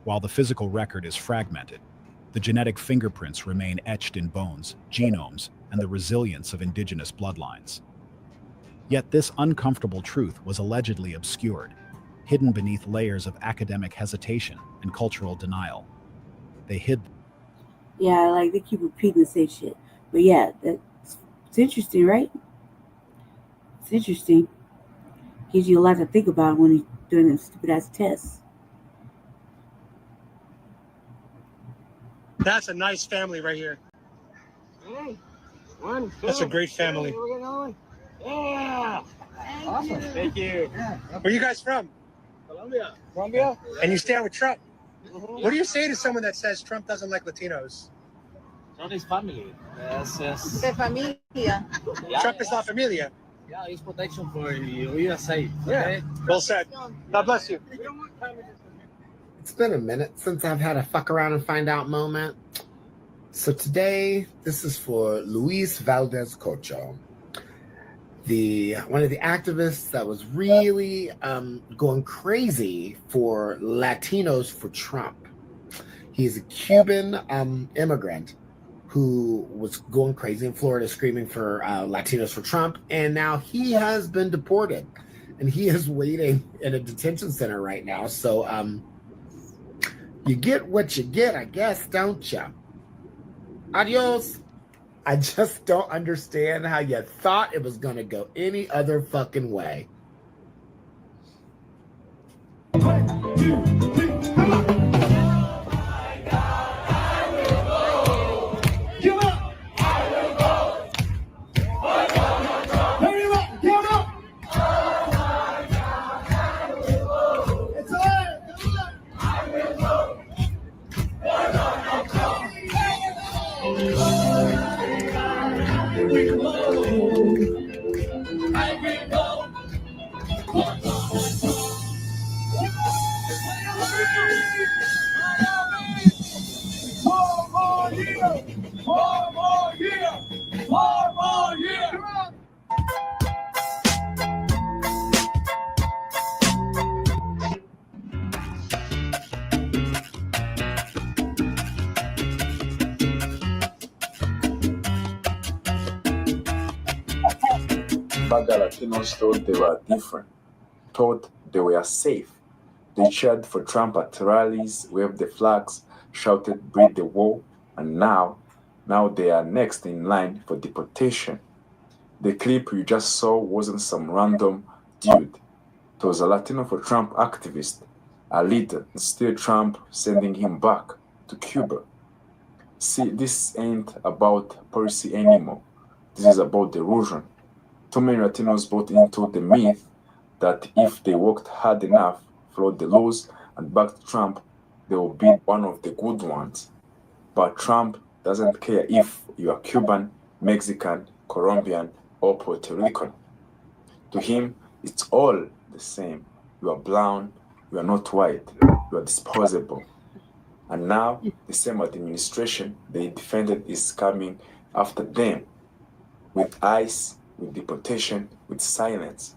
While the physical record is fragmented, the genetic fingerprints remain etched in bones, genomes, and the resilience of indigenous bloodlines. Yet this uncomfortable truth was allegedly obscured, hidden beneath layers of academic hesitation and cultural denial. They hid.
Yeah, like they keep repeating the same shit. But yeah, it's interesting, right? It's interesting. Gives you a lot to think about when you're doing them stupid ass tests.
That's a nice family right here.
Hey, one, two.
That's a great family.
Yeah.
Awesome. Thank you.
Yeah.
Where you guys from?
Colombia.
And you stay with Trump? What do you say to someone that says Trump doesn't like Latinos?
Trump is family.
De familia.
Yeah,
Trump is not familia.
yeah, it's protection for USA.
Yeah.
Okay?
Well said. God bless you.
It's been a minute since I've had a fuck around and find out moment. So today, this is for Luis Valdez Cocho, one of the activists that was really going crazy for Latinos for Trump. He's a Cuban immigrant who was going crazy in Florida screaming for Latinos for Trump, and now he has been deported, and he is waiting in a detention center right now. So you get what you get, I guess, don't you? Adios. I just don't understand how you thought it was going to go any other fucking way.
Baga Latinos thought they were different, thought they were safe. They cheered for Trump at rallies, waved the flags, shouted, "Break the wall," and now they are next in line for deportation. The clip you just saw wasn't some random dude. It was a Latino for Trump activist, a leader, and still Trump sending him back to Cuba. See, this ain't about policy anymore. This is about erosion. Too many Latinos bought into the myth that if they worked hard enough, followed the laws, and backed Trump, they will be one of the good ones. But Trump doesn't care if you are Cuban, Mexican, Colombian, or Puerto Rican. To him, it's all the same. You are brown, you are not white, you are disposable. And now, the same administration they defended is coming after them with ICE, with deportation, with silence.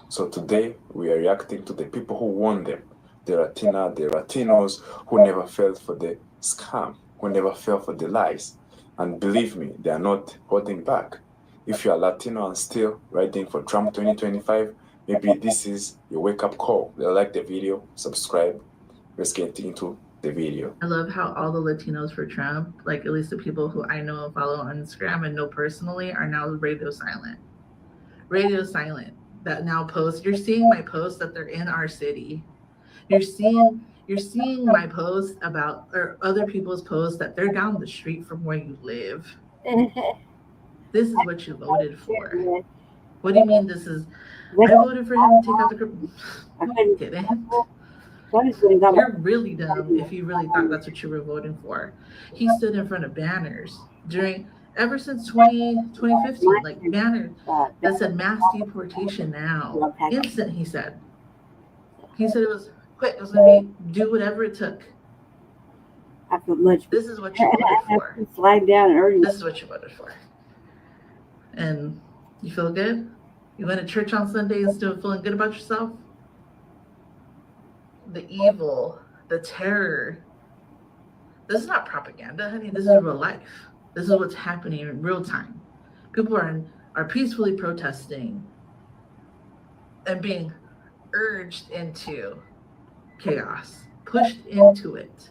So today, we are reacting to the people who won them, the Latinos who never fell for the scam, who never fell for the lies. And believe me, they are not holding back. If you are Latino and still riding for Trump 2025, maybe this is your wake-up call. Like the video, subscribe. Let's get into the video.
I love how all the Latinos for Trump, like at least the people who I know and follow on Instagram and know personally, are now radio silent. Radio silent. That now post. You're seeing my posts that they're in our city. You're seeing my posts about, or other people's posts that they're down the street from where you live. This is what you voted for. What do you mean this is? I voted for him to take out the group. I'm kidding. You're really dumb if you really thought that's what you were voting for. He stood in front of banners ever since 2015, like banners that said mass deportation now. Instant, he said. He said it was quick. It was going to be do whatever it took.
I feel much.
This is what you voted for.
Slide down and early.
This is what you voted for. And you feel good? You went to church on Sunday and still feeling good about yourself? The evil, the terror. This is not propaganda, honey. This is real life. This is what's happening in real time. People are peacefully protesting and being urged into chaos, pushed into it.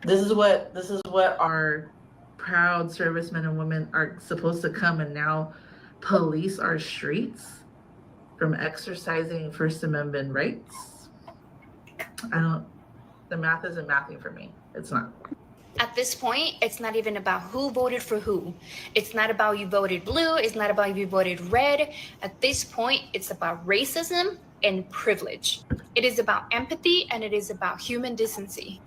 This is what our proud servicemen and women are supposed to come and now police our streets from exercising First Amendment rights. The math isn't mathing for me. It's not.
At this point, it's not even about who voted for who. It's not about you voted blue. It's not about you voted red. At this point, it's about racism and privilege. It is about empathy and it is about human decency.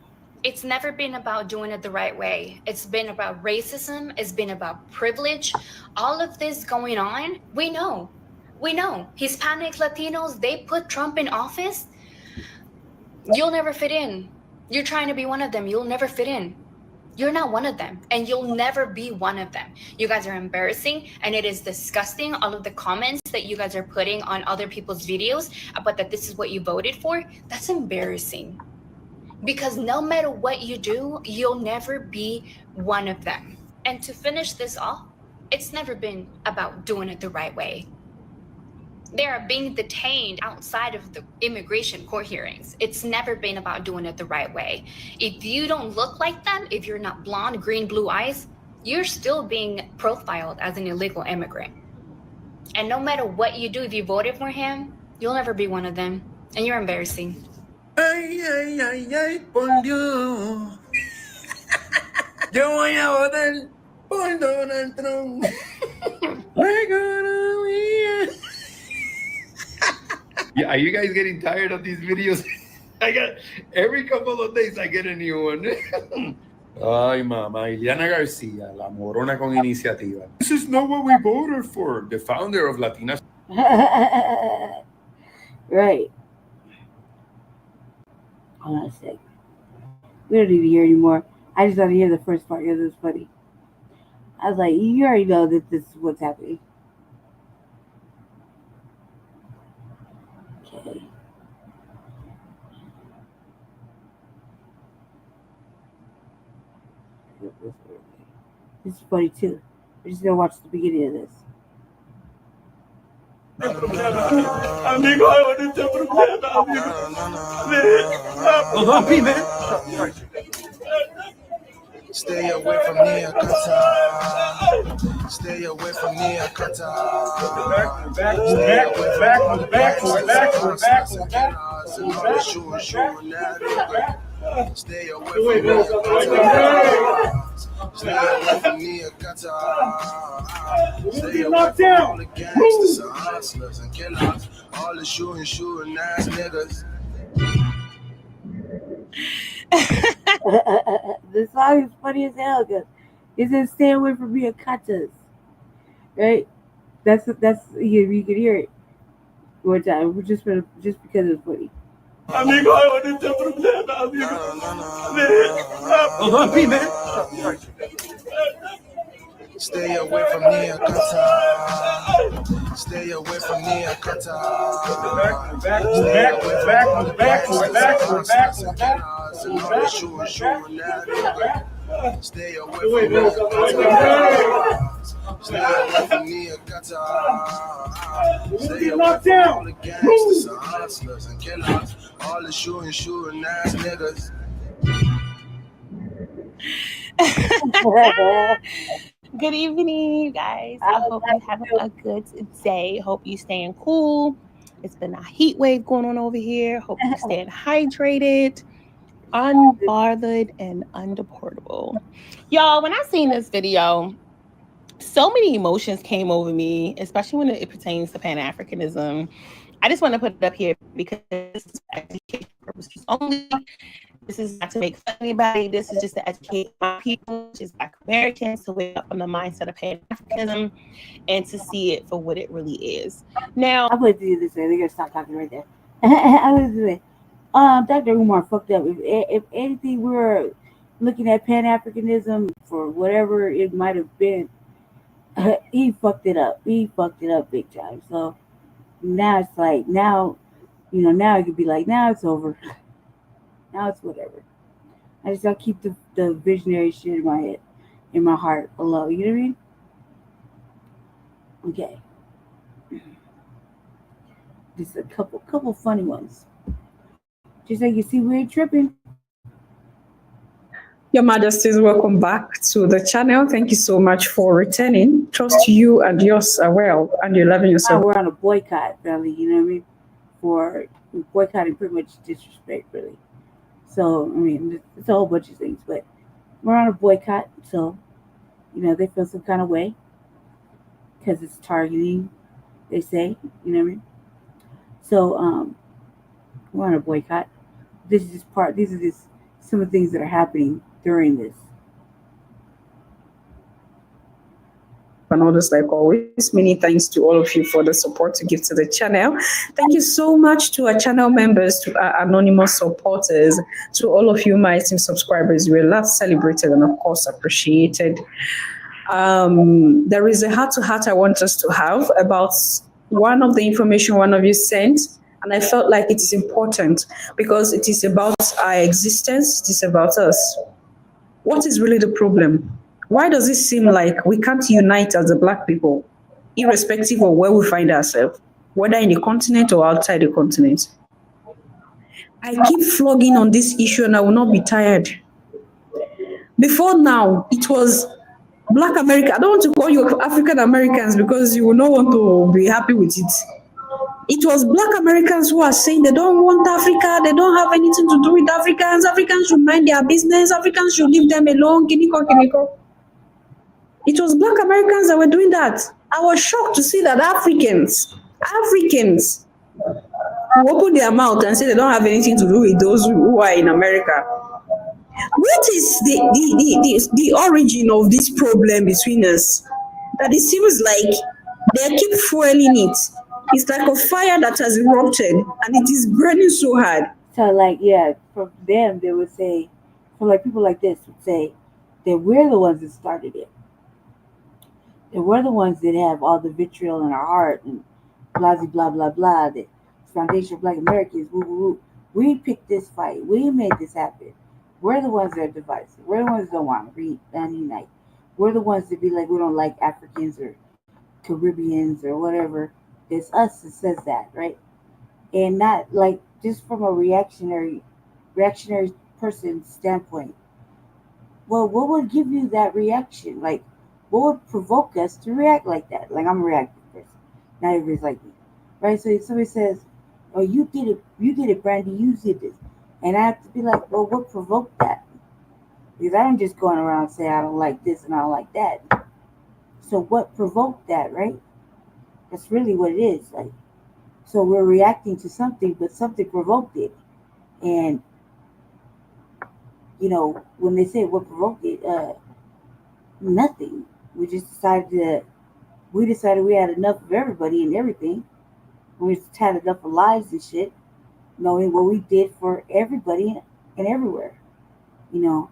It's never been about doing it the right way. It's been about racism. It's been about privilege. All of this going on, we know. We know. Hispanic Latinos, they put Trump in office. You'll never fit in. You're trying to be one of them. You'll never fit in. You're not one of them, and you'll never be one of them. You guys are embarrassing, and it is disgusting, all of the comments that you guys are putting on other people's videos about that this is what you voted for. That's embarrassing. Because no matter what you do, you'll never be one of them. And to finish this off, it's never been about doing it the right way. They are being detained outside of the immigration court hearings. It's never been about doing it the right way. If you don't look like them, if you're not blonde, green, blue eyes, you're still being profiled as an illegal immigrant. And no matter what you do, if you voted for him, you'll never be one of them. And you're embarrassing.
Ay, ay, ay, ay, por Dios. Yo voy a votar por Donald Trump. We're gonna win. Yeah, are you guys getting tired of these videos? I got every couple of days I get a new one. Ay, mamá, Ileana García, la morona con iniciativa. This is not what we voted for. The founder of Latinas.
Right. Hold on a sec. We don't need to hear anymore. I just want to hear the first part because it's funny. I was like, you already know that this is what's happening. Okay. This is funny too. We're just gonna watch the beginning of this.
Amigo, I want to man.
Stay away from near Qatar. Stay away from near Qatar. Stay away from near Qatar. Stay away from near Qatar. Stay away from all the gangsters and hustlers and killers. All the shooting ass niggas.
The song is funny as hell because it says "Stay away from me, Akatas." Right? That's you can hear it one time just because it's funny.
Amigo, I want to problema, amigo.
Stay away from near Qatar. Stay away from near Qatar. Stay away from near Qatar. Stay away from near Qatar. Stay away from all the gangsters and hustlers and killers. All the shooting ass niggas.
Good evening, you guys. I hope you have a good day. Hope you staying cool. It's been a heat wave going on over here. Hope you staying hydrated, unbothered, and undeportable. Y'all, when I seen this video, so many emotions came over me, especially when it pertains to Pan-Africanism. I just want to put it up here because this is for education purposes only. This is not to make fun of anybody. This is just to educate my people, which is Black Americans, to wake up from the mindset of Pan-Africanism and to see it for what it really is. Now,
I'm going to do this way. They're going to stop talking right there. I was doing Dr. Umar fucked up. If anything, we were looking at Pan-Africanism for whatever it might have been, he fucked it up. He fucked it up big time. So now it's like, now it could be like, now it's over. Now it's whatever. I just gotta keep the visionary shit in my head, in my heart below. You know what I mean? Okay. Just a couple funny ones. Just like you see, we ain't tripping.
Your Majesties, welcome back to the channel. Thank you so much for returning. Trust you and yours are well, and you're loving yourself.
We're on a boycott, really. You know what I mean? For boycotting pretty much disrespect, really. So, I mean, it's a whole bunch of things, but we're on a boycott, so, they feel some kind of way because it's targeting, they say, you know what I mean? So we're on a boycott. This is just part. These are just some of the things that are happening during this.
And all this, like always, many thanks to all of you for the support to give to the channel. Thank you so much to our channel members, to our anonymous supporters, to all of you, my team subscribers. We're loved, celebrated, and of course appreciated. There is a heart-to-heart I want us to have about one of the information one of you sent, and I felt like it is important because it is about our existence, it is about us. What is really the problem? Why does it seem like we can't unite as a Black people, irrespective of where we find ourselves, whether in the continent or outside the continent? I keep flogging on this issue and I will not be tired. Before now, it was Black America. I don't want to call you African Americans because you will not want to be happy with it. It was Black Americans who are saying they don't want Africa, they don't have anything to do with Africans, Africans should mind their business, Africans should leave them alone, kiniko. It was Black Americans that were doing that. I was shocked to see that Africans who open their mouth and say they don't have anything to do with those who are in America. What is the origin of this problem between us? That it seems like they keep fueling it. It's like a fire that has erupted and it is burning so hard.
So like, yeah, from them, they would say, for like people like this would say that we're the ones that started it. That we're the ones that have all the vitriol in our heart and blah, blah, blah, blah, that Foundation of Black Americans, woo, woo, woo. We picked this fight. We made this happen. We're the ones that are divisive. We're the ones that don't want to unite. We're the ones that be like, we don't like Africans or Caribbeans or whatever. It's us that says that, right? And not like just from a reactionary person standpoint. Well, what would give you that reaction? Like, what would provoke us to react like that? Like, I'm a reactive person. Not everybody's like me, right? So if somebody says, "Oh, you did it, Brandy, you did this," and I have to be like, "Well, what provoked that?" Because I don't just going around and say I don't like this and I don't like that. So what provoked that, right? That's really what it is. Like, so we're reacting to something, but something provoked it. And you know, when they say what provoked it, nothing. We decided we had enough of everybody and everything. We just had enough of lives and shit, knowing what we did for everybody and everywhere, you know.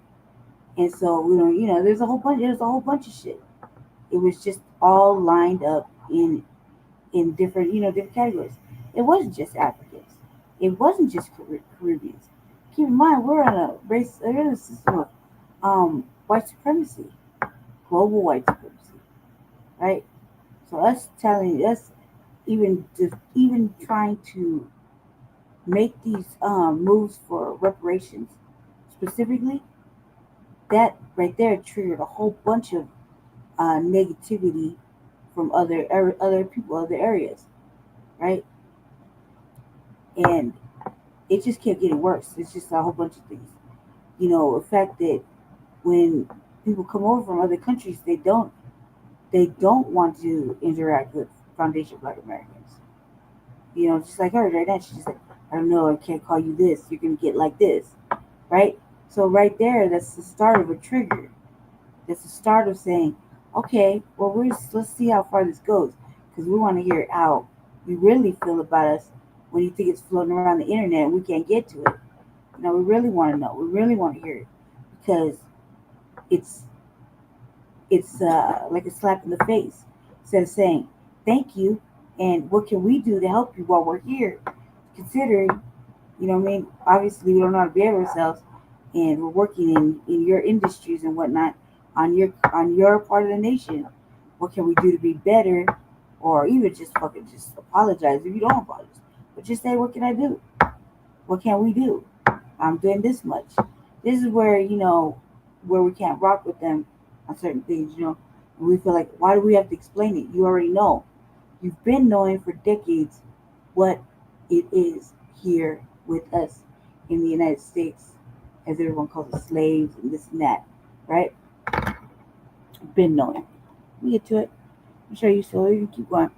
And so, you know, there's a whole bunch of shit. It was just all lined up in different, different categories. It wasn't just Africans. It wasn't just Caribbeans. Keep in mind, we're in a system of white supremacy, global white supremacy, right? So us even trying to make these moves for reparations specifically, that right there triggered a whole bunch of negativity from other people, other areas, right? And it just kept getting worse. It's just a whole bunch of things. You know, the fact that when people come over from other countries, they don't want to interact with Foundation of Black Americans. You know, just like her right now, she's like, I don't know, I can't call you this. You're gonna get like this, right? So right there, that's the start of a trigger. That's the start of saying, okay, well, let's see how far this goes, because we want to hear how you really feel about us when you think it's floating around the internet and we can't get to it. You know, we really want to know. We really want to hear it, because it's like a slap in the face. Instead of saying thank you and what can we do to help you while we're here, considering, you know what I mean, obviously we don't know how to behave ourselves and we're working in your industries and whatnot on your part of the nation. What can we do to be better? Or even just apologize if you don't apologize, but just say, what can I do? What can we do? I'm doing this much. This is where, where we can't rock with them on certain things, and we feel like, why do we have to explain it? You already know. You've been knowing for decades what it is here with us in the United States, as everyone calls us, slaves and this and that, right? Been knowing. We get to it. I'm sure you still, you keep going.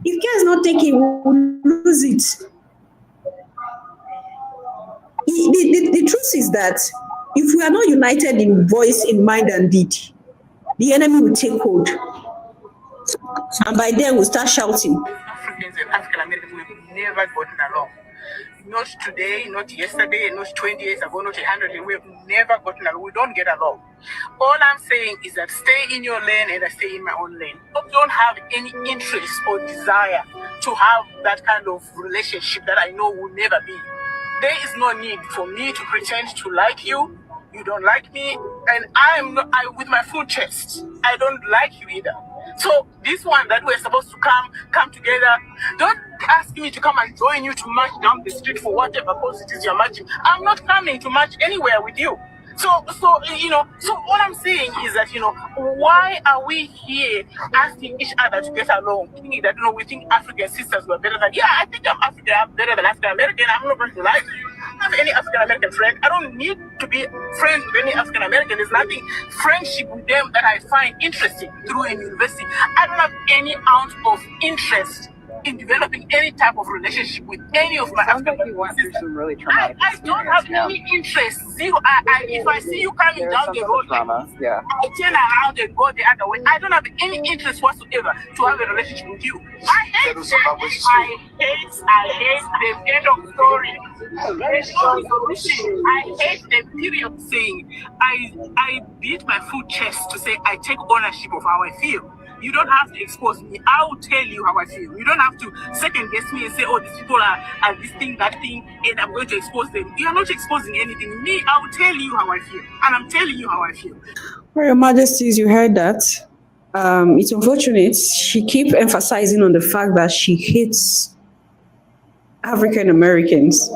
If care is not taken, we will lose it. The truth is that if we are not united in voice, in mind, and deed, the enemy will take hold. And by then we'll start shouting.
Africans and African Americans, we've never gotten along. Not today, not yesterday, not 20 years ago, not 100 years. We've never gotten along. We don't get along. All I'm saying is that stay in your lane and I stay in my own lane. I don't have any interest or desire to have that kind of relationship that I know will never be. There is no need for me to pretend to like you. You don't like me, and I with my full chest. I don't like you either. So this one that we're supposed to come together, don't ask me to come and join you to march down the street for whatever cause it is you're marching. I'm not coming to march anywhere with you. So all I'm saying is that, why are we here asking each other to get along, thinking that, we think African sisters were better than, I think I'm better than African American. I'm not going to lie to you. I don't have any African American friend. I don't need to be friends with any African American. There's nothing friendship with them that I find interesting through a university. I don't have any ounce of interest in developing any type of relationship with any of my African sisters. I don't have any interest. Zero. If I see you coming down the road, I turn around and go the other way. I don't have any interest whatsoever to have a relationship with you. I hate them. I hate them. End of story. There's no solution. I hate them. Period. Saying I beat my full chest to say I take ownership of how I feel. You don't have to expose me. I will tell you how I feel. You don't have to second guess me and say, oh, these people are this thing, that thing, and I'm going to expose them. You are not exposing anything. Me, I will tell you how I feel. And I'm telling you how I feel.
Well, Your Majesties, you heard that. It's unfortunate. She keeps emphasizing on the fact that she hates African Americans.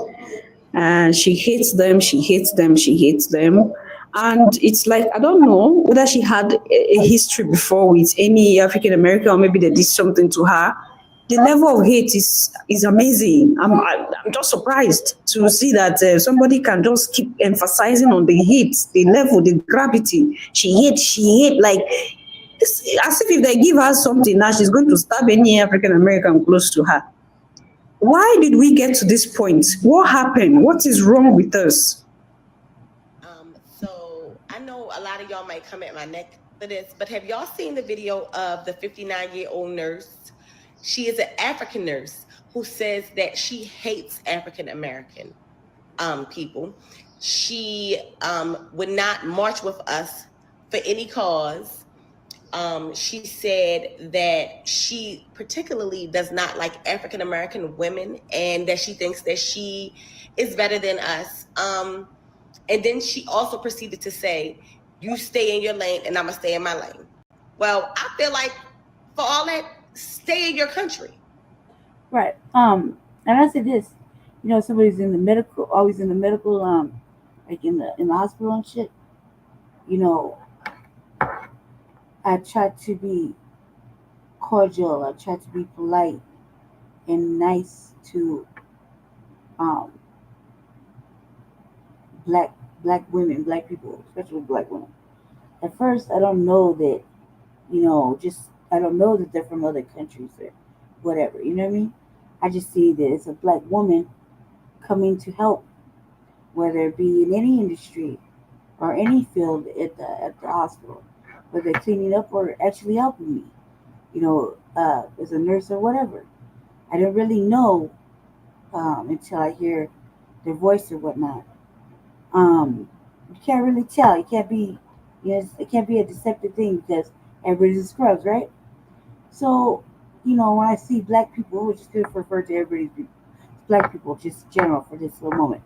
And she hates them, she hates them, she hates them. And it's like, I don't know whether she had a history before with any African American, or maybe they did something to her. The level of hate is amazing. I'm just surprised to see that somebody can just keep emphasizing on the hate, the level, the gravity. She hate, like, as if they give her something now, she's going to stab any African American close to her. Why did we get to this point? What happened? What is wrong with us?
So I know a lot of y'all might come at my neck for this, but have y'all seen the video of the 59-year-old nurse? She is an African nurse who says that she hates African American people. She would not march with us for any cause. She said that she particularly does not like African American women and that she thinks that she is better than us. And then she also proceeded to say, you stay in your lane and I'm gonna stay in my lane. Well, I feel like for all that, stay in your country.
Right. And I said this, somebody's in the medical, always in the medical, like in the hospital and shit. I try to be cordial. I try to be polite and nice to black women, black people, especially black women. At first, I don't know that, I don't know that they're from other countries or whatever. You know what I mean? I just see that it's a black woman coming to help, whether it be in any industry or any field at the hospital, whether they're cleaning up or actually helping me, as a nurse or whatever. I don't really know until I hear their voice or whatnot. You can't really tell. It can't be, it can't be a deceptive thing because everybody's a scrubs, right? So, when I see black people, which is good to refer to everybody's black people, just general for this little moment,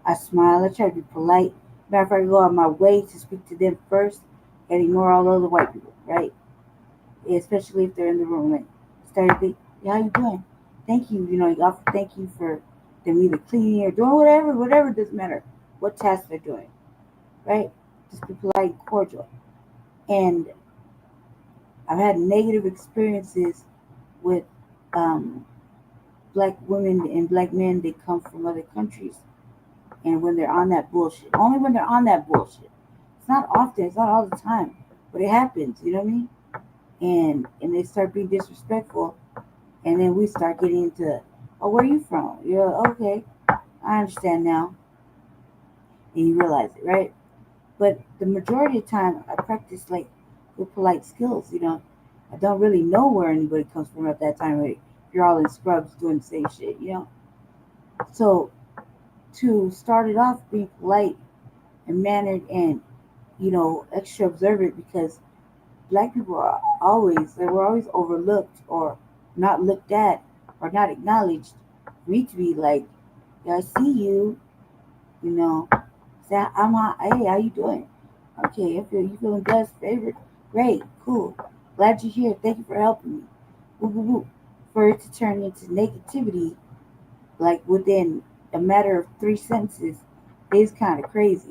I smile. I try to be polite. Matter of fact, I go out my way to speak to them first and ignore all the other white people, right? Especially if they're in the room. Like, start to think, how you doing? Thank you. You offer thank you for them either cleaning or doing whatever, it doesn't matter what task they're doing, right? Just be polite and cordial. And I've had negative experiences with black women and black men that come from other countries. And when they're on that bullshit, only when they're on that bullshit. It's not often, it's not all the time, but it happens, you know what I mean? And they start being disrespectful And then we start getting into, oh, where are you from? You're okay. I understand now. And you realize it, right? But the majority of the time, I practice like with polite skills. I don't really know where anybody comes from at that time. Like, you're all in scrubs doing the same shit. So to start it off being polite and mannered and extra observant, because black people we're always overlooked or not looked at or not acknowledged. For me to be like, yeah, I see you, say hey, how you doing? Okay, you feeling blessed, favorite? Great, cool. Glad you're here. Thank you for helping me. Woo, woo, woo. For it to turn into negativity, like within a matter of 3 sentences, is kind of crazy,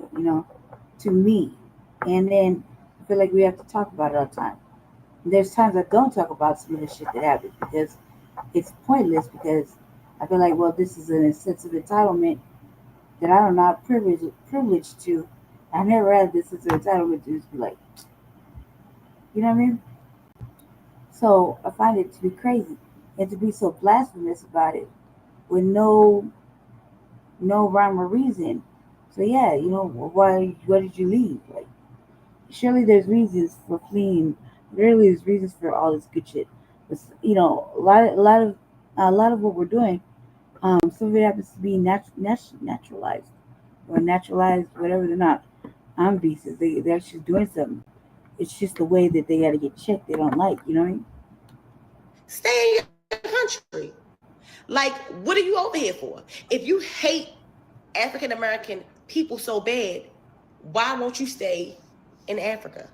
to me. And then I feel like we have to talk about it all the time. And there's times I don't talk about some of the shit that happens because it's pointless, because I feel like, well, this is a sense of entitlement that I'm not privileged to. I never had this sense of entitlement to just be like, you know what I mean? So I find it to be crazy and to be so blasphemous about it with no rhyme or reason. So yeah, why did you leave? Like, surely there's reasons for fleeing. Really, there's reasons for all this good shit. But a lot of what we're doing, some of it happens to be naturalized or naturalized, whatever. They're not on visas. They're actually doing something. It's just the way that they got to get checked. They don't like. You know what I mean?
Stay in your country. Like, what are you over here for? If you hate African American people so bad, why won't you stay in Africa?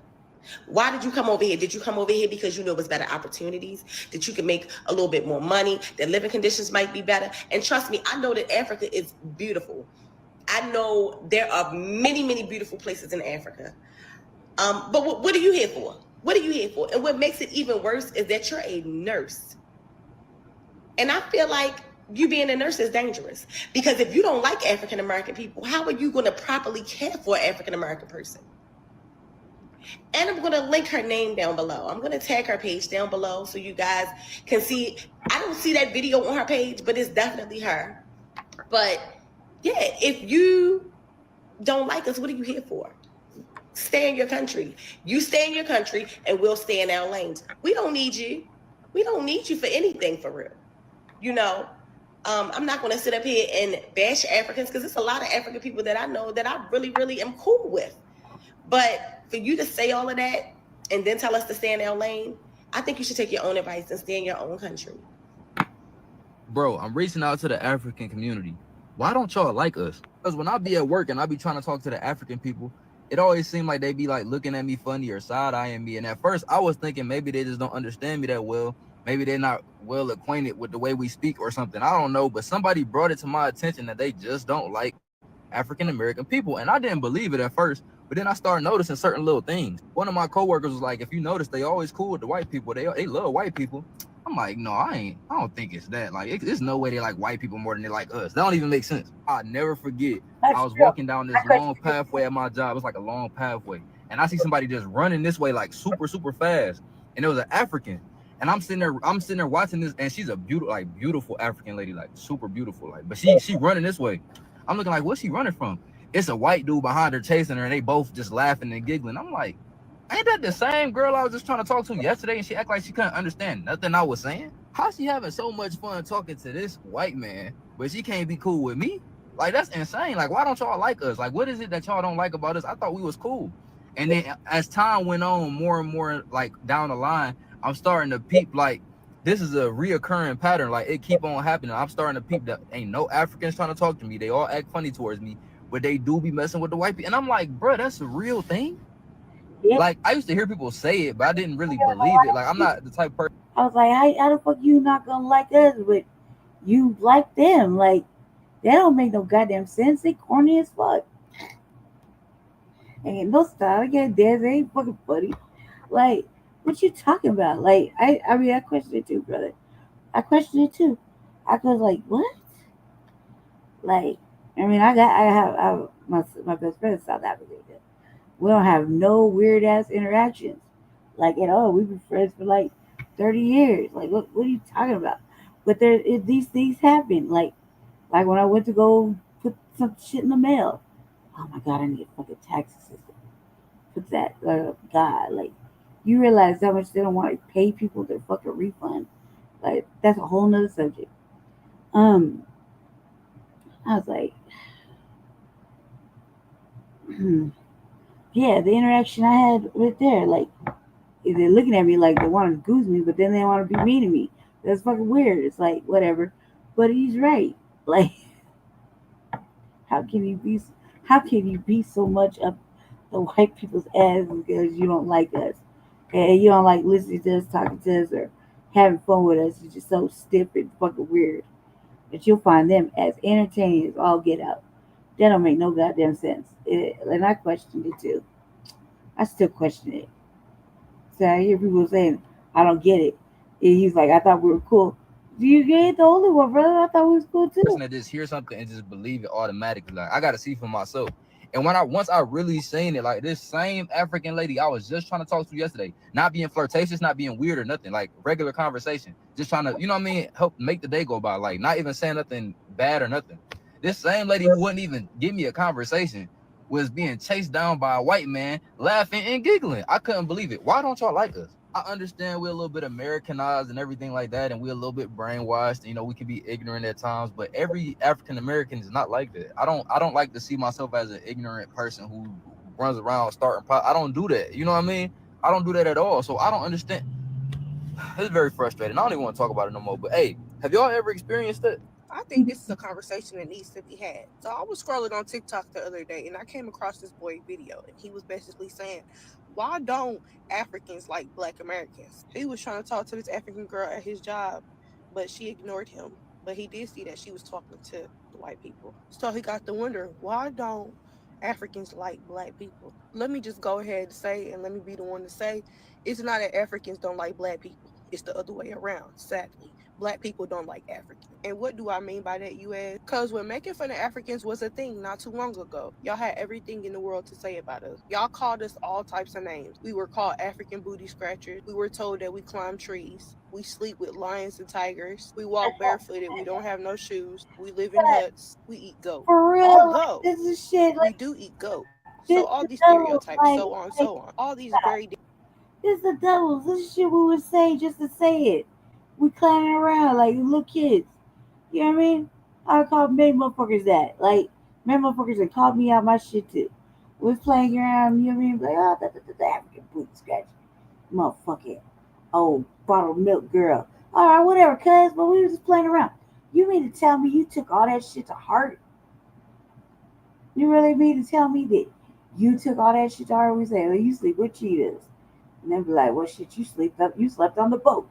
Why did you come over here? Did you come over here because you know it was better opportunities, that you can make a little bit more money, that living conditions might be better? And trust me, I know that Africa is beautiful. I know there are many, many beautiful places in Africa. But what are you here for? What are you here for? And what makes it even worse is that you're a nurse. And I feel like you being a nurse is dangerous, because if you don't like African American people, how are you going to properly care for an African American person? And I'm going to link her name down below. I'm going to tag her page down below so you guys can see. I don't see that video on her page, but it's definitely her. But yeah, if you don't like us, what are you here for? Stay in your country. You stay in your country and we'll stay in our lanes. We don't need you. We don't need you for anything, for real. I'm not going to sit up here and bash Africans, because there's a lot of African people that I know that I really, really am cool with. But for you to say all of that and then tell us to stay in our lane, I think you should take your own advice and stay in your own country.
Bro, I'm reaching out to the African community. Why don't y'all like us? Because when I be at work and I be trying to talk to the African people, it always seemed like they be like looking at me funny or side-eyeing me. And at first I was thinking maybe they just don't understand me that well. Maybe they're not well acquainted with the way we speak or something. I don't know. But somebody brought it to my attention that they just don't like African American people. And I didn't believe it at first. But then I started noticing certain little things. One of my coworkers was like, if you notice, they always cool with the white people. They love white people. I'm like, no, I don't think it's that. Like, there's no way they like white people more than they like us. That don't even make sense. I'll never forget. I was walking down this long pathway at my job. It's like a long pathway. And I see somebody just running this way, like super, super fast. And it was an African. And I'm sitting there watching this, and she's a beautiful African lady, like super beautiful. Like, but she running this way. I'm looking like, what's she running from? It's a white dude behind her chasing her, and they both just laughing and giggling. I'm like, ain't that the same girl I was just trying to talk to yesterday, and she act like she couldn't understand nothing I was saying? How she having so much fun talking to this white man, but she can't be cool with me? Like, that's insane. Like, why don't y'all like us? Like, what is it that y'all don't like about us? I thought we was cool. And then as time went on, more and more, like, down the line, I'm starting to peep, like, this is a reoccurring pattern. Like, it keep on happening. I'm starting to peep that ain't no Africans trying to talk to me. They all act funny towards me, but they do be messing with the white people. And I'm like, bro, that's a real thing? Yep. Like, I used to hear people say it, but I didn't really believe it. Like, I'm not the type of person.
I was like, how the fuck you not gonna like us, but you like them? Like, that don't make no goddamn sense. They corny as fuck. Ain't no style. I get dead. They ain't fucking funny. Like, what you talking about? Like, I mean, I questioned it too, brother. I questioned it too. I was like, what? Like, I mean, I have my best friend is South African. We don't have no weird ass interactions, like at all. We've been friends for like 30 years. Like, what are you talking about? But these things happen. Like when I went to go put some shit in the mail. Oh my god, I need a fucking tax assistant. Put that, God, like, you realize how much they don't want to pay people their fucking refund. Like, that's a whole nother subject. Um, I was like, yeah, the interaction I had right there, like, they're looking at me like they want to goose me, but then they want to be mean to me. That's fucking weird. It's like, whatever. But he's right. Like, how can you be how can you be so much up the white people's ass because you don't like us and you don't like listening to us, talking to us, or having fun with us? You're just so stiff and fucking weird that you'll find them as entertaining as all get out. That don't make no goddamn sense. And I questioned it too. I still question it. So I hear people saying, I don't get it. And he's like, I thought we were cool. Do you get it? The only one, brother? I thought we was cool too.
Person that just hear something and just believe it automatically. Like, I gotta see for myself. And once I really seen it, like this same African lady I was just trying to talk to yesterday, not being flirtatious, not being weird or nothing, like regular conversation, just trying to, you know what I mean, help make the day go by, like not even saying nothing bad or nothing. This same lady who wouldn't even give me a conversation was being chased down by a white man, laughing and giggling. I couldn't believe it. Why don't y'all like us? I understand we're a little bit Americanized and everything like that, and we're a little bit brainwashed. You know, we can be ignorant at times, but every African American is not like that. I don't like to see myself as an ignorant person who runs around starting. I don't do that. You know what I mean? I don't do that at all. So I don't understand. It's very frustrating. I don't even want to talk about it no more. But hey, have y'all ever experienced it?
I think this is a conversation that needs to be had. So I was scrolling on TikTok the other day and I came across this boy video and he was basically saying, why don't Africans like Black Americans? He was trying to talk to this African girl at his job, but she ignored him. But he did see that she was talking to the white people. So he got to wonder, why don't Africans like Black people? Let me just go ahead and say, and let me be the one to say, it's not that Africans don't like Black people. It's the other way around, sadly. Black people don't like Africans. And what do I mean by that, you ask? Because when making fun of Africans was a thing not too long ago, y'all had everything in the world to say about us. Y'all called us all types of names. We were called African booty scratchers. We were told that we climb trees. We sleep with lions and tigers. We walk barefooted. We don't have no shoes. We live in huts. We eat goat.
For real,
Although
this is shit.
we do eat goat. So all these stereotypes, so on, so on. All these very...
This is the devils. This is shit we would say just to say it. We clowning around like little kids. You know what I mean? I called many motherfuckers that. Like, many motherfuckers that called me out my shit too. We was playing around, you know what I mean? Like, oh, the African booty scratch. Motherfucking old bottled milk girl. Alright, whatever, cuz, but we was just playing around. You mean to tell me you took all that shit to heart? You really mean to tell me that you took all that shit to heart? We say, well, you sleep with cheetahs. And then be like, well, shit, you slept on the boat.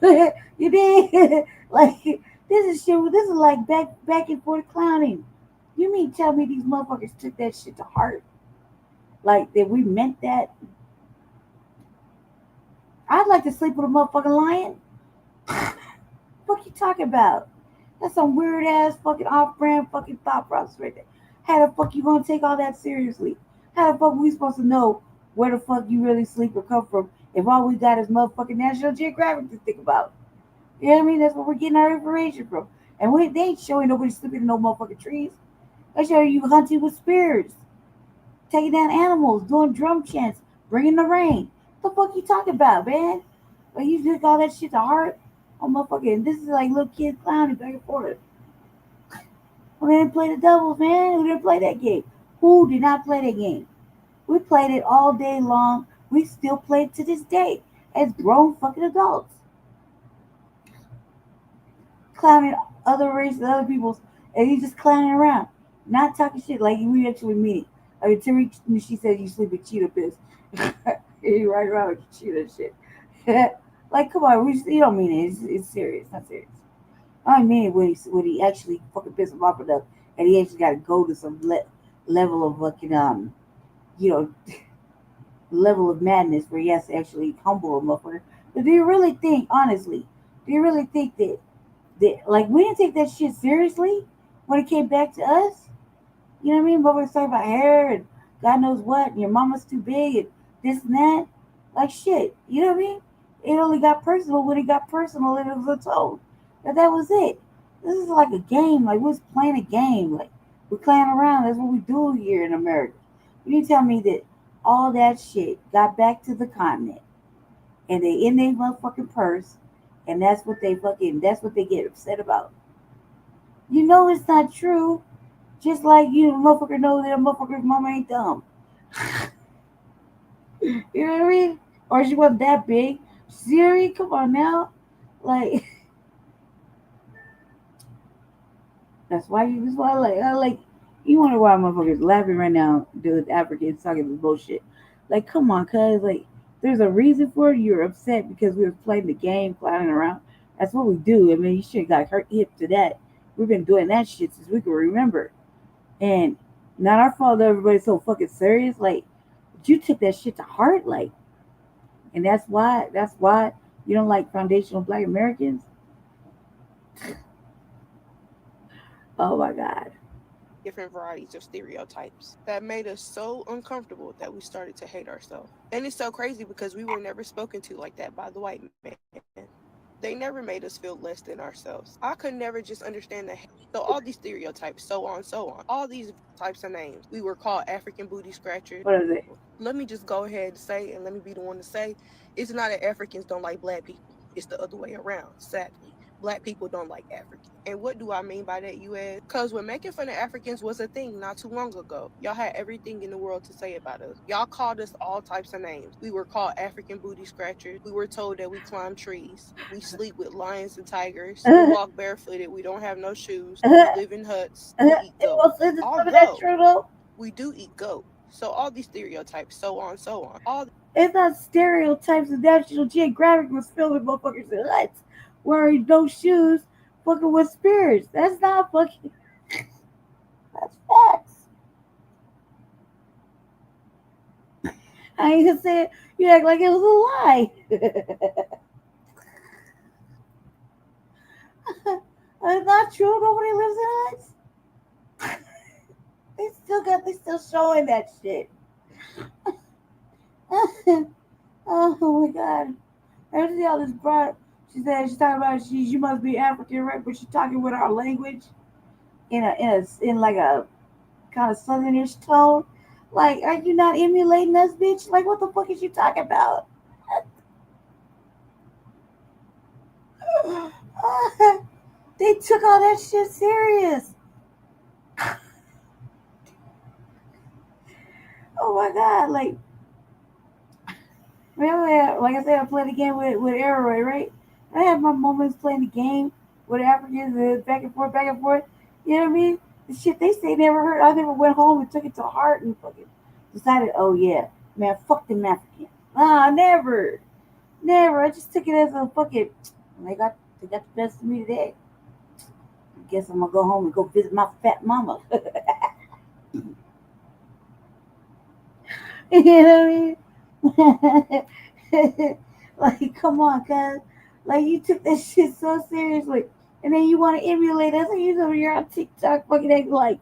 You did. Like, this is shit. This is like back and forth clowning. You mean tell me these motherfuckers took that shit to heart? Like, that we meant that? I'd like to sleep with a motherfucking lion. What you talking about? That's some weird ass fucking off-brand fucking thought process right there. How the fuck you gonna take all that seriously? How the fuck we supposed to know where the fuck you really sleep or come from if all we got is motherfucking National Geographic to think about? You know what I mean? That's where we're getting our information from. And they ain't showing nobody sleeping in no motherfucking trees. They show you hunting with spears, taking down animals, doing drum chants, bringing the rain. What the fuck you talking about, man? Like, you took all that shit to heart? Oh, motherfucking, this is like little kids clowning back and forth. We didn't play the doubles, man. We didn't play that game. Who did not play that game? We played it all day long. We still play it to this day as grown fucking adults. Clowning other races, other people's, and you just clowning around. Not talking shit like we actually mean it. I mean, Tariq, she said you sleep with cheetah piss. You ride around with cheetah shit. Like, come on, you don't mean it. It's serious, not serious. I don't mean it when he actually fucking piss him off enough, and he actually got to go to some level of fucking level of madness where he has to actually humble a motherfucker. But do you really think, honestly, that like we didn't take that shit seriously when it came back to us? You know what I mean? But we're talking about hair and God knows what, and your mama's too big and this and that. Like shit, you know what I mean? It only got personal when it got personal and it was a told. But that was it. This is like a game. Like we're playing a game. Like we're playing around. That's what we do here in America. You tell me that all that shit got back to the continent and they in their motherfucking purse, and that's what they get upset about. You know it's not true. Just like motherfucker know that a motherfucker's mama ain't dumb. You know what I mean? Or she wasn't that big. Siri, come on now. Like that's why I like you wonder why motherfuckers laughing right now, dude, Africans talking this bullshit. Like, come on, cuz like there's a reason for it. You're upset because we were playing the game, clowning around. That's what we do. I mean, you should have got hurt hip to that. We've been doing that shit since we can remember. And not our fault that everybody's so fucking serious. Like, you took that shit to heart, like, and that's why you don't like foundational black Americans. Oh my god.
Different varieties of stereotypes that made us so uncomfortable that we started to hate ourselves. And it's so crazy because we were never spoken to like that by the white man. They never made us feel less than ourselves. I could never just understand that. So all these stereotypes, so on, so on. All these types of names. We were called African booty scratchers.
What is it?
Let me just go ahead and say, and let me be the one to say, it's not that Africans don't like black people. It's the other way around, sadly. Black people don't like Africans. And what do I mean by that, you ask? Because when making fun of Africans was a thing not too long ago, y'all had everything in the world to say about us. Y'all called us all types of names. We were called African booty scratchers. We were told that we climb trees. We sleep with lions and tigers. We walk barefooted. We don't have no shoes. We live in huts. We eat goat. Although we do eat goat. So all these stereotypes, so on, so on. All
It's not stereotypes. The National Geographic was filled with motherfuckers in huts wearing no shoes, fucking with spirits. That's not fucking. That's facts. I ain't gonna say it. You act like it was a lie. It's not true. Nobody lives in huts. They still showing that shit. Oh my god. I see all this broad. She's talking about you must be African, right? But she's talking with our language in like a kind of southernish tone. Like, are you not emulating us, bitch? Like, what the fuck is you talking about? They took all that shit serious. Oh my god, like, like I said, I played the game with Arroway, right? I have my moments playing the game with Africans back and forth, back and forth. You know what I mean? The shit they say never heard. I never went home and took it to heart and fucking decided, oh yeah, man, fuck them Africans. Nah, never. Never. I just took it as a fucking, they got the best of me today. I guess I'm gonna go home and go visit my fat mama. You know what I mean? Like, come on, cuz. Like, you took that shit so seriously. And then you want to emulate us, and you're on TikTok fucking acting like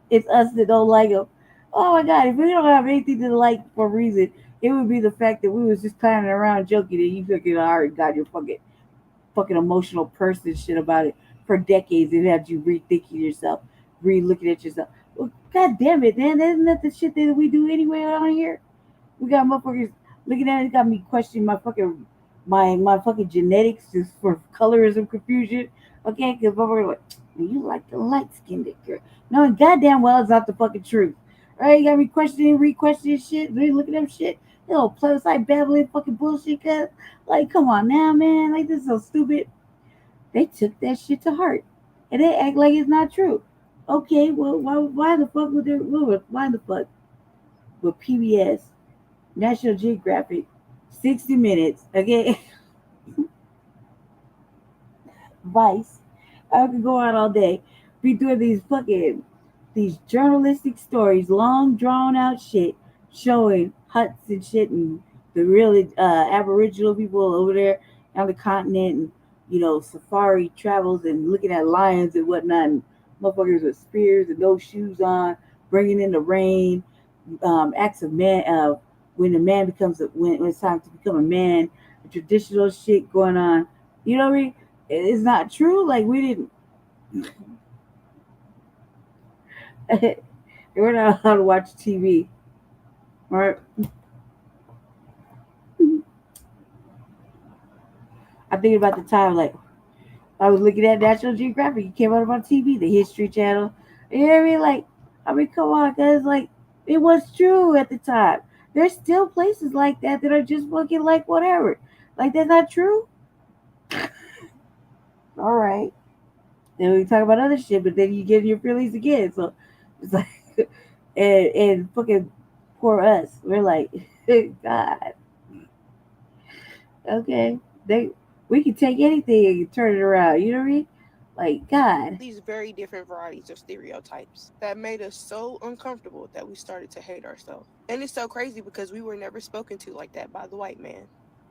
it's us that don't like them. Oh my god, if we don't have anything to like for a reason, it would be the fact that we was just clowning around joking and you took it hard and got your fucking emotional person shit about it for decades and had you rethinking yourself, re-looking at yourself. Well, god damn it, man. Isn't that the shit that we do anyway on here? We got motherfuckers looking at it, got me questioning my fucking genetics just for colorism confusion. Okay, because motherfuckers like, you like the light skinned girl. No, goddamn well it's not the fucking truth. Right? You got me questioning, re-questioning shit, re-looking at shit. You know, plebiscite babbling fucking bullshit, cuz. Like, come on now, man. Like, this is so stupid. They took that shit to heart. And they act like it's not true. Okay, well, why the fuck would they, why the fuck would PBS, National Geographic, 60 Minutes, okay, Vice, I could go on all day, be doing these journalistic stories, long drawn out shit, showing huts and shit and the really Aboriginal people over there on the continent and safari travels and looking at lions and whatnot and motherfuckers with spears and no shoes on, bringing in the rain, acts of man when the man when it's time to become a man, the traditional shit going on. You know what I mean? It's not true. Like we didn't. We're not allowed to watch TV, right? I think about the time like I was looking at National Geographic. It came out on TV, the History Channel. You know what I mean? Like, I mean, come on, cause like it was true at the time. There's still places like that are just fucking like whatever. Like that's not true. All right. Then we talk about other shit, but then you get your feelings again. So it's like, and fucking poor us. We're like, God, okay, we can take anything and turn it around. You know what I mean? Like God.
These very different varieties of stereotypes that made us so uncomfortable that we started to hate ourselves. And it's so crazy because we were never spoken to like that by the white man.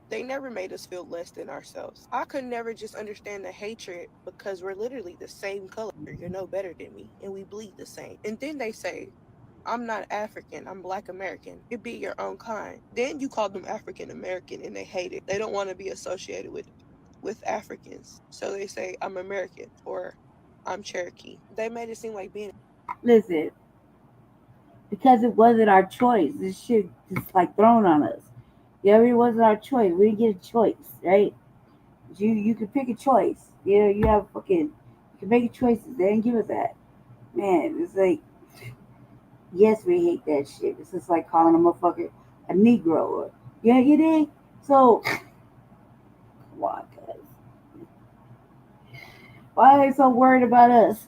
They never made us feel less than ourselves. I could never just understand the hatred because we're literally the same color. You're no better than me, and we bleed the same. And then they say, I'm not African, I'm Black American. You be your own kind. Then you call them African American and they hate it. They don't want to be associated with Africans. So they say, I'm American or I'm Cherokee. They made it seem like being.
Listen, because it wasn't our choice. This shit just like thrown on us. You know what I mean? It wasn't our choice. We didn't get a choice, right? You could pick a choice. You know, you have fucking you can make choices. They didn't give us that. Man, it's like yes, we hate that shit. It's just like calling a motherfucker a Negro. Or, yeah, you dig? So come on, guys. Why are they so worried about us?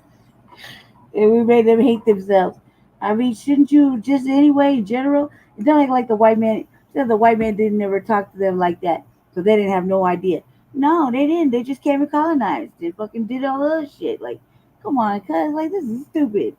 And we made them hate themselves. I mean, shouldn't you just anyway in general? It's not like the white man. The white man didn't ever talk to them like that, so they didn't have no idea. No, they didn't. They just came and colonized. They fucking did all the other shit. Like, come on, cuz like this is stupid.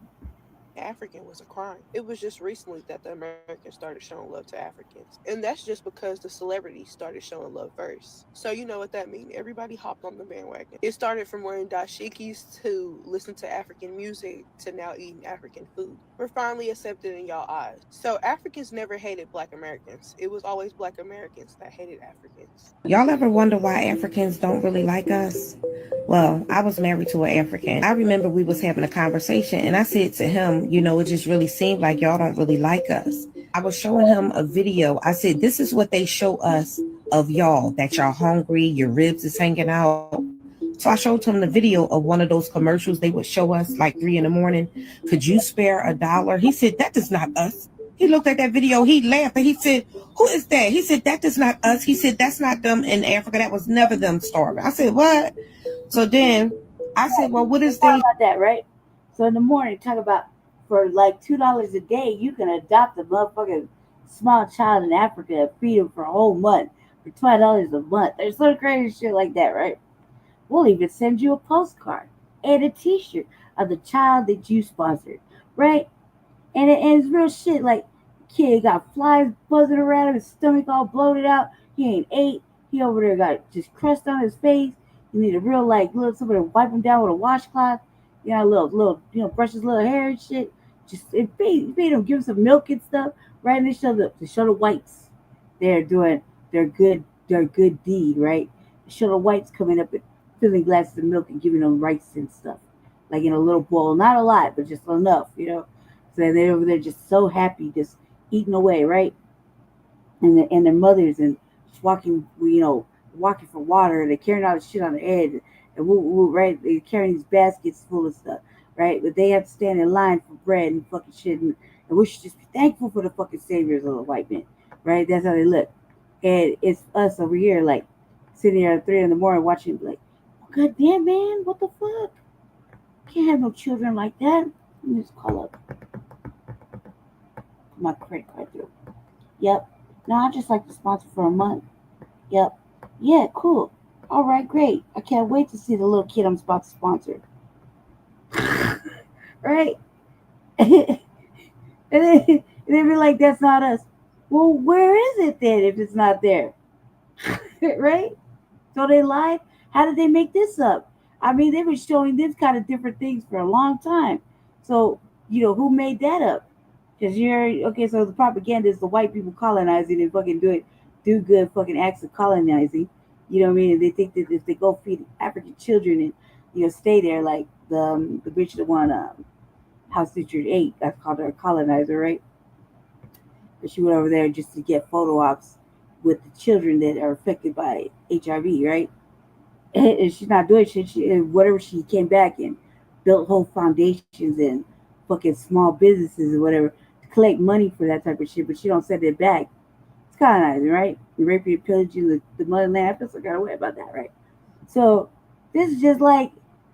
African was a crime. It was just recently that the Americans started showing love to Africans. And that's just because the celebrities started showing love first. So you know what that means. Everybody hopped on the bandwagon. It started from wearing dashikis to listen to African music to now eating African food. We're finally accepted in y'all eyes. So Africans never hated Black Americans. It was always Black Americans that hated Africans.
Y'all ever wonder why Africans don't really like us? Well, I was married to an African. I remember we was having a conversation and I said to him, you know, it just really seemed like y'all don't really like us. I was showing him a video. I said, this is what they show us of y'all, that y'all hungry, your ribs is hanging out. So I showed him the video of one of those commercials they would show us like 3 a.m. Could you spare $1? He said, that is not us. He looked at that video, he laughed, and he said, who is that? He said, that is not us. He said, that's not them in Africa. That was never them starving. I said, what? So then I said, well, what is
they about that, right? So in the morning, talk about for like $2 a day, you can adopt a motherfucking small child in Africa and feed him for a whole month for $12 a month. There's some crazy shit like that, right? We'll even send you a postcard and a T-shirt of the child that you sponsored, right? And it's real shit. Like, kid got flies buzzing around him, his stomach all bloated out. He ain't ate. He over there got just crust on his face. You need a real little somebody to wipe him down with a washcloth. You know, little brush his little hair and shit. Just feed him, give him some milk and stuff. Right, and they show the whites. They're doing their good deed, right? They show the whites coming up and filling glasses of milk and giving them rice and stuff, like in a little bowl, not a lot, but just enough, you know. So they're over there just so happy, just eating away, right? And their mothers and just walking, walking for water, and they're carrying all the shit on their head, and right? They're carrying these baskets full of stuff, right? But they have to stand in line for bread and fucking shit, and we should just be thankful for the fucking saviors of the white men, right? That's how they look. And it's us over here, like, sitting here at 3 a.m. watching, like, oh, God damn, man, what the fuck? Can't have no children like that. Let me just call up my credit card through. Yep. No, I just like to sponsor for a month. Yep. Yeah, cool. All right, great. I can't wait to see the little kid I'm about to sponsor. Right? and then be like, that's not us. Well, where is it then if it's not there? Right? So they lied? How did they make this up? I mean, they've been showing this kind of different things for a long time. So, who made that up? Because so the propaganda is the white people colonizing and fucking do good fucking acts of colonizing. You know what I mean? And they think that if they go feed African children and stay there, like the bitch that won House District 8, that's called her a colonizer, right? But she went over there just to get photo ops with the children that are affected by HIV, right? And she's not doing shit. Whatever, she came back and built whole foundations and fucking small businesses or whatever to collect money for that type of shit, but she don't send it back. It's colonizing, right? You're raping and pillaging the motherland. I feel some kind of way about that, right? So this is just like,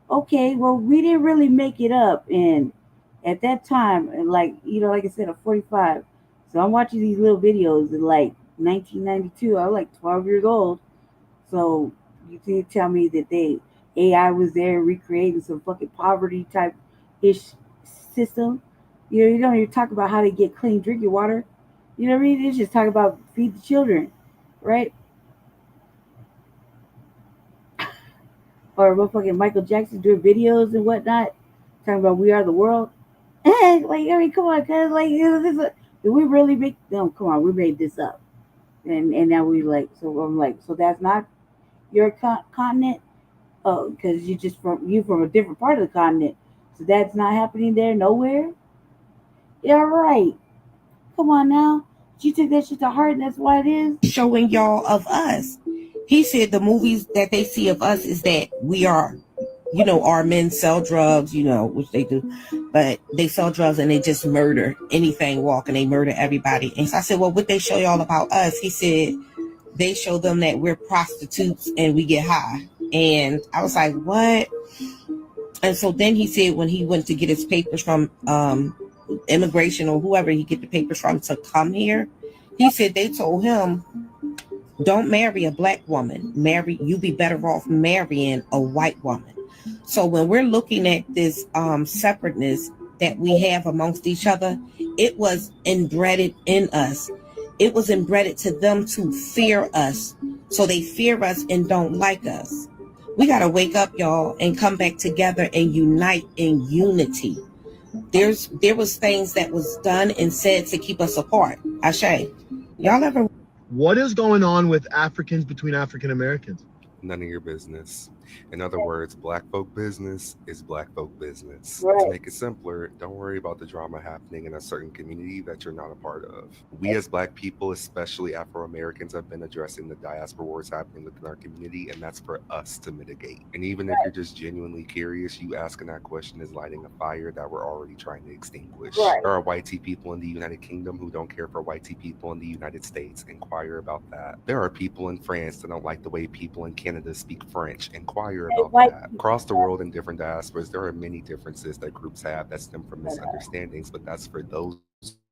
okay, well, we didn't really make it up. And at that time, and like, like I said, I'm 45. So I'm watching these little videos in like 1992. I was like 12 years old. So you can tell me that AI was there recreating some fucking poverty type ish system. You don't even talk about how they get clean drinking water. You know what I mean? They just talk about feed the children, right? Or motherfucking Michael Jackson doing videos and whatnot, talking about we are the world. Like, I mean, come on, cuz, like, did we really make? No, come on, we made this up, and now we like. So I'm like, so that's not your continent. Oh, because you from a different part of the continent, so that's not happening there nowhere. Yeah, right. Come on now. You took that shit to heart, and that's why it is.
Showing y'all of us. He said the movies that they see of us is that we are, our men sell drugs, which they do, but they sell drugs and they just murder anything walking. They murder everybody. And so I said, well, what they show y'all about us? He said they show them that we're prostitutes and we get high. And I was like, what? And so then he said when he went to get his papers from immigration or whoever he get the papers from to come here, he said they told him, don't marry a black woman. You be better off marrying a white woman. So when we're looking at this separateness that we have amongst each other, it was inbred in us. It was inbred to them to fear us. So they fear us and don't like us. We got to wake up, y'all, and come back together and unite in unity. There was things that was done and said to keep us apart. Ashe, y'all ever?
What is going on with Africans between African Americans?
None of your business. In other words, black folk business is black folk business.
Right.
To make it simpler, don't worry about the drama happening in a certain community that you're not a part of. We as black people, especially Afro-Americans, have been addressing the diaspora wars happening within our community, and that's for us to mitigate. And even if you're just genuinely curious, you asking that question is lighting a fire that we're already trying to extinguish.
Right.
There are white tea people in the United Kingdom who don't care for white tea people in the United States. Inquire about that. There are people in France that don't like the way people in Canada speak French. Inquire about that. Across the world in different diasporas, there are many differences that groups have that stem from misunderstandings, but that's for those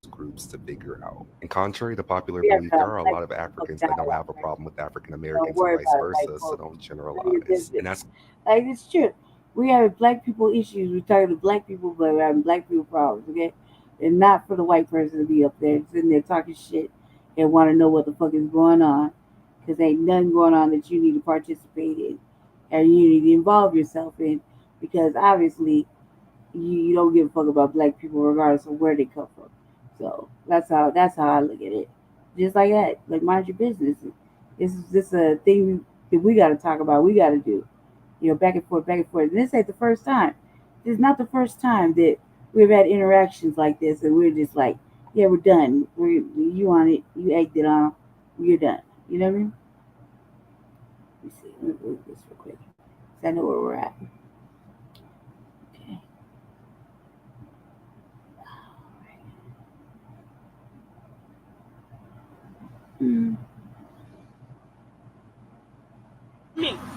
groups to figure out. And contrary to popular belief, there are a lot of Africans that don't have a problem with African Americans and vice versa, so don't generalize. And that's
like, it's true. We have black people issues. We're talking to black people, but we're having black people problems, okay? And not for the white person to be up there sitting there talking shit and want to know what the fuck is going on, because ain't nothing going on that you need to participate in and you need to involve yourself in, because obviously you don't give a fuck about black people regardless of where they come from. So that's how I look at it. Just like that, like, mind your business. This is just a thing that we got to talk about. We got to do, back and forth, back and forth. And this ain't the first time. This is not the first time that we've had interactions like this, and we're just like, yeah, we're done. You on it? You egged it on. You're done. You know what I mean? Let me see. Let me look at this real quick. So I know where we're at. Okay.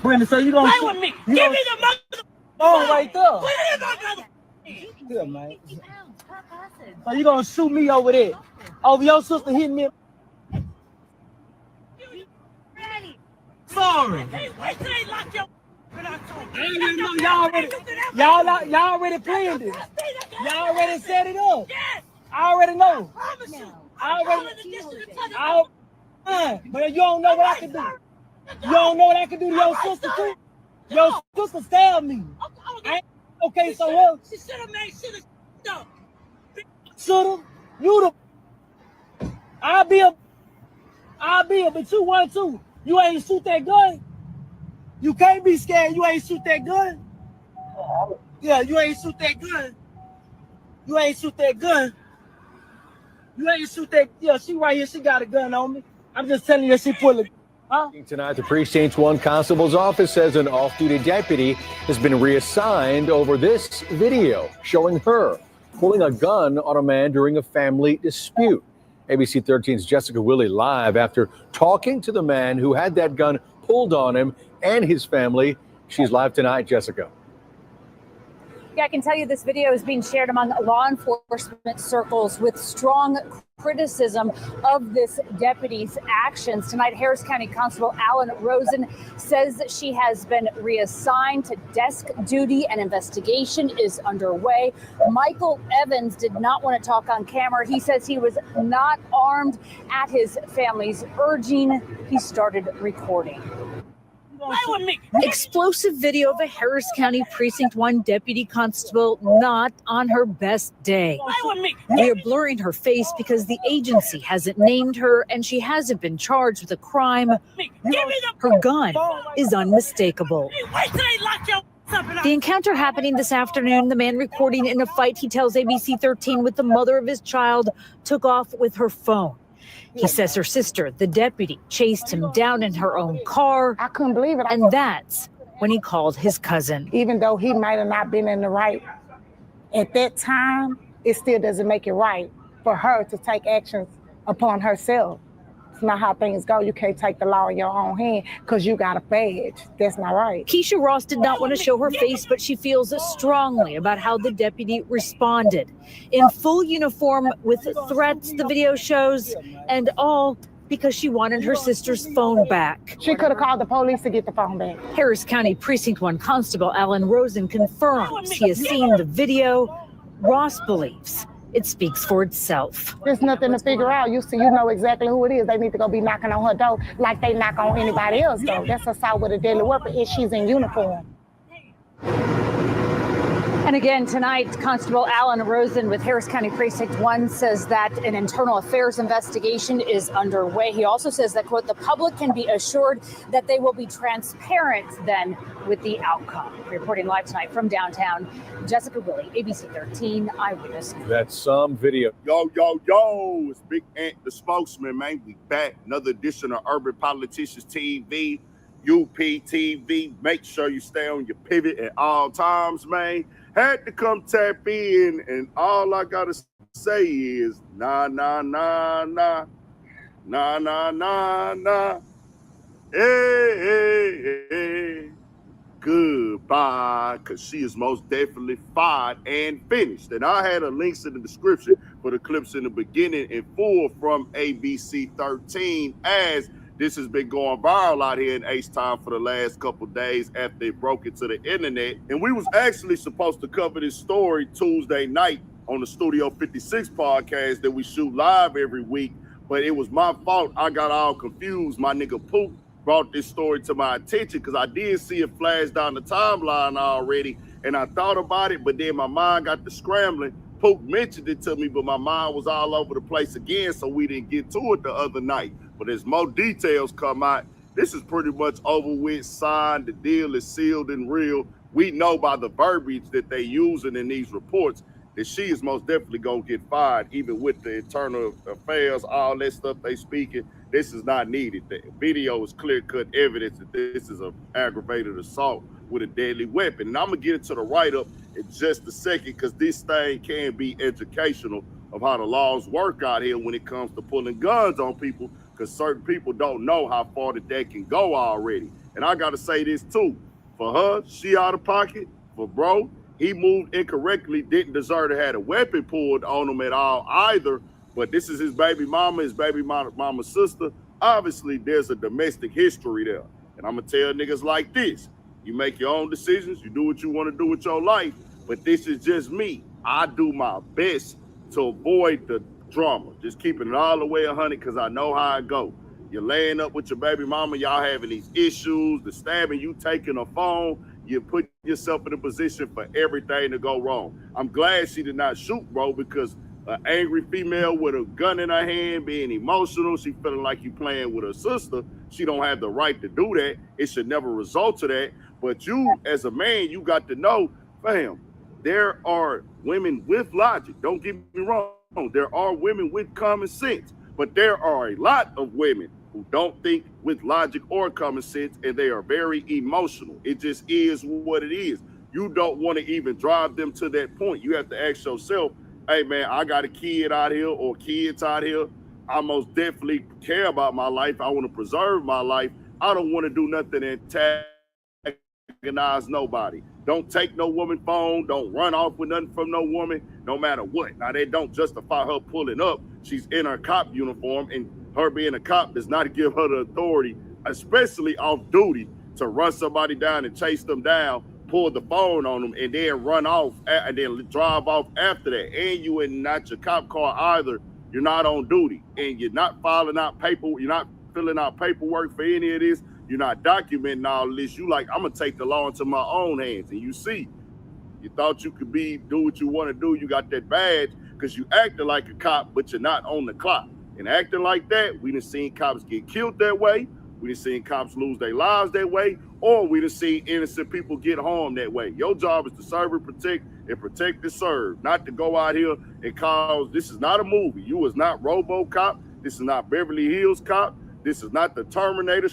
Brenda, so you gonna
Play with me. Give me the mother.
Oh, right there.
Put it in my mother.
Good, man. So you gonna shoot me over there? Over your sister hitting me? Sorry.
Wait till they lock your.
Y'all already planned this. Y'all already set it up.
Yes.
I already know.
I promise you.
But you don't know what I can do. You don't know what I can do to your sister too. Your sister stabbed me. Okay, so what?
She should have made sure to stop.
Shoulda. You the. I'll be a, but you 1-2. You ain't shoot that gun. You can't be scared. You ain't shoot that gun. Yeah, you ain't shoot that gun. You ain't shoot that gun. You ain't shoot that. Yeah, she right here. She got a gun on me. I'm just telling you, she pulled it. Huh?
Tonight, the Precinct 1 Constable's office says an off-duty deputy has been reassigned over this video showing her pulling a gun on a man during a family dispute. ABC 13's Jessica Willie live after talking to the man who had that gun pulled on him and his family. She's live tonight, Jessica.
Yeah, I can tell you this video is being shared among law enforcement circles with strong criticism of this deputy's actions. Tonight, Harris County Constable Alan Rosen says that she has been reassigned to desk duty. An investigation is underway. Michael Evans did not want to talk on camera. He says he was not armed. At his family's urging, he started recording.
Explosive video of a Harris County Precinct 1 deputy constable not on her best day. We are blurring her face because the agency hasn't named her and she hasn't been charged with a crime. Her gun is unmistakable. The encounter happening this afternoon, the man recording in a fight, he tells ABC 13, with the mother of his child, took off with her phone. He says her sister, the deputy, chased him down in her own car.
I couldn't believe it.
And that's when he called his cousin.
Even though he might have not been in the right at that time, it still doesn't make it right for her to take actions upon herself. It's not how things go. You can't take the law in your own hand because you got a badge. That's not right.
Keisha Ross did not want to show her face, but she feels strongly about how the deputy responded. In full uniform with threats, the video shows, and all because she wanted her sister's phone back.
She could have called the police to get the phone back.
Harris County Precinct 1 Constable Alan Rosen confirms he has seen the video. Ross believes it speaks for itself.
There's nothing to figure out. You see, you know exactly who it is. They need to go be knocking on her door like they knock on anybody else door. That's assault with a deadly weapon if she's in uniform.
And again, tonight, Constable Alan Rosen with Harris County Precinct 1 says that an internal affairs investigation is underway. He also says that, quote, the public can be assured that they will be transparent then with the outcome. Reporting live tonight from downtown, Jessica Willie, ABC 13 Eyewitness.
That's some video.
Yo, it's Big Ant, the spokesman, man. We back. Another edition of Urban Politicians TV, UPTV. Make sure you stay on your pivot at all times, man. Had to come tap in, and all I gotta say is nah. Hey. Goodbye, because she is most definitely fired and finished. And I had a links in the description for the clips in the beginning in full from ABC 13, as this has been going viral out here in H-Town for the last couple days after it broke into the internet. And we was actually supposed to cover this story Tuesday night on the Studio 56 podcast that we shoot live every week, but it was my fault. I got all confused. My nigga Pook brought this story to my attention because I did see it flash down the timeline already, and I thought about it, but then my mind got to scrambling. Pook mentioned it to me, but my mind was all over the place again, so we didn't get to it the other night. But as more details come out, this is pretty much over with, signed, the deal is sealed and real. We know by the verbiage that they using in these reports that she is most definitely gonna get fired, even with the internal affairs, all that stuff they speaking. This is not needed. The video is clear-cut evidence that this is an aggravated assault with a deadly weapon. And I'm gonna get into the write-up in just a second, because this thing can be educational of how the laws work out here when it comes to pulling guns on people, because certain people don't know how far that can go already. And I gotta say this too, for her, she out of pocket. For bro, he moved incorrectly, didn't deserve to have a weapon pulled on him at all either. But this is his baby mama's sister. Obviously, there's a domestic history there. And I'm gonna tell niggas like this: you make your own decisions, you do what you want to do with your life, but this is just me. I do my best to avoid the drama, just keeping it all the way 100, because I know how it go. You're laying up with your baby mama, y'all having these issues, the stabbing, you taking a phone, you put yourself in a position for everything to go wrong. I'm glad she did not shoot, bro, because An angry female with a gun in her hand, being emotional, she feeling like you playing with her sister. She don't have the right to do that. It should never result to that. But you, as a man, you got to know, fam, there are women with logic. Don't get me wrong. There are women with common sense, but there are a lot of women who don't think with logic or common sense, and they are very emotional. It just is what it is. You don't want to even drive them to that point. You have to ask yourself, hey man, I got a kid out here or kids out here. I most definitely care about my life. I want to preserve my life. I don't want to do nothing to antagonize nobody. Don't take no woman phone. Don't run off with nothing from no woman, no matter what. Now, they don't justify her pulling up. She's in her cop uniform, and her being a cop does not give her the authority, especially off duty, to run somebody down and chase them down, pull the phone on them, and then run off and then drive off after that. And you in not your cop car either. You're not on duty, and you're not filing out paperwork. You're not filling out paperwork for any of this. You're not documenting all this. You like, I'm gonna take the law into my own hands. And you see, you thought you could do what you want to do. You got that badge because you acted like a cop, but you're not on the clock. And acting like that, we done seen cops get killed that way. We done seen cops lose their lives that way, or we done seen innocent people get harmed that way. Your job is to serve and protect and serve, not to go out here and cause. This is not a movie. You is not RoboCop. This is not Beverly Hills Cop. This is not the Terminator,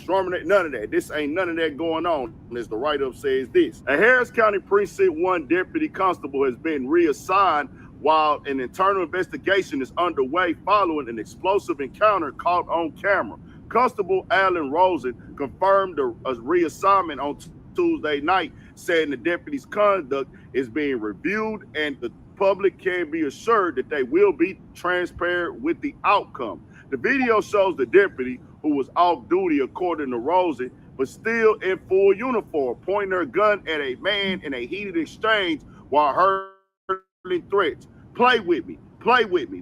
none of that. This ain't none of that going on. As the write-up says this. A Harris County Precinct 1 deputy constable has been reassigned while an internal investigation is underway following an explosive encounter caught on camera. Constable Alan Rosen confirmed a reassignment on Tuesday night, saying the deputy's conduct is being reviewed and the public can be assured that they will be transparent with the outcome. The video shows the deputy, who was off duty according to Rosen, but still in full uniform, pointing her gun at a man in a heated exchange while hurling threats. Play with me,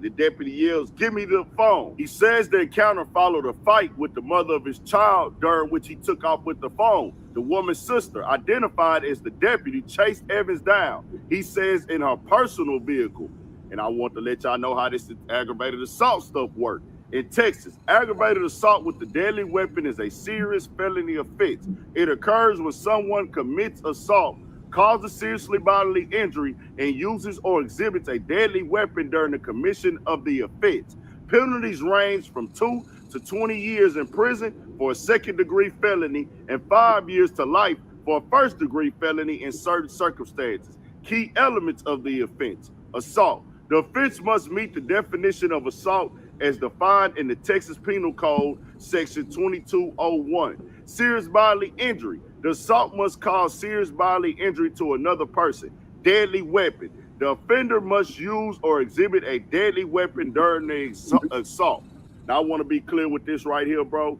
the deputy yells, give me the phone. He says the encounter followed a fight with the mother of his child, during which he took off with the phone. The woman's sister, identified as the deputy, chased Evans down, he says, in her personal vehicle. And I want to let y'all know how this aggravated assault stuff works. In Texas, aggravated assault with a deadly weapon is a serious felony offense. It occurs when someone commits assault, causes seriously bodily injury, and uses or exhibits a deadly weapon during the commission of the offense. Penalties range from 2 to 20 years in prison for a second-degree felony and 5 years to life for a first-degree felony in certain circumstances. Key elements of the offense: assault. The offense must meet the definition of assault as defined in the Texas Penal Code, Section 2201. Serious bodily injury. The assault must cause serious bodily injury to another person. Deadly weapon. The offender must use or exhibit a deadly weapon during the assault. Now, I want to be clear with this right here, bro.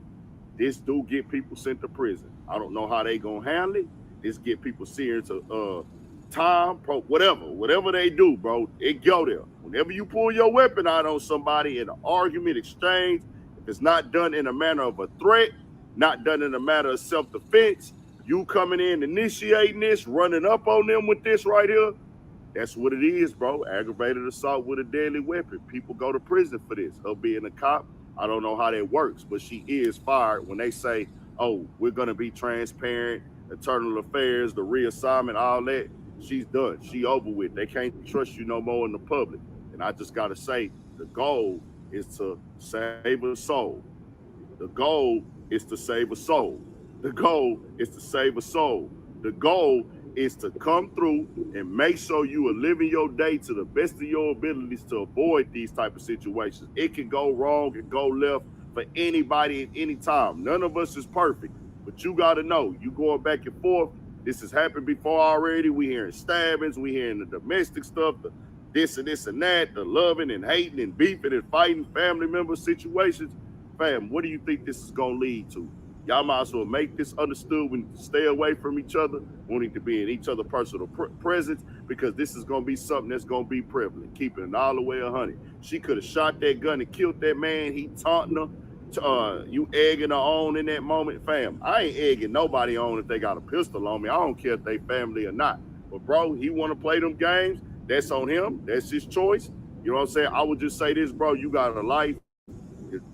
This do get people sent to prison. I don't know how they gonna handle it. This get people sentenced to time, whatever they do, bro, it go there. Whenever you pull your weapon out on somebody in an argument, exchange, if it's not done in a manner of a threat, not done in a matter of self-defense, you coming in, initiating this, running up on them with this right here, that's what it is, bro. Aggravated assault with a deadly weapon. People go to prison for this. Her being a cop, I don't know how that works, but she is fired when they say, oh, we're going to be transparent, internal affairs, the reassignment, all that. She's done. She over with. They can't trust you no more in the public. And I just got to say, the goal is to save a soul. The goal is to save a soul. The goal is to save a soul. The goal is to come through and make sure you are living your day to the best of your abilities to avoid these type of situations. It can go wrong and go left for anybody at any time. None of us is perfect, but you got to know, you going back and forth. This has happened before already. We hearing stabbings, we hearing the domestic stuff, the this and that, the loving and hating and beefing and fighting family member situations. Fam, what do you think this is gonna lead to? Y'all might as well make this understood. We need to stay away from each other. We need to be in each other's personal presence, because this is gonna be something that's gonna be prevalent. Keeping it all the way 100. She could have shot that gun and killed that man. He taunting her. You egging her on in that moment, fam. I ain't egging nobody on if they got a pistol on me. I don't care if they family or not. But bro, he want to play them games. That's on him. That's his choice. You know what I'm saying? I would just say this, bro. You got a life.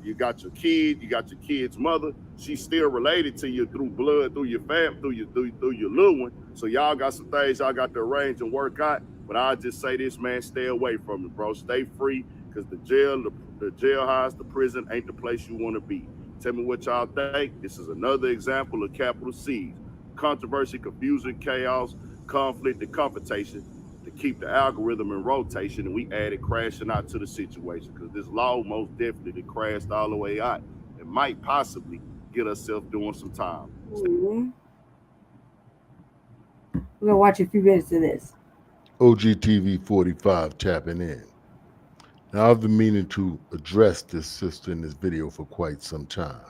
You got your kid. You got your kid's mother. She's still related to you through blood, through your family, through your little one. So y'all got some things y'all got to arrange and work out. But I just say this, man, stay away from it, bro. Stay free, because the jailhouse, the prison ain't the place you want to be. Tell me what y'all think. This is another example of capital C's: controversy, confusion, chaos, conflict, and confrontation to keep the algorithm in rotation, and we added crashing out to the situation, because this law most definitely crashed all the way out and might possibly get herself doing some time.
Mm-hmm. We're gonna watch a few minutes of this.
OGTV 45 tapping in. Now, I've been meaning to address this sister in this video for quite some time,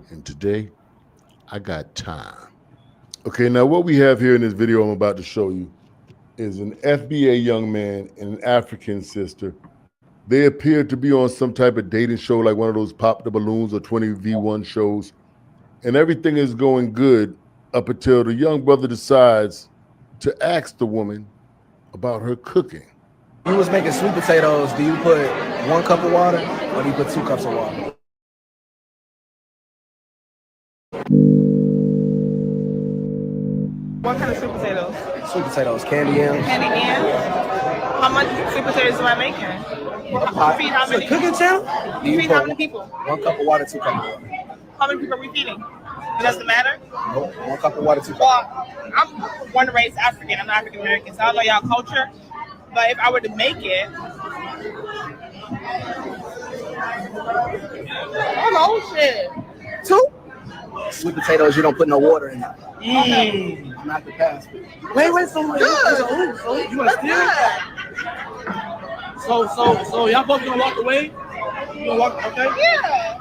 and today I got time. Okay, now what we have here in this video I'm about to show you is an FBA young man and an African sister. They appear to be on some type of dating show, like one of those Pop the Balloons or 20v1 shows, and everything is going good up until the young brother decides to ask the woman about her cooking.
You was making sweet potatoes. Do you put 1 cup of water or do you put 2 cups of water?
What kind of sweet potatoes?
Sweet potatoes, candy yams.
Candy yams? How much sweet potatoes am I making? Feed how many?
Cooking channel?
Feed how many people?
1 cup of water, 2 cups of water.
How many people are we feeding? It doesn't matter?
Nope. 1 cup of water, 2 cups.
Well, I'm born and raised African. I'm not African American, so I don't know y'all culture. But if I were to make it, I don't know, shit. 2?
Sweet potatoes, you don't put no water in it.
Mm.
I'm not the pass.
Wait, so good.
You want to steal?
So y'all both gonna walk away? You gonna walk, okay? Yeah.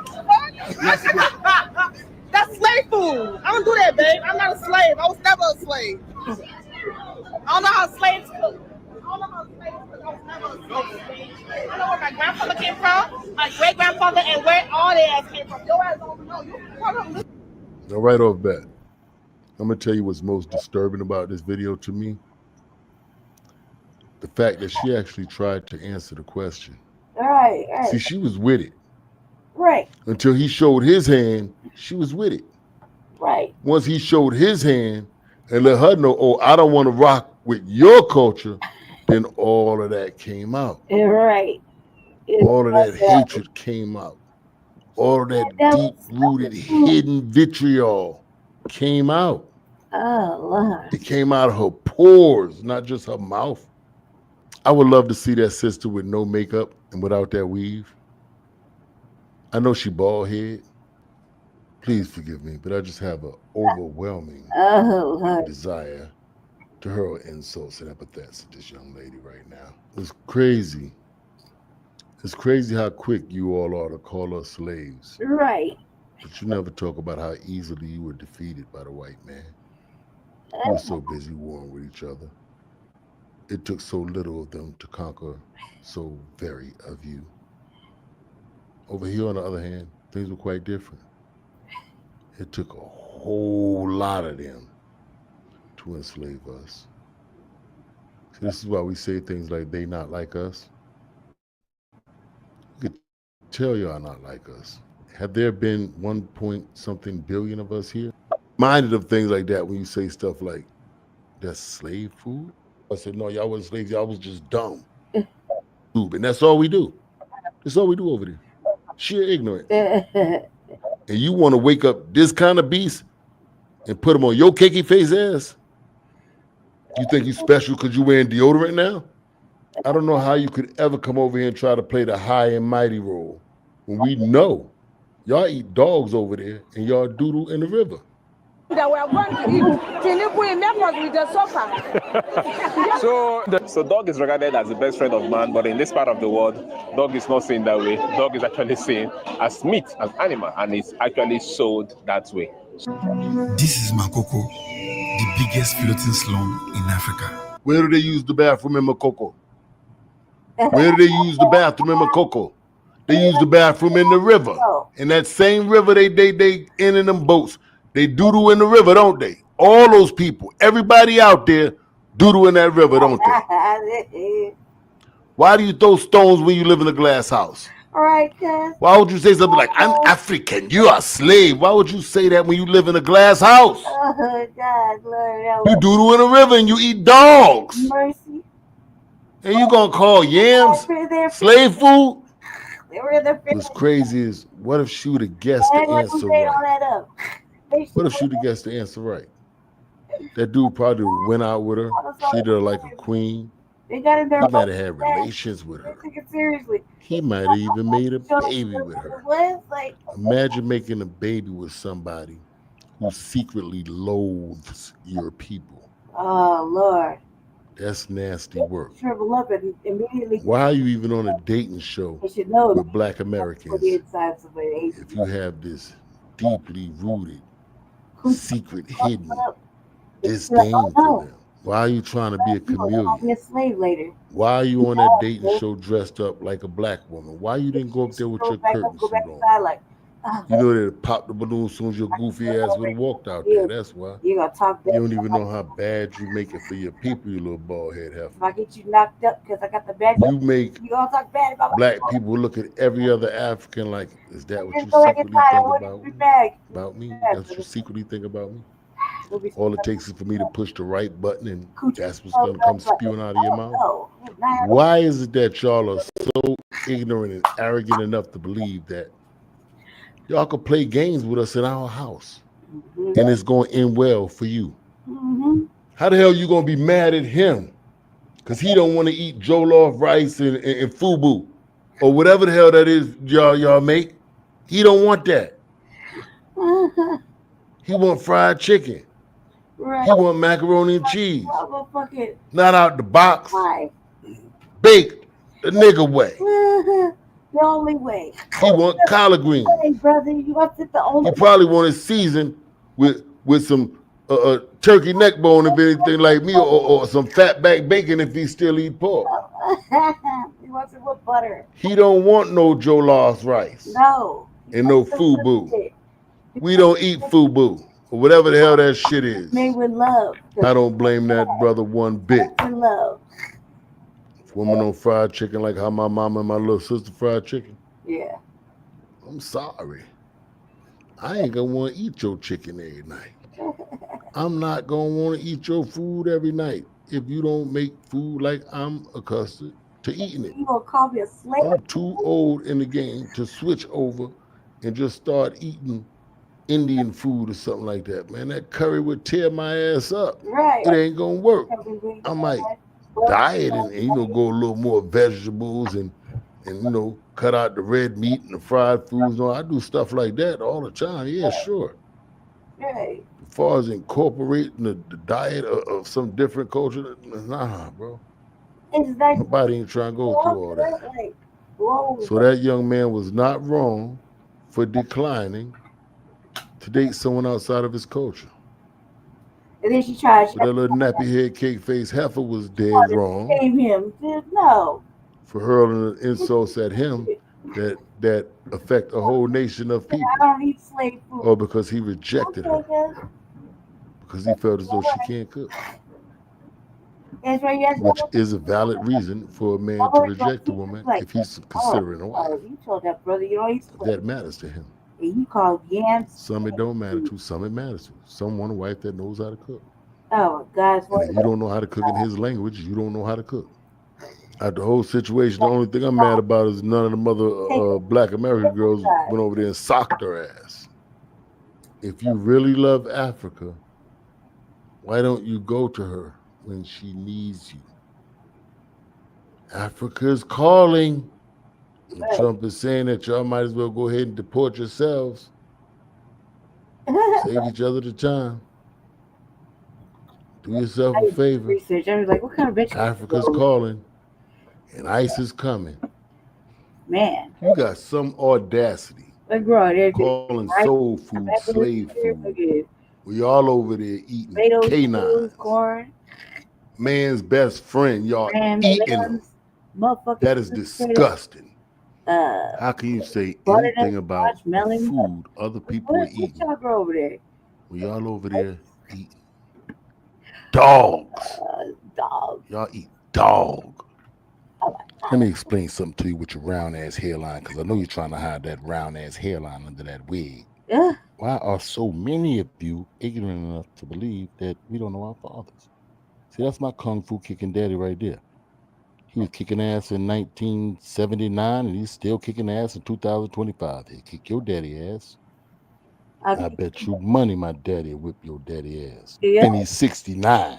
That's slave food. I don't do that, babe. I'm not a slave. I was never a slave. I don't know how slaves cook. I don't know where my grandfather came from, my great grandfather, and where all their ass came from. Your ass don't know.
Now, right off bat, I'm gonna tell you what's most disturbing about this video to me. The fact that she actually tried to answer the question.
Right.
See, she was with it.
Right.
Until he showed his hand, she was with it.
Right.
Once he showed his hand and let her know, oh, I don't want to rock with your culture, then all of that came out.
Right.
All of that hatred came out. All of that deep-rooted, hidden vitriol came out.
Oh, Lord.
It came out of her pores, not just her mouth. I would love to see that sister with no makeup and without that weave. I know she bald head. Please forgive me, but I just have an overwhelming desire to hurl insults and epithets at this young lady right now. It's crazy. It's crazy how quick you all are to call us slaves.
Right.
But you never talk about how easily you were defeated by the white man. You were so busy warring with each other. It took so little of them to conquer so very of you. Over here, on the other hand, things were quite different. It took a whole lot of them to enslave us. So this is why we say things like they not like us. You could tell y'all not like us. Have there been 1-point-something billion of us here? Minded of things like that when you say stuff like, that's slave food? I said, no, y'all wasn't slaves, y'all was just dumb. And that's all we do. That's all we do over there. Sheer ignorance. And you want to wake up this kind of beast and put him on your cakey face ass? You think you special because you wearing deodorant now? I don't know how you could ever come over here and try to play the high and mighty role when we know y'all eat dogs over there and y'all doodle in the river.
That we are going to eat. Tinubu in members with the soccer.
So dog is regarded as the best friend of man, but in this part of the world, dog is not seen that way. Dog is actually seen as meat, as animal, and it's actually sold that way.
This is Makoko, the biggest floating slum in Africa.
Where do they use the bathroom in Makoko? Where do they use the bathroom in Makoko? They use the bathroom in the river. In that same river they in them boats. They doodle in the river, don't they? All those people, everybody out there doodle in that river, don't they? Why do you throw stones when you live in a glass house?
All right, cuz.
Why would you say something like, I'm African, you are a slave? Why would you say that when you live in a glass house?
Oh, God, Lord.
You doodle in a river and you eat dogs.
Mercy.
And you gonna call yams slave food? What's crazy is, what if she would have guessed the answer right? What if she would have guessed the answer right? That dude probably went out with her, treated her like a queen.
They got in there.
He might have had relations with her.
Take it seriously.
He might have even made a baby with her. Imagine making a baby with somebody who secretly loathes your people.
Oh, Lord.
That's nasty work.
Shrivel up and immediately.
Why are you even on a dating show with Black Americans if you have this deeply rooted, secret, hidden disdain for them? Why are you trying to be a chameleon?
Be a slave later.
Why are you on that dating show dressed up like a black woman? Why you didn't go up there with your curtain suit on? You know they'd pop the balloon as soon as your goofy ass would have walked out there. That's why.
You gonna talk bad.
You don't even know how bad you make it for your people, you little bald head heifer.
If I get you knocked up because I got the bad.
You make
you gonna talk bad about
black people look at every other African like, is that what you secretly think about me? That's what you secretly think about me? All it takes is for me to push the right button and that's what's going to come spewing out of your mouth. Why is it that y'all are so ignorant and arrogant enough to believe that y'all could play games with us in our house and it's going to end well for you? How the hell are you going to be mad at him because he don't want to eat jollof rice and fubu or whatever the hell that is y'all make? He don't want that. He want fried chicken.
Right.
He want macaroni and cheese.
Motherfucking
not out the box. Baked the nigga way.
The only way.
He want collard greens.
Hey, brother, you want it the only
He probably want it seasoned with some turkey neck bone if anything like me, or some fat back bacon if he still eat pork.
He wants it with butter.
He don't want no jollof rice.
No.
And no fubu. We don't eat fubu. Or whatever the hell that shit is.
Made with love.
I don't blame that brother one bit.
With love.
If women don't fried chicken like how my mama and my little sister fried chicken.
Yeah.
I'm sorry. I ain't gonna want to eat your chicken every night. I'm not gonna want to eat your food every night if you don't make food like I'm accustomed to eating it.
You gonna call me a slave?
I'm too old in the game to switch over and just start eating Indian food or something like that, man. That curry would tear my ass up.
Right.
It ain't gonna work. I might diet and go a little more vegetables and cut out the red meat and the fried foods. No, I do stuff like that all the time. Yeah, sure.
Right.
As far as incorporating the diet of some different culture, nah, bro. Nobody ain't trying to go through all that. So that young man was not wrong for declining to date someone outside of his culture.
And then she tried.
But that little nappy head cake face heifer was dead wrong.
Gave him no.
For hurling insults at him that affect a whole nation of people.
I don't eat slave food.
Or because he rejected her. Because he felt as though she can't cook. Which is a valid reason for a man to reject a woman if he's considering a wife.
You told that brother you don't eat slave.
That matters to him.
And you called yams.
Some it don't matter to, some it matters to. Some want a wife that knows how to cook.
Oh, God.
And if you don't know how to cook in his language, you don't know how to cook. Out the whole situation, the only thing I'm mad about is none of the mother Black American girls went over there and socked her ass. If you really love Africa, why don't you go to her when she needs you? Africa is calling. And Trump is saying that y'all might as well go ahead and deport yourselves. Save each other the time. Do yourself a favor.
Research. I was like, what kind of bitch?
Africa's calling, and ICE is coming.
Man,
you got some audacity. Calling soul food slave food. We all over there eating canines.
Corn.
Man's best friend, y'all eating them. That is disgusting. How can you say anything about food other people are eating?
What y'all over there?
We all over there eating dogs.
Dog.
Y'all eat dog. Let me explain something to you with your round ass hairline, because I know you're trying to hide that round ass hairline under that wig.
Yeah.
Why are so many of you ignorant enough to believe that we don't know our fathers? See, that's my kung fu kicking daddy right there. He was kicking ass in 1979, and he's still kicking ass in 2025. He'll kick your daddy ass. I bet you money my daddy will whip your daddy ass.
Yeah.
And he's 69.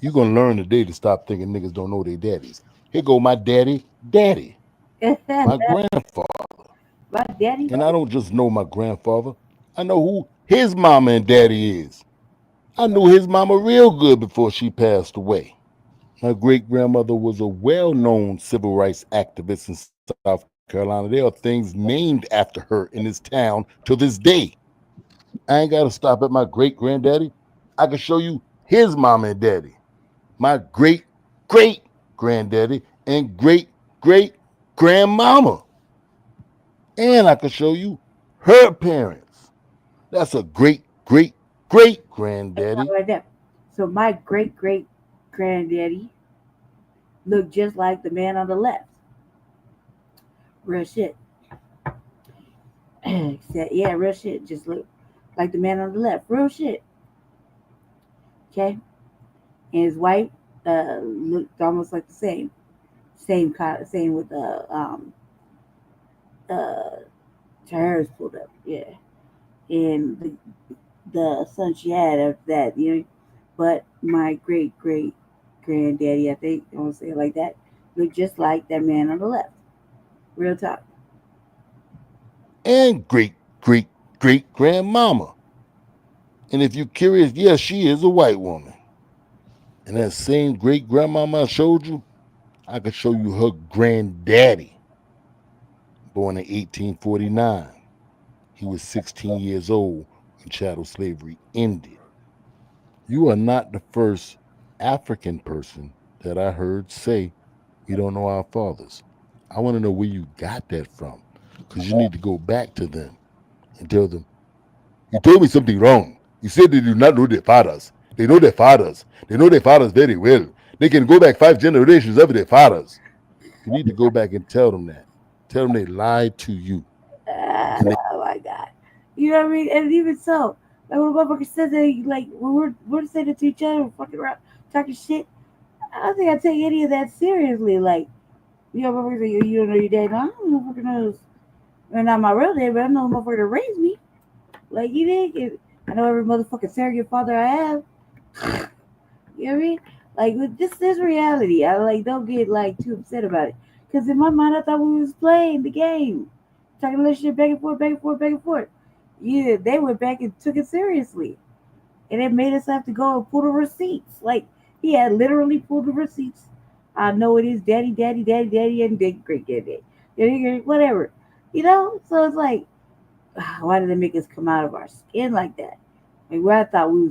You're going to learn today to stop thinking niggas don't know their daddies. Here go my daddy, my grandfather.
My daddy.
And I don't just know my grandfather. I know who his mama and daddy is. I knew his mama real good before she passed away. My great-grandmother was a well-known civil rights activist in South Carolina. There are things named after her in this town to this day. I ain't got to stop at my great-granddaddy. I can show you his mama and daddy. My great-great-granddaddy and great-great-grandmama. And I can show you her parents. That's a great-great-great-granddaddy.
Like that. So my great-great-granddaddy looked just like the man on the left. Real shit. Yeah, real shit. Just look like the man on the left. Real shit. Okay. And his wife looked almost like the same. Same with her hair is pulled up. Yeah. And the son she had after that, you know. But my great-great-granddaddy, I think I want to say it like that, looked just like that man on the left. Real talk.
And great-great-great-grandmama. And if you're curious, yes, she is a white woman. And that same great-grandmama I showed you, I could show you her granddaddy, born in 1849. He was 16 years old when chattel slavery ended. You are not the first African person that I heard say we don't know our fathers. I want to know where you got that from, because you need to go back to them and tell them, you told me something wrong. You said they do not know their fathers. They know their fathers. They know their fathers very well. They can go back 5 generations of their fathers. You need to go back and tell them that. Tell them they lied to you.
Oh my God. You know what I mean? And even so, like when a motherfucker says that, like when we're saying it to each other, fucking around, talking shit, I don't think I take any of that seriously. Like, you know, motherfuckers say, you don't know your dad. No, I don't know motherfucker knows. Well, not my real dad, but I know the motherfucker that raised me. Like, you think I know every motherfucking surrogate father I have. You know what I mean? Like, this is reality. I like don't get like too upset about it. Because in my mind, I thought we was playing the game. Talking a little shit back and forth, back and forth, back and forth. Yeah, they went back and took it seriously. And it made us have to go and pull the receipts. Like, he had literally pulled the receipts. I know it is daddy, daddy, daddy, daddy, and big great daddy. Whatever. You know? So it's like, why did they make us come out of our skin like that? Like, where I thought we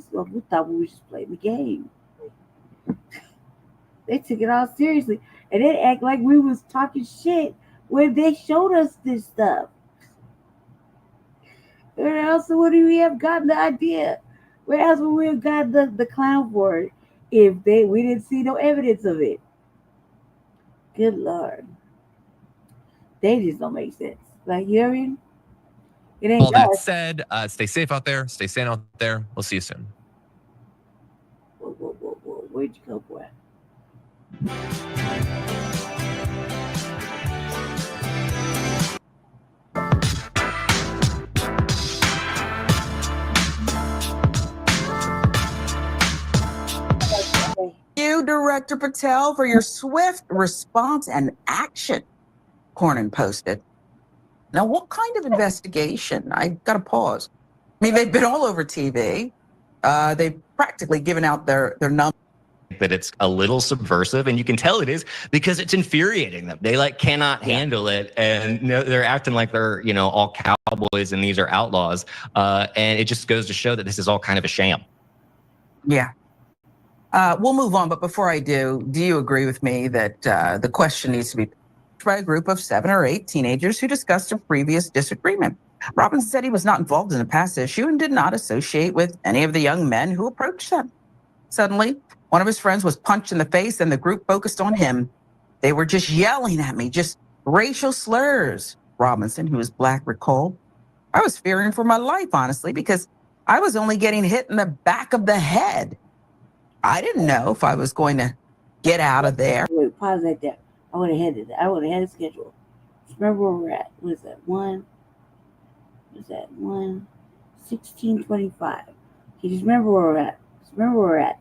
thought we was just playing the game. They took it all seriously. And they act like we was talking shit when they showed us this stuff. Where else would we have gotten the idea? Where else would we have gotten the clown for it if we didn't see no evidence of it? Good Lord. They just don't make sense. Like, you know what I mean? It ain't
all that
us.
said, stay safe out there. Stay sane out there. We'll see you soon.
Whoa. Where'd you go, boy?
You, Director Patel, for your swift response and action, Cornyn posted. Now, what kind of investigation? I got to pause. I mean, they've been all over TV. They've practically given out their numbers.
That it's a little subversive, and you can tell it is because it's infuriating them. They like cannot handle it, and they're acting like they're all cowboys and these are outlaws. And it just goes to show that this is all kind of a sham.
Yeah. We'll move on, but before I do you agree with me that the question needs to be by a group of 7 or 8 teenagers who discussed a previous disagreement? Robinson said he was not involved in a past issue and did not associate with any of the young men who approached them. Suddenly, one of his friends was punched in the face and the group focused on him. They were just yelling at me, just racial slurs. Robinson, who is Black, recalled. I was fearing for my life, honestly, because I was only getting hit in the back of the head. I didn't know if I was going to get out of there.
Wait, pause right there. I would have had it. I would have had a schedule. Just remember where we're at. What is that? 1625. Okay, just remember where we're at. Just remember where we're at.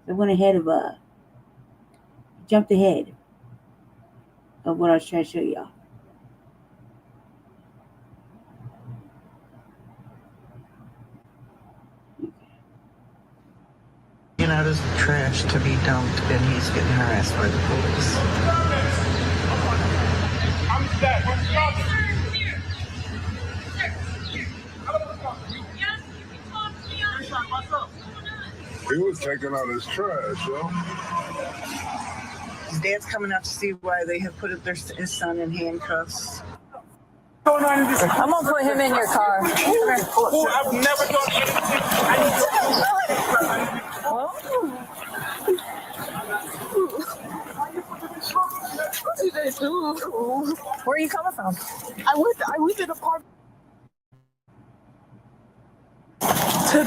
I went ahead of jumped ahead of what I was trying to show y'all.
Get out his trash to be dumped, and he's getting harassed by the police.
He was taking out his trash, yo.
His dad's coming out to see why they have put his son in handcuffs.
I'm gonna put him in your car.
I've never done
Where are you coming from?
I went to the park to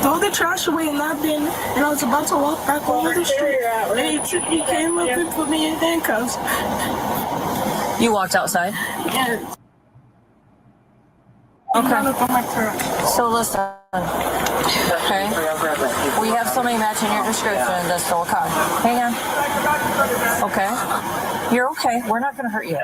throw the trash away, and I was about to walk back over the street. And he came up and put me in handcuffs.
You walked outside?
Yeah.
Okay. So listen, okay? We have somebody matching your description that's stole a car. Hang on. Okay. You're okay. We're not going to hurt you.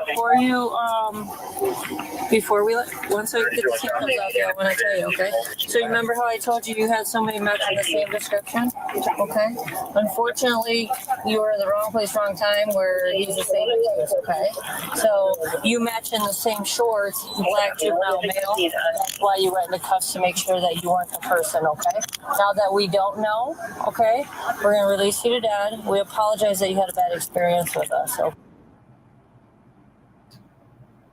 Once I get the sequence out there, I want to tell you, okay? So you remember how I told you had somebody matching the same description? Okay. Unfortunately, you were in the wrong place, wrong time, where he's the same age, okay? So you matching the same shorts, Black juvenile male, while you went into cuffs to make sure that you weren't the person, okay? Now that we don't know, okay, we're going to release you to dad. We apologize that you had a bad experience with us, okay?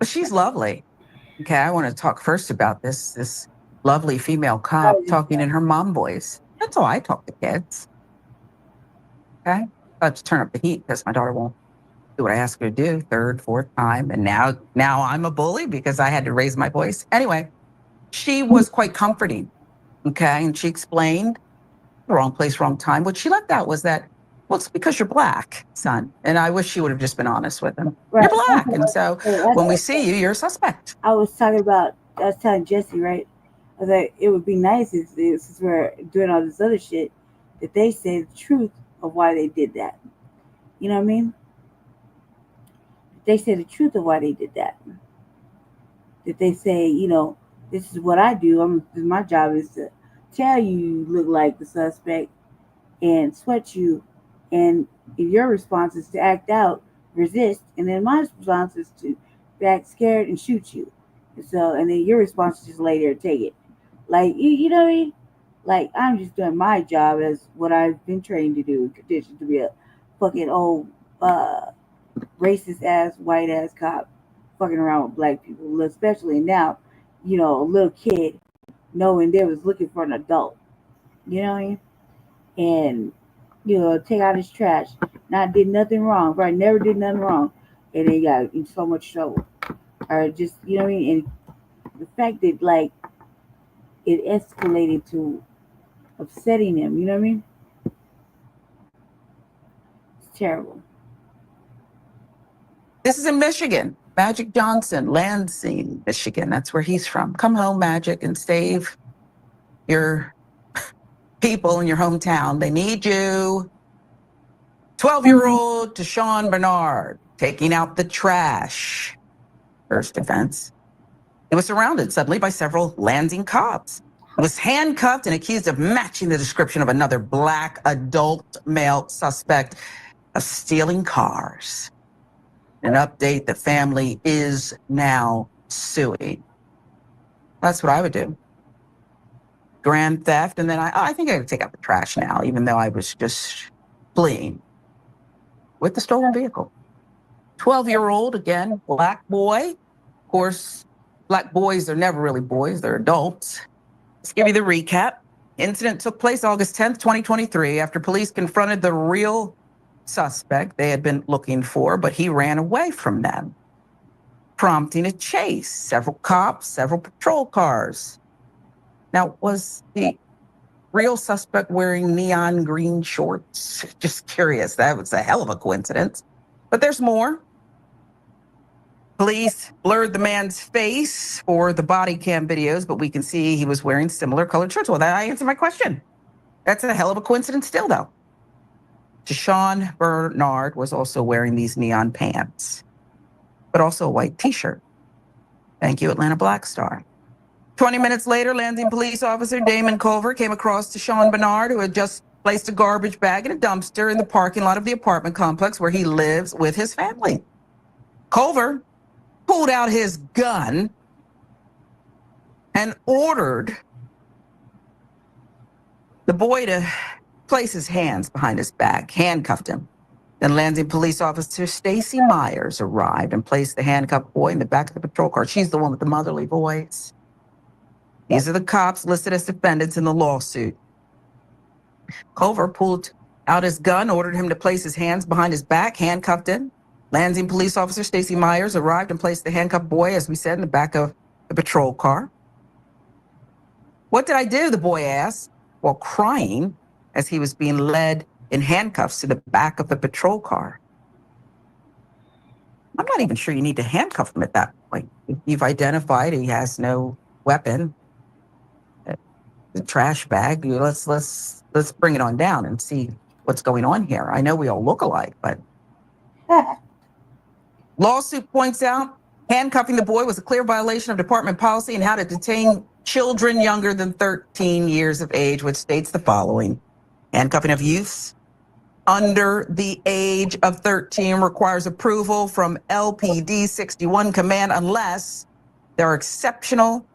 She's lovely. Okay, I want to talk first about this lovely female cop talking in her mom voice. That's how I talk to kids. Okay, I have to turn up the heat because my daughter won't do what I ask her to do third, fourth time, and now I'm a bully because I had to raise my voice. Anyway, she was quite comforting. Okay, and she explained the wrong place, wrong time. What she left out was that, well, it's because you're Black, son. And I wish she would have just been honest with him. Right. You're Black. And so when we see you, you're a suspect.
I was telling Jesse, right? I was like, it would be nice if since we're doing all this other shit, that they say the truth of why they did that. You know what I mean? They say the truth of why they did that. That they say, you know, this is what I do. My job is to tell you look like the suspect and sweat you. And your response is to act out, resist, and then my response is to act scared and shoot you. And then your response is just lay there and take it. Like, you know what I mean? Like, I'm just doing my job as what I've been trained to do, conditioned to be a fucking old racist ass, white ass cop fucking around with Black people, especially now, you know, a little kid knowing they was looking for an adult. You know what I mean? And you know, take out his trash. Not did nothing wrong, right? Never did nothing wrong, and they got in so much trouble. Or just, you know what I mean? And the fact that like it escalated to upsetting him, you know what I mean? It's terrible.
This is in Michigan. Magic Johnson, Lansing, Michigan. That's where he's from. Come home, Magic, and save your people in your hometown. They need you. 12-year-old Deshaun Bernard taking out the trash. First offense. He was surrounded suddenly by several Lansing cops. He was handcuffed and accused of matching the description of another Black adult male suspect of stealing cars. An update, the family is now suing. That's what I would do. Grand theft, and then I think I would take out the trash now, even though I was just fleeing with the stolen vehicle. 12-year-old, again, Black boy. Of course, Black boys are never really boys, they're adults. Let's give you the recap. Incident took place August 10th, 2023, after police confronted the real suspect they had been looking for, but he ran away from them, prompting a chase. Several cops, several patrol cars. Now, was the real suspect wearing neon green shorts? Just curious. That was a hell of a coincidence. But there's more. Police blurred the man's face for the body cam videos, but we can see he was wearing similar colored shirts. Well, that answered my question. That's a hell of a coincidence still, though. Deshaun Bernard was also wearing these neon pants, but also a white t-shirt. Thank you, Atlanta Black Star. 20 minutes later, Lansing police officer Damon Culver came across Deshaun Bernard, who had just placed a garbage bag in a dumpster in the parking lot of the apartment complex where he lives with his family. Culver pulled out his gun and ordered the boy to place his hands behind his back, handcuffed him. Then Lansing police officer Stacy Myers arrived and placed the handcuffed boy in the back of the patrol car. She's the one with the motherly voice. These are the cops listed as defendants in the lawsuit. Culver pulled out his gun, ordered him to place his hands behind his back, handcuffed him. Lansing police officer Stacy Myers arrived and placed the handcuffed boy, as we said, in the back of the patrol car. What did I do? The boy asked, while crying as he was being led in handcuffs to the back of the patrol car. I'm not even sure you need to handcuff him at that point. You've identified he has no weapon. The trash bag. Let's bring it on down and see what's going on here. I know we all look alike, but lawsuit points out handcuffing the boy was a clear violation of department policy and how to detain children younger than 13 years of age, which states the following: handcuffing of youths under the age of 13 requires approval from LPD 61 command unless there are exceptional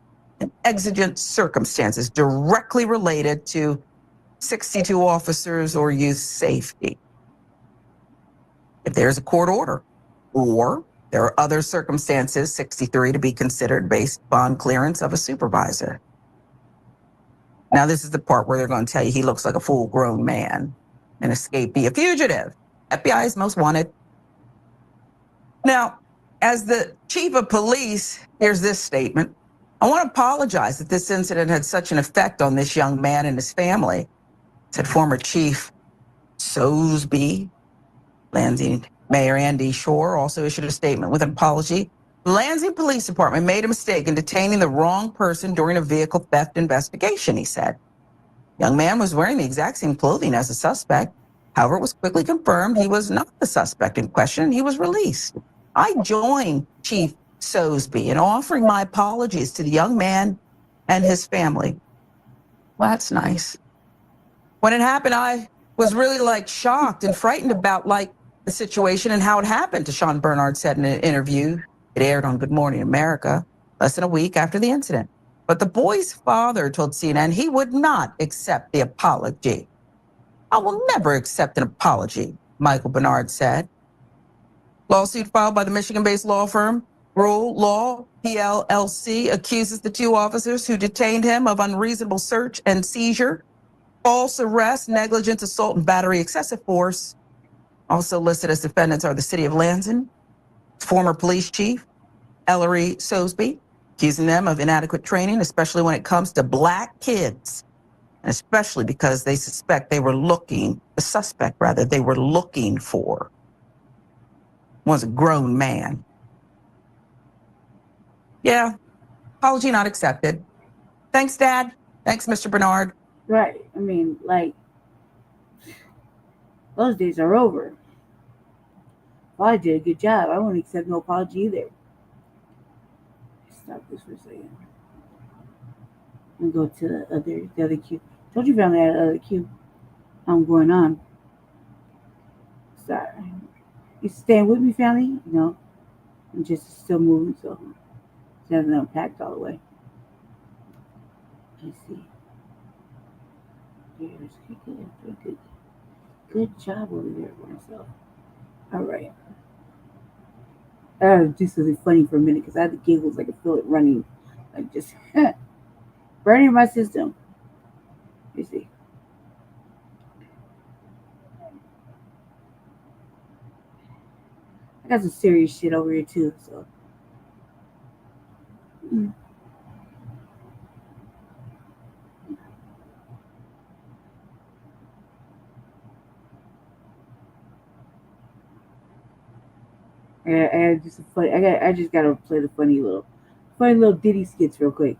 and exigent circumstances directly related to 62 officers or youth safety. If there's a court order or there are other circumstances, 63, to be considered based upon clearance of a supervisor. Now, this is the part where they're going to tell you he looks like a full-grown man, an escapee, a fugitive. FBI's most wanted. Now, as the chief of police, here's this statement. I want to apologize that this incident had such an effect on this young man and his family, said former Chief Soseby. Lansing Mayor Andy Shore also issued a statement with an apology. The Lansing Police Department made a mistake in detaining the wrong person during a vehicle theft investigation, he said. Young man was wearing the exact same clothing as the suspect. However, it was quickly confirmed he was not the suspect in question, and he was released. I joined Chief Soseby in offering my apologies to the young man and his family. Well, that's nice. When it happened, I was really shocked and frightened about the situation and how it happened, Deshaun Bernard said in an interview. It aired on Good Morning America less than a week after the incident. But the boy's father told CNN he would not accept the apology. I will never accept an apology, Michael Bernard said. Lawsuit filed by the Michigan-based law firm Rule Law PLLC accuses the two officers who detained him of unreasonable search and seizure, false arrest, negligence, assault, and battery, excessive force. Also listed as defendants are the city of Lansing, former police chief Ellery Soseby, accusing them of inadequate training, especially when it comes to black kids, and especially because they suspect they were looking for was a grown man. Yeah, apology not accepted. Thanks, Dad. Thanks, Mr. Bernard.
Right. I mean, those days are over. Well, I did a good job. I won't accept no apology either. Stop this for a second. And go to the other queue. Told you family had another queue. I'm going on. Sorry. You staying with me, family? No. I'm just still moving, so it hasn't unpacked all the way. Let's see. Good job over there for myself. All right. I gotta do something funny for a minute because I had the giggles. I could feel it running, just burning my system. Let me see. I got some serious shit over here too. So. I just gotta play the funny little ditty skits real quick.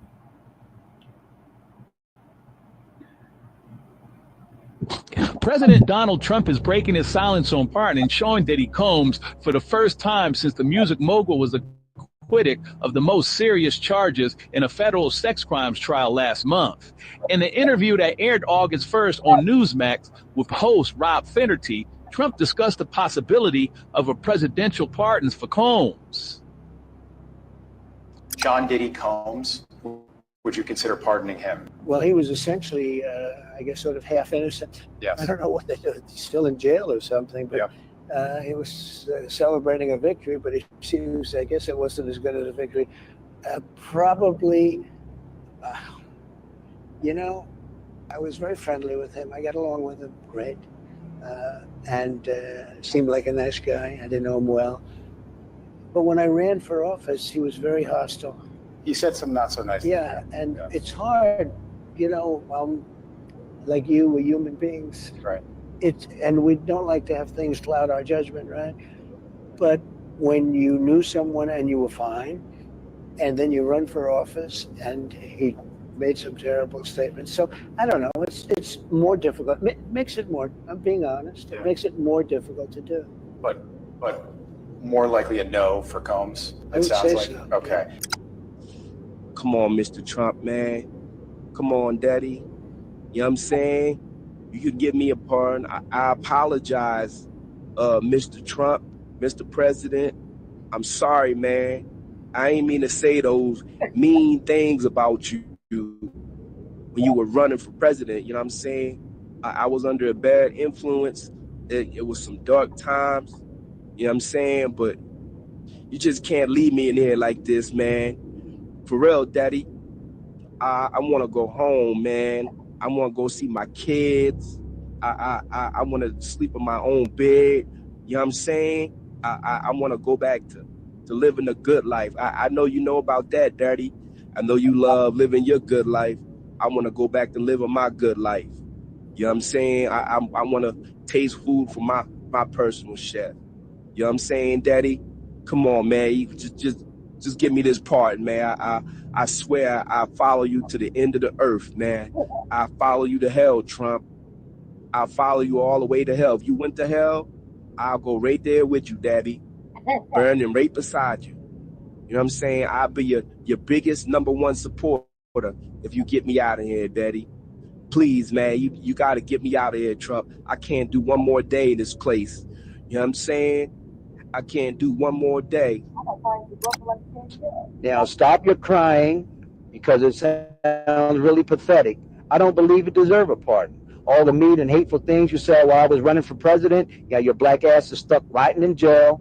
President Donald Trump is breaking his silence on pardon, showing Diddy Combs for the first time since the music mogul was acquitted of the most serious charges in a federal sex crimes trial last month. In an interview that aired August 1st on Newsmax with host Rob Finnerty, Trump discussed the possibility of a presidential pardon for Combs.
John Diddy Combs, would you consider pardoning him?
Well, he was essentially, I guess, sort of half innocent.
Yes.
I don't know what they do. He's still in jail or something, but he was celebrating a victory, but it seems, I guess it wasn't as good as a victory. Probably, I was very friendly with him. I got along with him great. And seemed like a nice guy. I didn't know him well. But when I ran for office, he was very hostile.
He said some not so nice things.
Yeah, and it's hard, like you, we're human beings.
Right.
And we don't like to have things cloud our judgment, right? But when you knew someone and you were fine, and then you run for office and he made some terrible statements. So I don't know, it's more difficult. Makes it more, I'm being honest, it makes it more difficult to do.
But more likely a no for Combs,
I would
sounds
say
like.
so.
Okay.
Come on, Mr. Trump, man. Come on, Daddy. You know what I'm saying? You could give me a pardon. I apologize, Mr. Trump, Mr. President. I'm sorry, man. I ain't mean to say those mean things about you when you were running for president. You know what I'm saying? I was under a bad influence. It was some dark times. You know what I'm saying? But you just can't leave me in here like this, man. For real, Daddy. I want to go home, man. I want to go see my kids. I want to sleep in my own bed. You know what I'm saying? I want to go back to living a good life. I know you know about that, Daddy. I know you love living your good life. I want to go back to living my good life. You know what I'm saying? I want to taste food from my personal chef. You know what I'm saying, Daddy? Come on, man. You just give me this part, man. I swear I follow you to the end of the earth, man. I follow you to hell, Trump. I'll follow you all the way to hell. If you went to hell, I'll go right there with you, Daddy. Burning right beside you. You know what I'm saying? I'll be your biggest #1 supporter if you get me out of here, Daddy. Please, man, you got to get me out of here, Trump. I can't do one more day in this place. You know what I'm saying? I can't do one more day.
Now stop your crying because it sounds really pathetic. I don't believe you deserve a pardon. All the mean and hateful things you said while I was running for president, yeah, your black ass is stuck rotting in jail.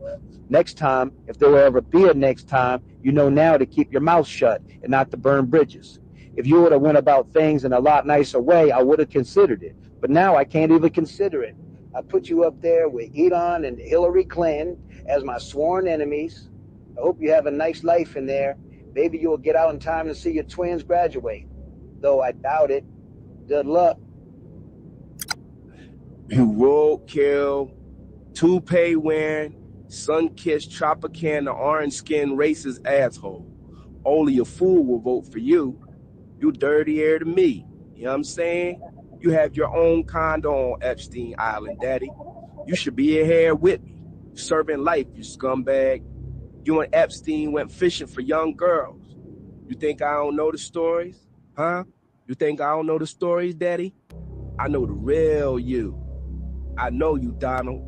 Next time, if there will ever be a next time, you know now to keep your mouth shut and not to burn bridges. If you would have went about things in a lot nicer way, I would have considered it. But now I can't even consider it. I put you up there with Elon and Hillary Clinton as my sworn enemies. I hope you have a nice life in there. Maybe you'll get out in time to see your twins graduate. Though I doubt it. Good luck.
You roadkill, toupee wearing, sun-kissed Tropicana, orange skin racist asshole. Only a fool will vote for you. You dirtier than me. You know what I'm saying? You have your own condo on Epstein Island, Daddy. You should be in here with me, serving life, you scumbag. You and Epstein went fishing for young girls. You think I don't know the stories? Huh? You think I don't know the stories, Daddy? I know the real you. I know you, Donald.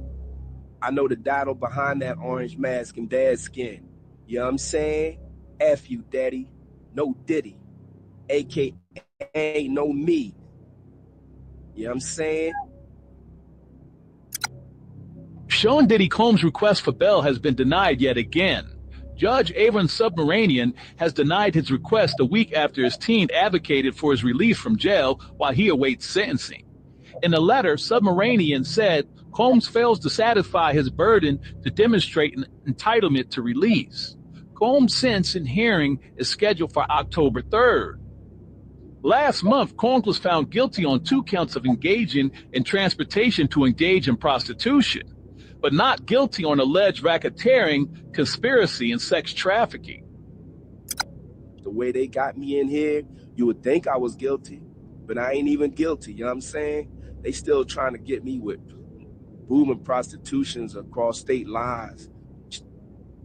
I know the Donald behind that orange mask and dad's skin. You know what I'm saying? F you, Daddy. No Diddy. AKA no me. You know what I'm saying?
Sean Diddy Combs' request for bail has been denied yet again. Judge Aaron Submaranian has denied his request a week after his team advocated for his release from jail while he awaits sentencing. In the letter, Submarinian said Combs fails to satisfy his burden to demonstrate an entitlement to release. Combs' sentencing hearing is scheduled for October 3rd. Last month, Combs was found guilty on 2 counts of engaging in transportation to engage in prostitution, but not guilty on alleged racketeering, conspiracy, and sex trafficking.
The way they got me in here, you would think I was guilty, but I ain't even guilty, you know what I'm saying? They still trying to get me with booming prostitutions across state lines.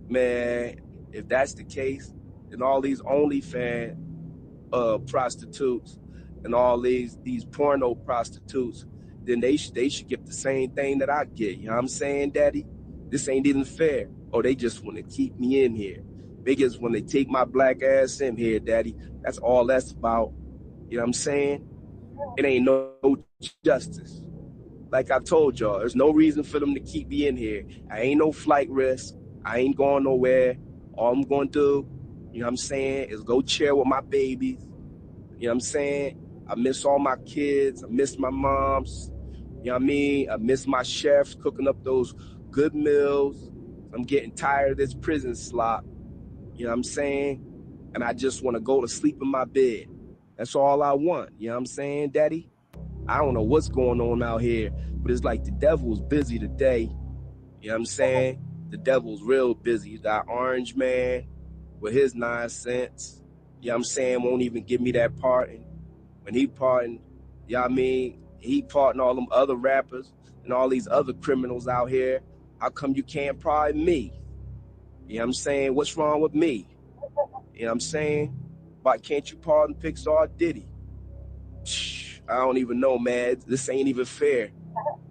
Man, if that's the case, then all these OnlyFans prostitutes and all these porno prostitutes, then they should get the same thing that I get. You know what I'm saying, Daddy? This ain't even fair. Oh, they just want to keep me in here. Biggest when they take my black ass in here, Daddy. That's all that's about. You know what I'm saying? It ain't no justice. Like I told y'all, there's no reason for them to keep me in here. I ain't no flight risk. I ain't going nowhere. All I'm going to do, you know what I'm saying, is go chill with my babies. You know what I'm saying? I miss all my kids. I miss my moms. You know what I mean? I miss my chefs cooking up those good meals. I'm getting tired of this prison slop. You know what I'm saying? And I just want to go to sleep in my bed. That's all I want. You know what I'm saying, Daddy? I don't know what's going on out here, but it's like the devil's busy today. You know what I'm saying? The devil's real busy. That orange man with his nonsense, you know what I'm saying, won't even give me that pardon. When he pardoned, you know what I mean, he pardoned all them other rappers and all these other criminals out here. How come you can't pardon me? You know what I'm saying? What's wrong with me? You know what I'm saying? Why can't you pardon Pixar Diddy? I don't even know, man. This ain't even fair.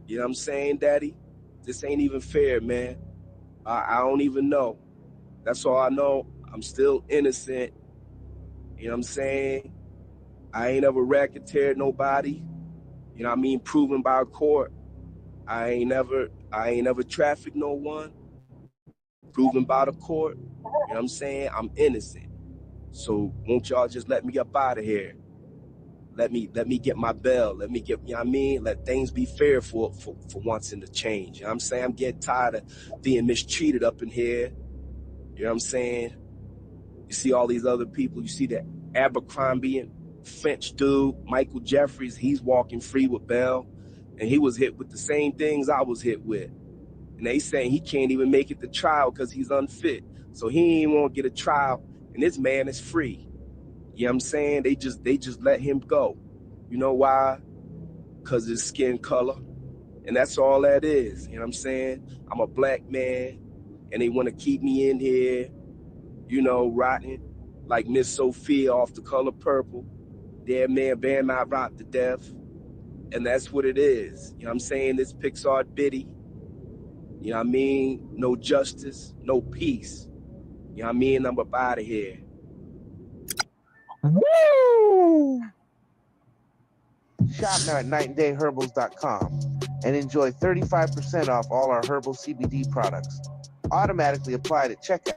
You know what I'm saying, Daddy? This ain't even fair, man. I don't even know. That's all I know. I'm still innocent. You know what I'm saying? I ain't ever racketeered nobody. You know what I mean? Proven by a court. I ain't never trafficked no one. Proven by the court. You know what I'm saying? I'm innocent. So won't y'all just let me up out of here? Let me get my bail. Let me get, you know what I mean? Let things be fair for once in the change. You know what I'm saying? I'm getting tired of being mistreated up in here. You know what I'm saying? You see all these other people. You see that Abercrombie and Finch dude, Michael Jeffries, he's walking free with bail. And he was hit with the same things I was hit with. And they saying he can't even make it to trial because he's unfit. So he ain't want to get a trial. And this man is free. You know what I'm saying? They just let him go. You know why? Because his skin color. And that's all that is. You know what I'm saying? I'm a black man. And they want to keep me in here, you know, rotting like Miss Sophia off The Color Purple. Dead man better not rot to death. And that's what it is. You know what I'm saying? This Pixar Diddy. You know what I mean? No justice, no peace. You know what I mean? I'm up out of here.
Woo! Shop now at nightandayherbals.com and enjoy 35% off all our herbal CBD products. Automatically applied at checkout.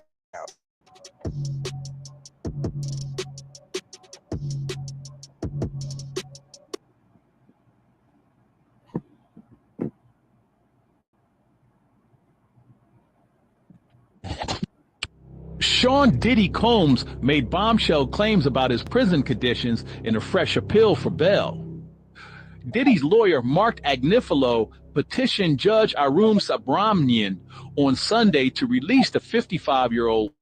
Sean Diddy Combs made bombshell claims about his prison conditions in a fresh appeal for bail. Diddy's lawyer, Mark Agnifilo, petitioned Judge Arun Subramanian on Sunday to release the 55-year-old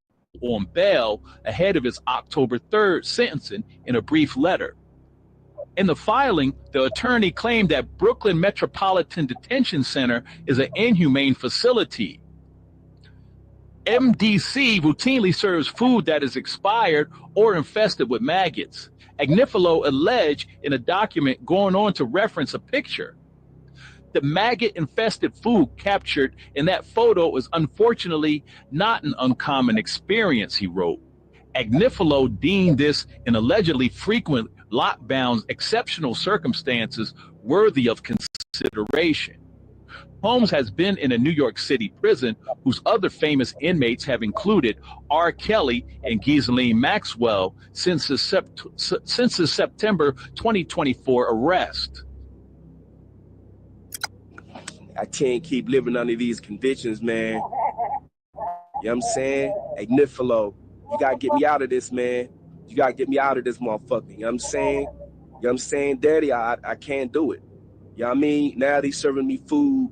on bail ahead of his October 3rd sentencing in a brief letter. In the filing, the attorney claimed that Brooklyn Metropolitan Detention Center is an inhumane facility. MDC routinely serves food that is expired or infested with maggots. Agnifilo alleged in a document going on to reference a picture. The maggot-infested food captured in that photo is unfortunately not an uncommon experience, he wrote. Agnifilo deemed this an allegedly frequent lockdowns exceptional circumstances worthy of consideration. Holmes has been in a New York City prison whose other famous inmates have included R. Kelly and Ghislaine Maxwell since his September 2024 arrest.
I can't keep living under these conditions, man. You know what I'm saying? Hey, Nifalo, you gotta get me out of this, man. You gotta get me out of this motherfucker. You know what I'm saying? You know what I'm saying, Daddy? I can't do it. You know what I mean? Now they serving me food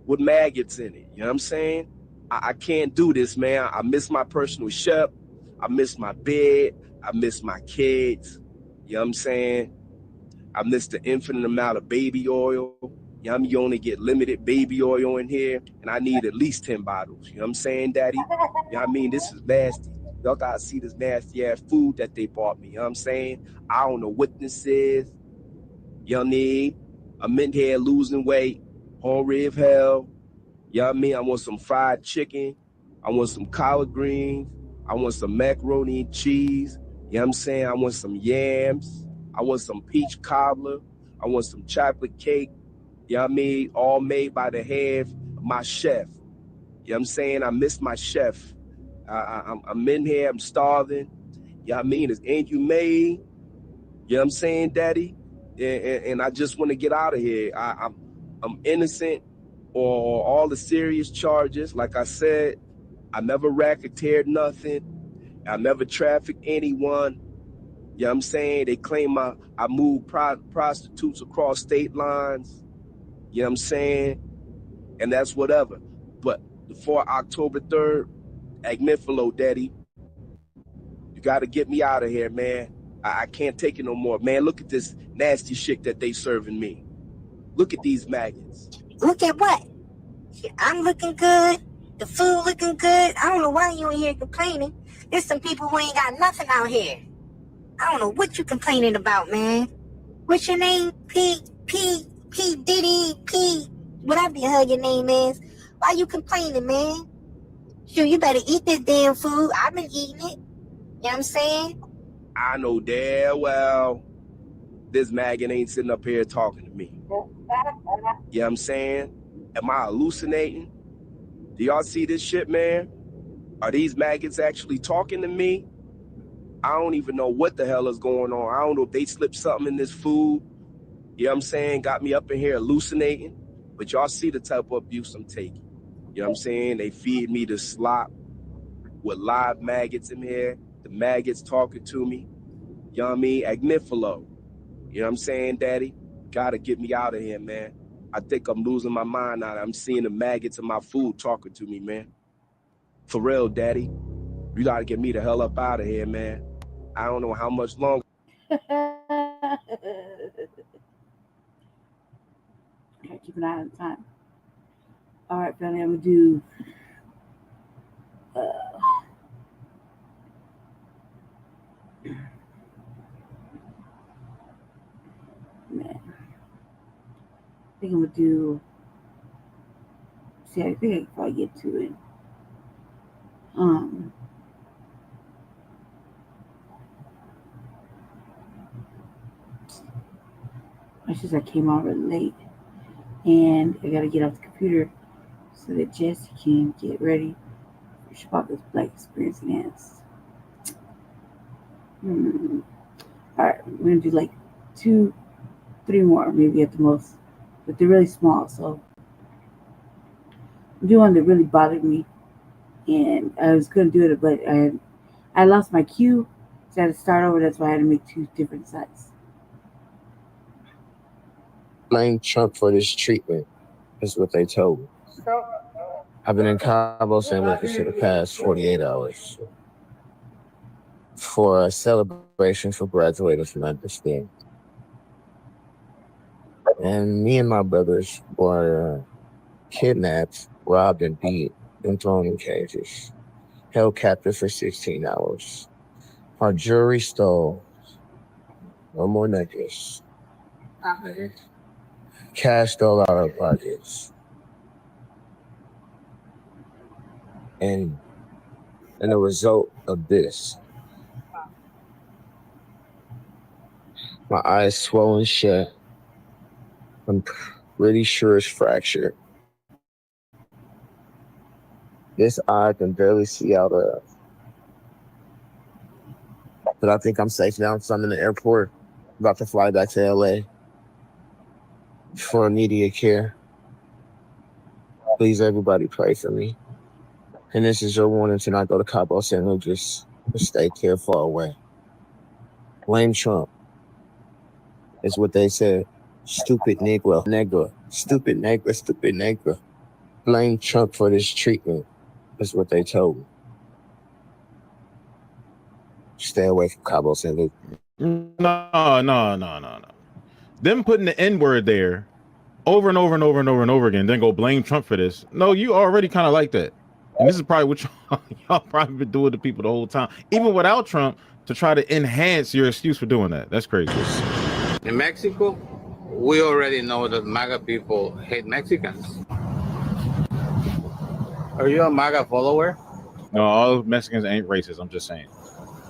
with maggots in it. You know what I'm saying? I can't do this, man. I miss my personal chef. I miss my bed. I miss my kids. You know what I'm saying? I miss the infinite amount of baby oil. You know, you only get limited baby oil in here, and I need at least 10 bottles. You know what I'm saying, Daddy? You know what I mean? This is nasty. Y'all gotta see this nasty ass food that they bought me. You know what I'm saying? I don't know what this is. You know what I mean? I'm in here losing weight, hungry as hell. You know what I mean? I want some fried chicken. I want some collard greens. I want some macaroni and cheese. You know what I'm saying? I want some yams. I want some peach cobbler. I want some chocolate cake. You know what I mean? All made by the hand of my chef. You know what I'm saying? I miss my chef. I'm in here. I'm starving. You know what I mean? It's inhumane. You know what I'm saying, Daddy? And I just want to get out of here. I'm innocent on all the serious charges. Like I said, I never racketeered nothing. I never trafficked anyone. You know what I'm saying? They claim I moved prostitutes across state lines. You know what I'm saying? And that's whatever. But before October 3rd, Agnifilo, Daddy, you got to get me out of here, man. I can't take it no more. Man, look at this nasty shit that they serving me. Look at these maggots.
Look at what? I'm looking good. The food looking good. I don't know why you in here complaining. There's some people who ain't got nothing out here. I don't know what you complaining about, man. What's your name? P Diddy, P, whatever the hell your name is. Why you complaining, man? Shoot, you better eat this damn food. I've been eating it. You know what I'm saying?
I know damn well this maggot ain't sitting up here talking to me. You know what I'm saying? Am I hallucinating? Do y'all see this shit, man? Are these maggots actually talking to me? I don't even know what the hell is going on. I don't know if they slipped something in this food. You know what I'm saying? Got me up in here hallucinating. But y'all see the type of abuse I'm taking. You know what I'm saying? They feed me the slop with live maggots in here. The maggots talking to me. You know what I mean? Agnifilo. You know what I'm saying, Daddy? Gotta get me out of here, man. I think I'm losing my mind now. I'm seeing the maggots in my food talking to me, man. For real, Daddy. You gotta get me the hell up out of here, man. I don't know how much longer.
Okay, keep an eye on the time. All right, family, I'm gonna do man. I think I'm gonna do. See, I think I can probably get to it. It's just I came out really late, and I gotta get off the computer so that Jesse can get ready for Chicago's Black Experience Enhanced. All right, we're gonna do like 2-3 more, maybe at the most, but they're really small. So I'm doing one that really bothered me, and I was gonna do it, but I lost my cue, so I had to start over. That's why I had to make 2 different sites.
Blame Trump for this treatment, is what they told me. I've been in Cabo San Lucas for the past 48 hours for a celebration for graduating from understanding. And me and my brothers were kidnapped, robbed, and beat, and thrown in cages, held captive for 16 hours. Our jewelry stole. No more necklace. Cash stole out our pockets. And the result of this, my eyes swollen shut. I'm pretty sure it's fractured. This eye can barely see out of. But I think I'm safe now. So I'm in the airport, about to fly back to LA for immediate care. Please, everybody, pray for me. And this is your warning to not go to Cabo San Lucas. Just stay clear, far away. Blame Trump is what they said. Stupid Negro, nigger. Stupid nigger, stupid nigger. Blame Trump for this treatment is what they told me. Stay away from Cabo San Lucas.
No. Them putting the N-word there over and over and over and over and over again, then go blame Trump for this. No, you already kind of like that. And this is probably what y'all probably been doing to people the whole time, even without Trump, to try to enhance your excuse for doing that. That's crazy.
In Mexico, we already know that MAGA people hate Mexicans. Are you a MAGA follower?
No, all Mexicans ain't racist. I'm just saying.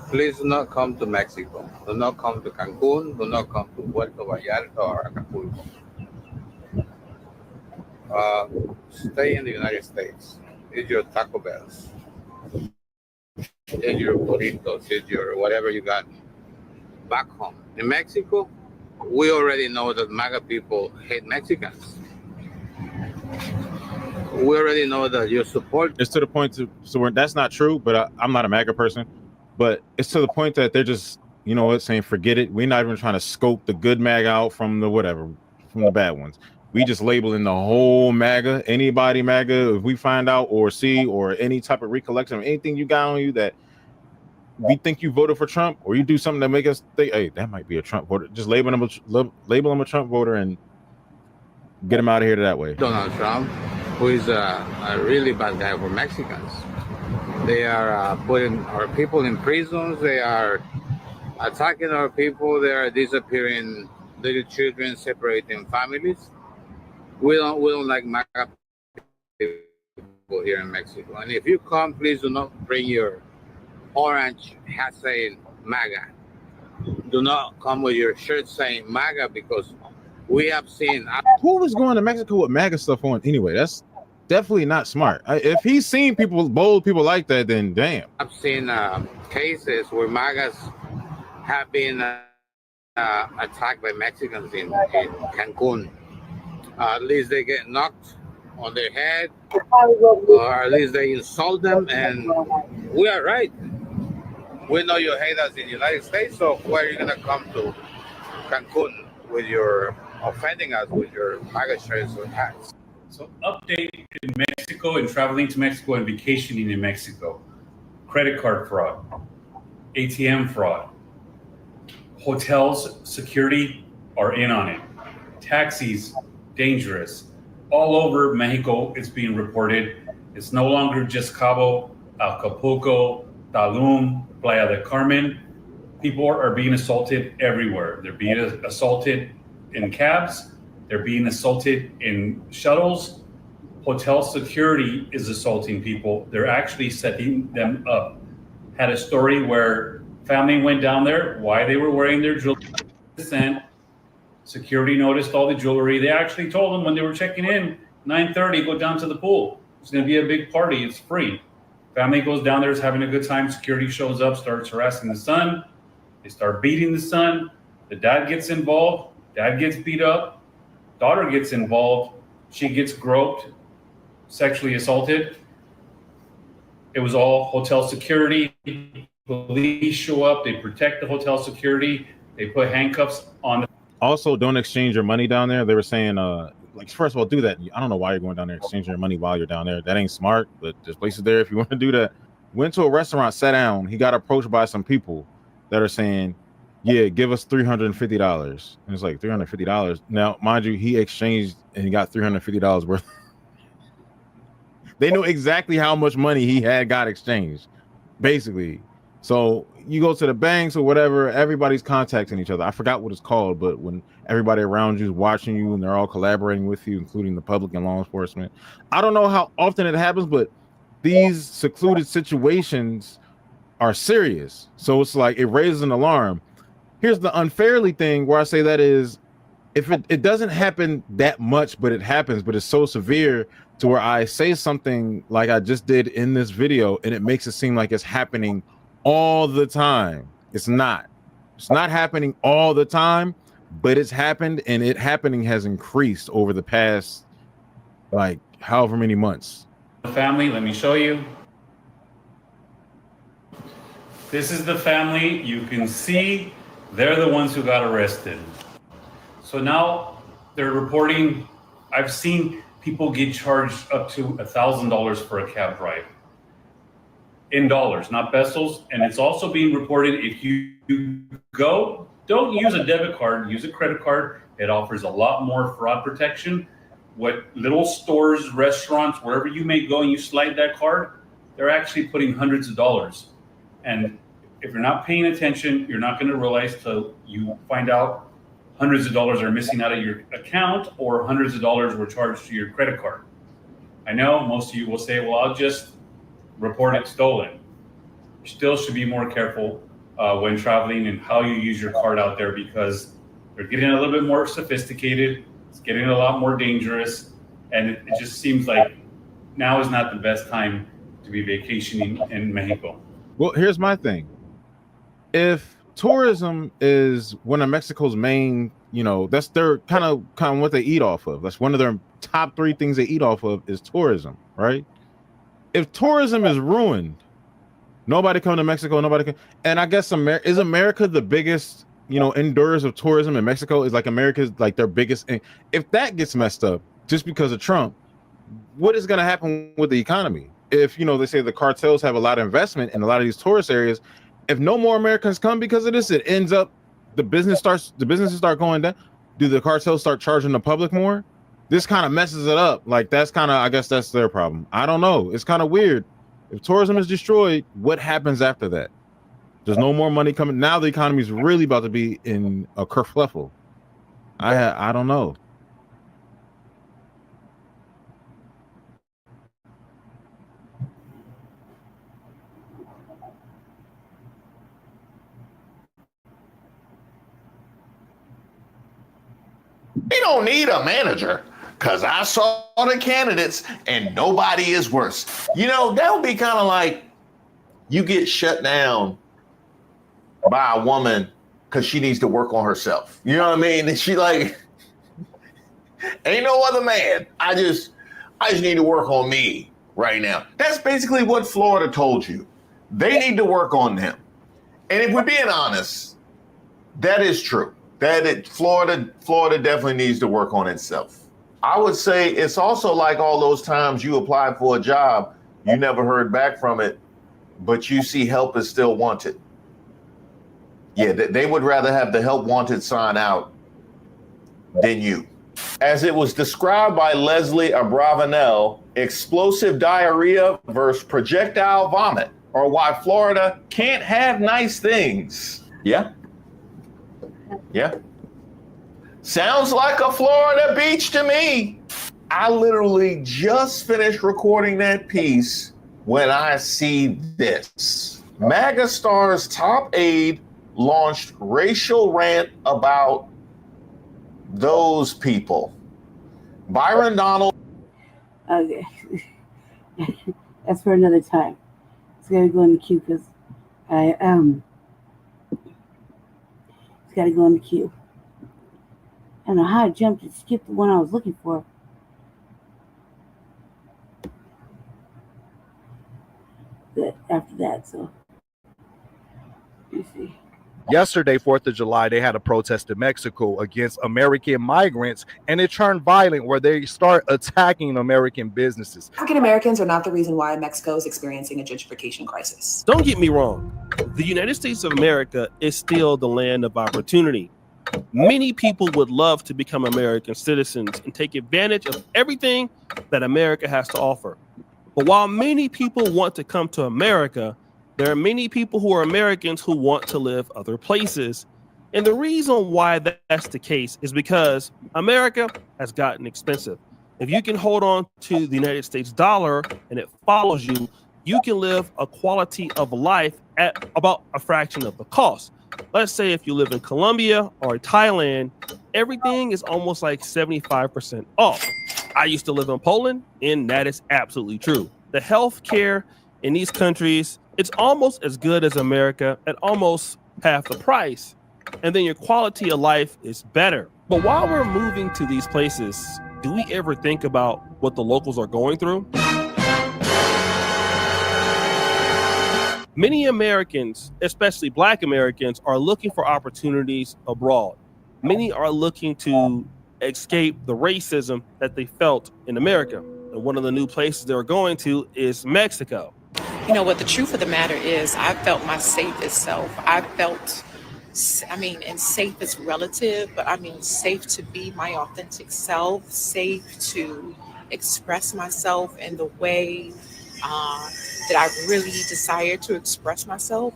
Please do not come to Mexico. Do not come to Cancun. Do not come to Puerto Vallarta or Acapulco. Stay in the United States. Eat your Taco Bells. Eat your burritos. Eat your whatever you got back home. In Mexico, we already know that MAGA people hate Mexicans. We already know that you support.
It's to the point that's not true, but I'm not a MAGA person. But it's to the point that they're just, you know what, saying forget it. We're not even trying to scope the good MAGA out from the whatever, from the bad ones. We just labeling the whole MAGA, anybody MAGA, if we find out or see or any type of recollection of anything you got on you that we think you voted for Trump or you do something that make us think, hey, that might be a Trump voter. Just label him a Trump voter and get him out of here that way.
Donald Trump, who is a really bad guy for Mexicans. They are putting our people in prisons. They are attacking our people. They are disappearing little children, separating families. We don't like MAGA people here in Mexico. And if you come, please do not bring your orange hat saying MAGA. Do not come with your shirt saying MAGA because we have seen.
Who was going to Mexico with MAGA stuff on anyway? That's definitely not smart. If he's seen bold people like that, then damn.
I've seen cases where MAGAs have been attacked by Mexicans in Cancun. At least they get knocked on their head, or at least they insult them, and we are right. We know you hate us in the United States, so why are you gonna come to Cancun with your offending us with your MAGA shirts or hats?
So update in Mexico and traveling to Mexico and vacationing in Mexico. Credit card fraud, ATM fraud, hotels, security are in on it. Taxis, dangerous. All over Mexico, it's being reported. It's no longer just Cabo, Acapulco, Tulum, Playa del Carmen. People are being assaulted everywhere. They're being assaulted in cabs. They're being assaulted in shuttles. Hotel security is assaulting people. They're actually setting them up. Had a story where family went down there, why they were wearing their jewelry. Security noticed all the jewelry. They actually told them when they were checking in, 9:30, go down to the pool. It's gonna be a big party, it's free. Family goes down there, is having a good time. Security shows up, starts harassing the son. They start beating the son. The dad gets involved. Dad gets beat up. Daughter gets involved. She gets groped, sexually assaulted. It was all hotel security. Police show up. They protect the hotel security. They put handcuffs on the.
Also, don't exchange your money down there. They were saying, like, first of all, do that. I don't know why you're going down there exchanging your money while you're down there. That ain't smart, but there's places there if you want to do that. Went to a restaurant, sat down. He got approached by some people that are saying, yeah, give us $350. And it's like $350. Now, mind you, he exchanged and he got $350 worth. They know exactly how much money he had got exchanged, basically. So you go to the banks or whatever, everybody's contacting each other. I forgot what it's called, but when everybody around you is watching you and they're all collaborating with you, including the public and law enforcement. I don't know how often it happens, but these secluded situations are serious. So it's like it raises an alarm. Here's the unfairly thing where I say that is, if it doesn't happen that much, but it happens, but it's so severe to where I say something like I just did in this video and it makes it seem like it's happening all the time. It's not happening all the time, but it's happened, and it happening has increased over the past like however many months.
The family, let me show you. This is the family. You can see they're the ones who got arrested. So now they're reporting, I've seen people get charged up to $1,000 for a cab ride. In dollars, not pesos. And it's also being reported if you go, don't use a debit card, use a credit card. It offers a lot more fraud protection. What little stores, restaurants, wherever you may go and you slide that card, they're actually putting hundreds of dollars. And if you're not paying attention, you're not going to realize till you find out hundreds of dollars are missing out of your account or hundreds of dollars were charged to your credit card. I know most of you will say, well, I'll just report it stolen. You still should be more careful when traveling and how you use your card out there, because they're getting a little bit more sophisticated. It's getting a lot more dangerous. And it just seems like now is not the best time to be vacationing in Mexico.
Well, here's my thing. If tourism is one of Mexico's main, that's their kind of what they eat off of. That's one of their top 3 things they eat off of is tourism, right? If tourism is ruined, nobody come to Mexico, nobody can. And I guess is America the biggest, endurers of tourism in Mexico? Is like America's like their biggest. If that gets messed up just because of Trump, what is going to happen with the economy? If, they say the cartels have a lot of investment in a lot of these tourist areas, if no more Americans come because of this, it ends up the businesses start going down. Do the cartels start charging the public more? This kind of messes it up. Like that's kind of, I guess that's their problem. I don't know. It's kind of weird. If tourism is destroyed, what happens after that? There's no more money coming. Now the economy is really about to be in a kerfluffle. I don't know.
We don't need a manager, because I saw the candidates and nobody is worse. That would be kind of like you get shut down by a woman because she needs to work on herself. You know what I mean? And she like, ain't no other man. I just need to work on me right now. That's basically what Florida told you. They need to work on them. And if we're being honest, that is true. Florida definitely needs to work on itself. I would say it's also like all those times you applied for a job, you never heard back from it, but you see help is still wanted. Yeah, they would rather have the help wanted sign out than you. As it was described by Leslie Abravanel, explosive diarrhea versus projectile vomit, or why Florida can't have nice things. Yeah. Sounds like a Florida beach to me. I literally just finished recording that piece when I see this. MAGA star's top aide launched racial rant about those people. Byron Donald.
Okay. That's for another time. It's got to go in the queue because it's got to go in the queue. I don't know how I jumped and skipped the one I was looking for. After that, so let me see.
Yesterday, 4th of July, they had a protest in Mexico against American migrants, and it turned violent where they start attacking American businesses.
African Americans are not the reason why Mexico is experiencing a gentrification crisis.
Don't get me wrong. The United States of America is still the land of opportunity. Many people would love to become American citizens and take advantage of everything that America has to offer. But while many people want to come to America, there are many people who are Americans who want to live other places. And the reason why that's the case is because America has gotten expensive. If you can hold on to the United States dollar and it follows you, you can live a quality of life at about a fraction of the cost. Let's say if you live in Colombia or Thailand, everything is almost like 75% off. I used to live in Poland, and that is absolutely true. The healthcare in these countries, it's almost as good as America at almost half the price. And then your quality of life is better. But while we're moving to these places, do we ever think about what the locals are going through? Many Americans, especially Black Americans, are looking for opportunities abroad. Many are looking to escape the racism that they felt in America. And one of the new places they're going to is Mexico.
You know what the truth of the matter is, I felt my safest self. And safe is relative, but I mean safe to be my authentic self, safe to express myself in the way that I really desire to express myself.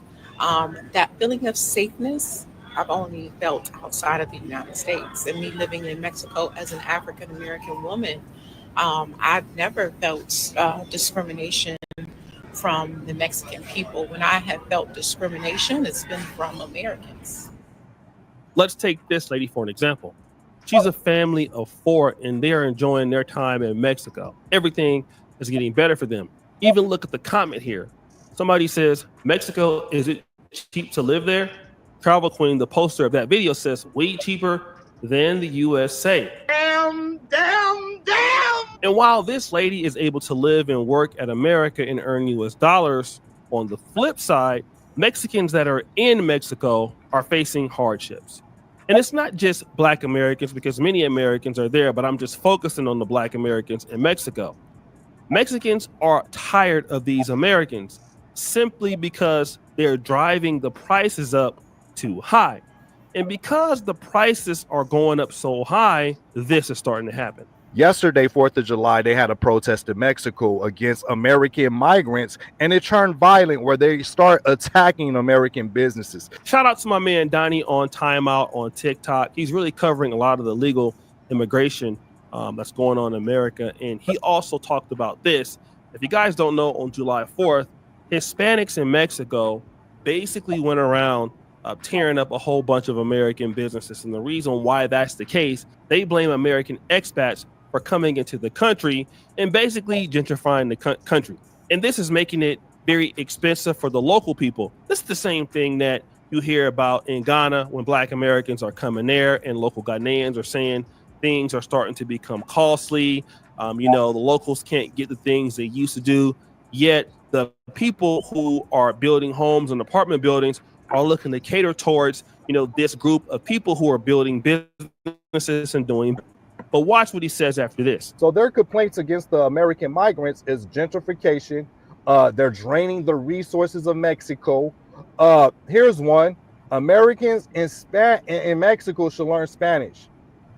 That feeling of safeness, I've only felt outside of the United States. And me living in Mexico as an African American woman, I've never felt discrimination from the Mexican people. When I have felt discrimination, it's been from Americans.
Let's take this lady for an example. She's a family of 4 and they're enjoying their time in Mexico. Everything is getting better for them. Even look at the comment here. Somebody says, Mexico, is it cheap to live there? Travel Queen, the poster of that video, says way cheaper than the USA. Damn. And while this lady is able to live and work at America and earn US dollars, on the flip side, Mexicans that are in Mexico are facing hardships. And it's not just Black Americans, because many Americans are there, but I'm just focusing on the Black Americans in Mexico. Mexicans are tired of these Americans simply because they're driving the prices up too high. And because the prices are going up so high, this is starting to happen.
Yesterday, 4th of July, they had a protest in Mexico against American migrants, and it turned violent where they start attacking American businesses.
Shout out to my man Donnie on Timeout on TikTok. He's really covering a lot of the legal immigration that's going on in America. And he also talked about this. If you guys don't know, on July 4th, Hispanics in Mexico basically went around tearing up a whole bunch of American businesses. And the reason why that's the case, they blame American expats for coming into the country and basically gentrifying the country. And this is making it very expensive for the local people. This is the same thing that you hear about in Ghana when Black Americans are coming there and local Ghanaians are saying things are starting to become costly. The locals can't get the things they used to do, yet the people who are building homes and apartment buildings are looking to cater towards, this group of people who are building businesses and doing. But watch what he says after this.
So their complaints against the American migrants is gentrification. They're draining the resources of Mexico. Here's one. Americans in Mexico should learn Spanish.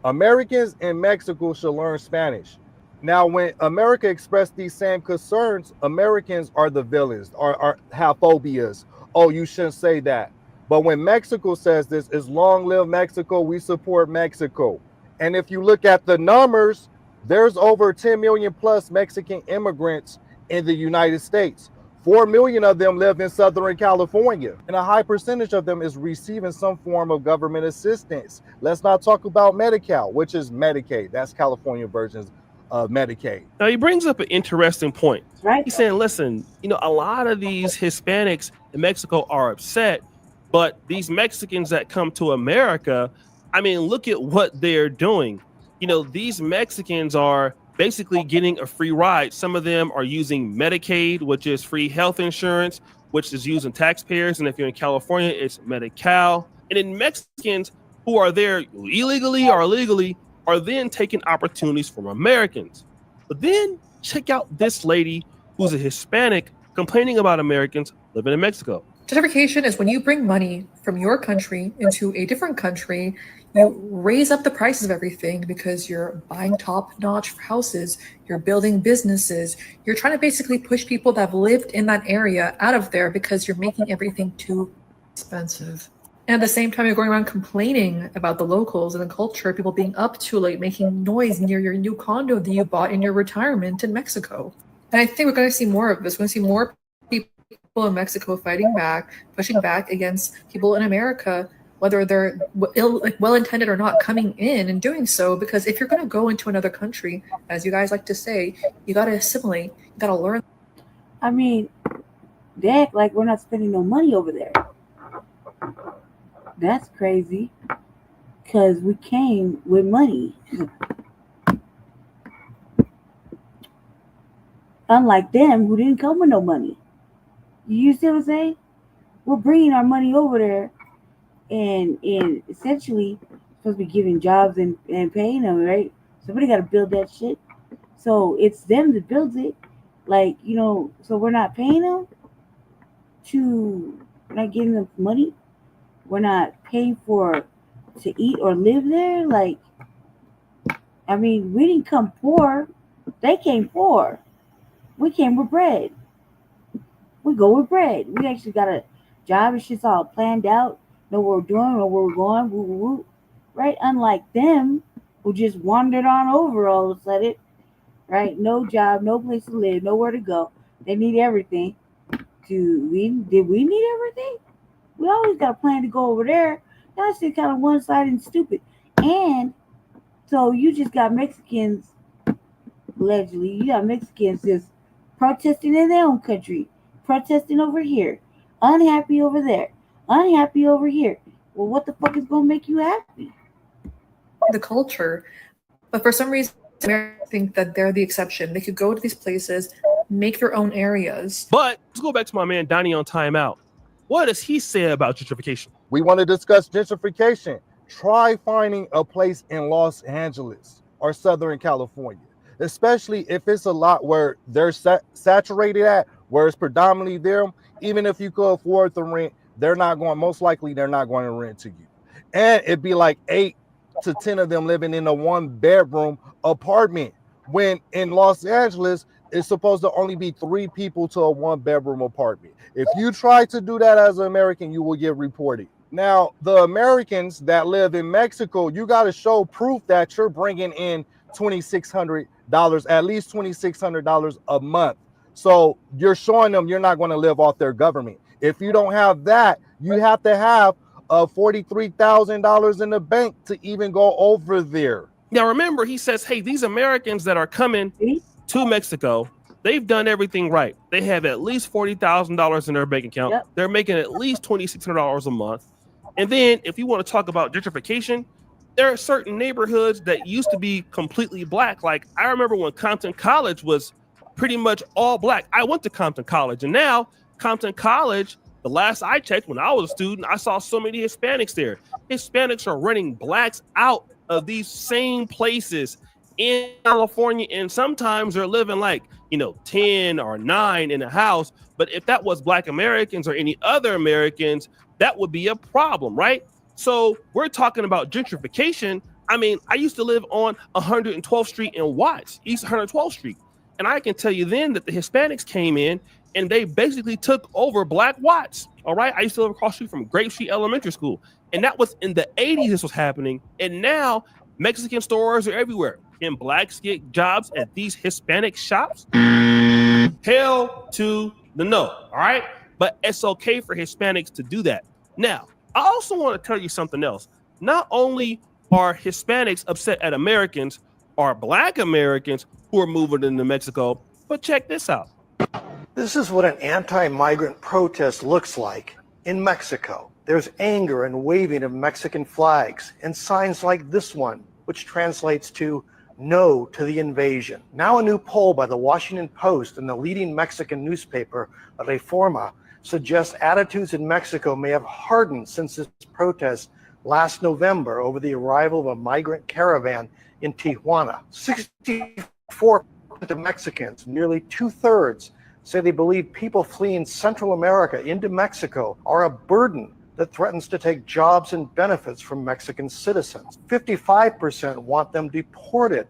Americans in Mexico should learn Spanish. Now, when America expressed these same concerns, Americans are the villains, are have phobias. Oh, you shouldn't say that. But when Mexico says this, is long live Mexico, we support Mexico. And if you look at the numbers, there's over 10 million plus Mexican immigrants in the United States. 4 million of them live in Southern California, and a high percentage of them is receiving some form of government assistance. Let's not talk about Medi-Cal, which is Medicaid. That's California versions of Medicaid.
Now, he brings up an interesting point. Right? He's saying, listen, a lot of these Hispanics in Mexico are upset, but these Mexicans that come to America, look at what they're doing. These Mexicans are basically getting a free ride. Some of them are using Medicaid, which is free health insurance, which is using taxpayers. And if you're in California, it's Medi-Cal. And then Mexicans who are there illegally or legally are then taking opportunities from Americans. But then check out this lady who's a Hispanic complaining about Americans living in Mexico.
Gentrification is when you bring money from your country into a different country, you raise up the prices of everything because you're buying top-notch houses, you're building businesses, you're trying to basically push people that have lived in that area out of there because you're making everything too expensive. And at the same time, you're going around complaining about the locals and the culture, people being up too late, making noise near your new condo that you bought in your retirement in Mexico. And I think we're going to see more of this. We're going to see more people in Mexico fighting back, pushing back against people in America, whether they're well-intended or not, coming in and doing so. Because if you're going to go into another country, as you guys like to say, you got to assimilate, you got to learn.
They act like we're not spending no money over there. That's crazy, because we came with money. Unlike them who didn't come with no money. You see what I'm saying? We're bringing our money over there and essentially supposed to be giving jobs and paying them, right? Somebody got to build that shit. So it's them that builds it. Like, so we're not paying them we're not giving them money. We're not paying to eat or live there. Like, I mean, we didn't come poor. They came poor. We came with bread. We go with bread. We actually got a job and shit's all planned out. Know what we're doing, know where we're going, woo, woo, woo. Right? Unlike them who just wandered on over all of a sudden. Right? No job, no place to live, nowhere to go. They need everything. Did we need everything? We always got a plan to go over there. That's just kind of one-sided and stupid. And so you just got Mexicans, allegedly, you got Mexicans just protesting in their own country, protesting over here, unhappy over there, unhappy over here. Well, what the fuck is going to make you happy?
The culture. But for some reason, I think that they're the exception. They could go to these places, make their own areas.
But let's go back to my man Donnie on timeout. What does he say about gentrification?
We want to discuss gentrification. Try finding a place in Los Angeles or Southern California, especially if it's a lot where they're saturated at, where it's predominantly them. Even if you could afford the rent, most likely they're not going to rent to you. And it'd be like 8 to 10 of them living in a 1-bedroom apartment. When in Los Angeles, it's supposed to only be 3 people to a 1-bedroom apartment. If you try to do that as an American, you will get reported. Now, the Americans that live in Mexico, you got to show proof that you're bringing in $2,600, at least $2,600 a month. So you're showing them you're not going to live off their government. If you don't have that, you have to have $43,000 in the bank to even go over there.
Now, remember, he says, hey, these Americans that are coming to Mexico, they've done everything right. They have at least $40,000 in their bank account. Yep. They're making at least $2,600 a month. And then if you want to talk about gentrification, there are certain neighborhoods that used to be completely black. Like I remember when Compton College was pretty much all black. I went to Compton College, and now Compton College, the last I checked when I was a student, I saw so many Hispanics there. Hispanics are running blacks out of these same places in California, and sometimes they're living like 10 or 9 in a house. But if that was Black Americans or any other Americans, that would be a problem, right? So we're talking about gentrification. I mean, I used to live on 112th Street in Watts, East 112th Street. And I can tell you then that the Hispanics came in and they basically took over Black Watts. All right. I used to live across the street from Grape Street Elementary School. And that was in the 80s this was happening. And now Mexican stores are everywhere. Can blacks get jobs at these Hispanic shops? Hell to the no. All right. But it's okay for Hispanics to do that. Now, I also want to tell you something else. Not only are Hispanics upset at Americans, are Black Americans who are moving into Mexico, but check this out.
This is what an anti-migrant protest looks like in Mexico. There's anger and waving of Mexican flags and signs like this one, which translates to "No to the invasion." Now a new poll by the Washington Post and the leading Mexican newspaper, Reforma, suggests attitudes in Mexico may have hardened since this protest last November over the arrival of a migrant caravan in Tijuana. 64% of Mexicans, nearly 2/3, say they believe people fleeing Central America into Mexico are a burden that threatens to take jobs and benefits from Mexican citizens. 55% want them deported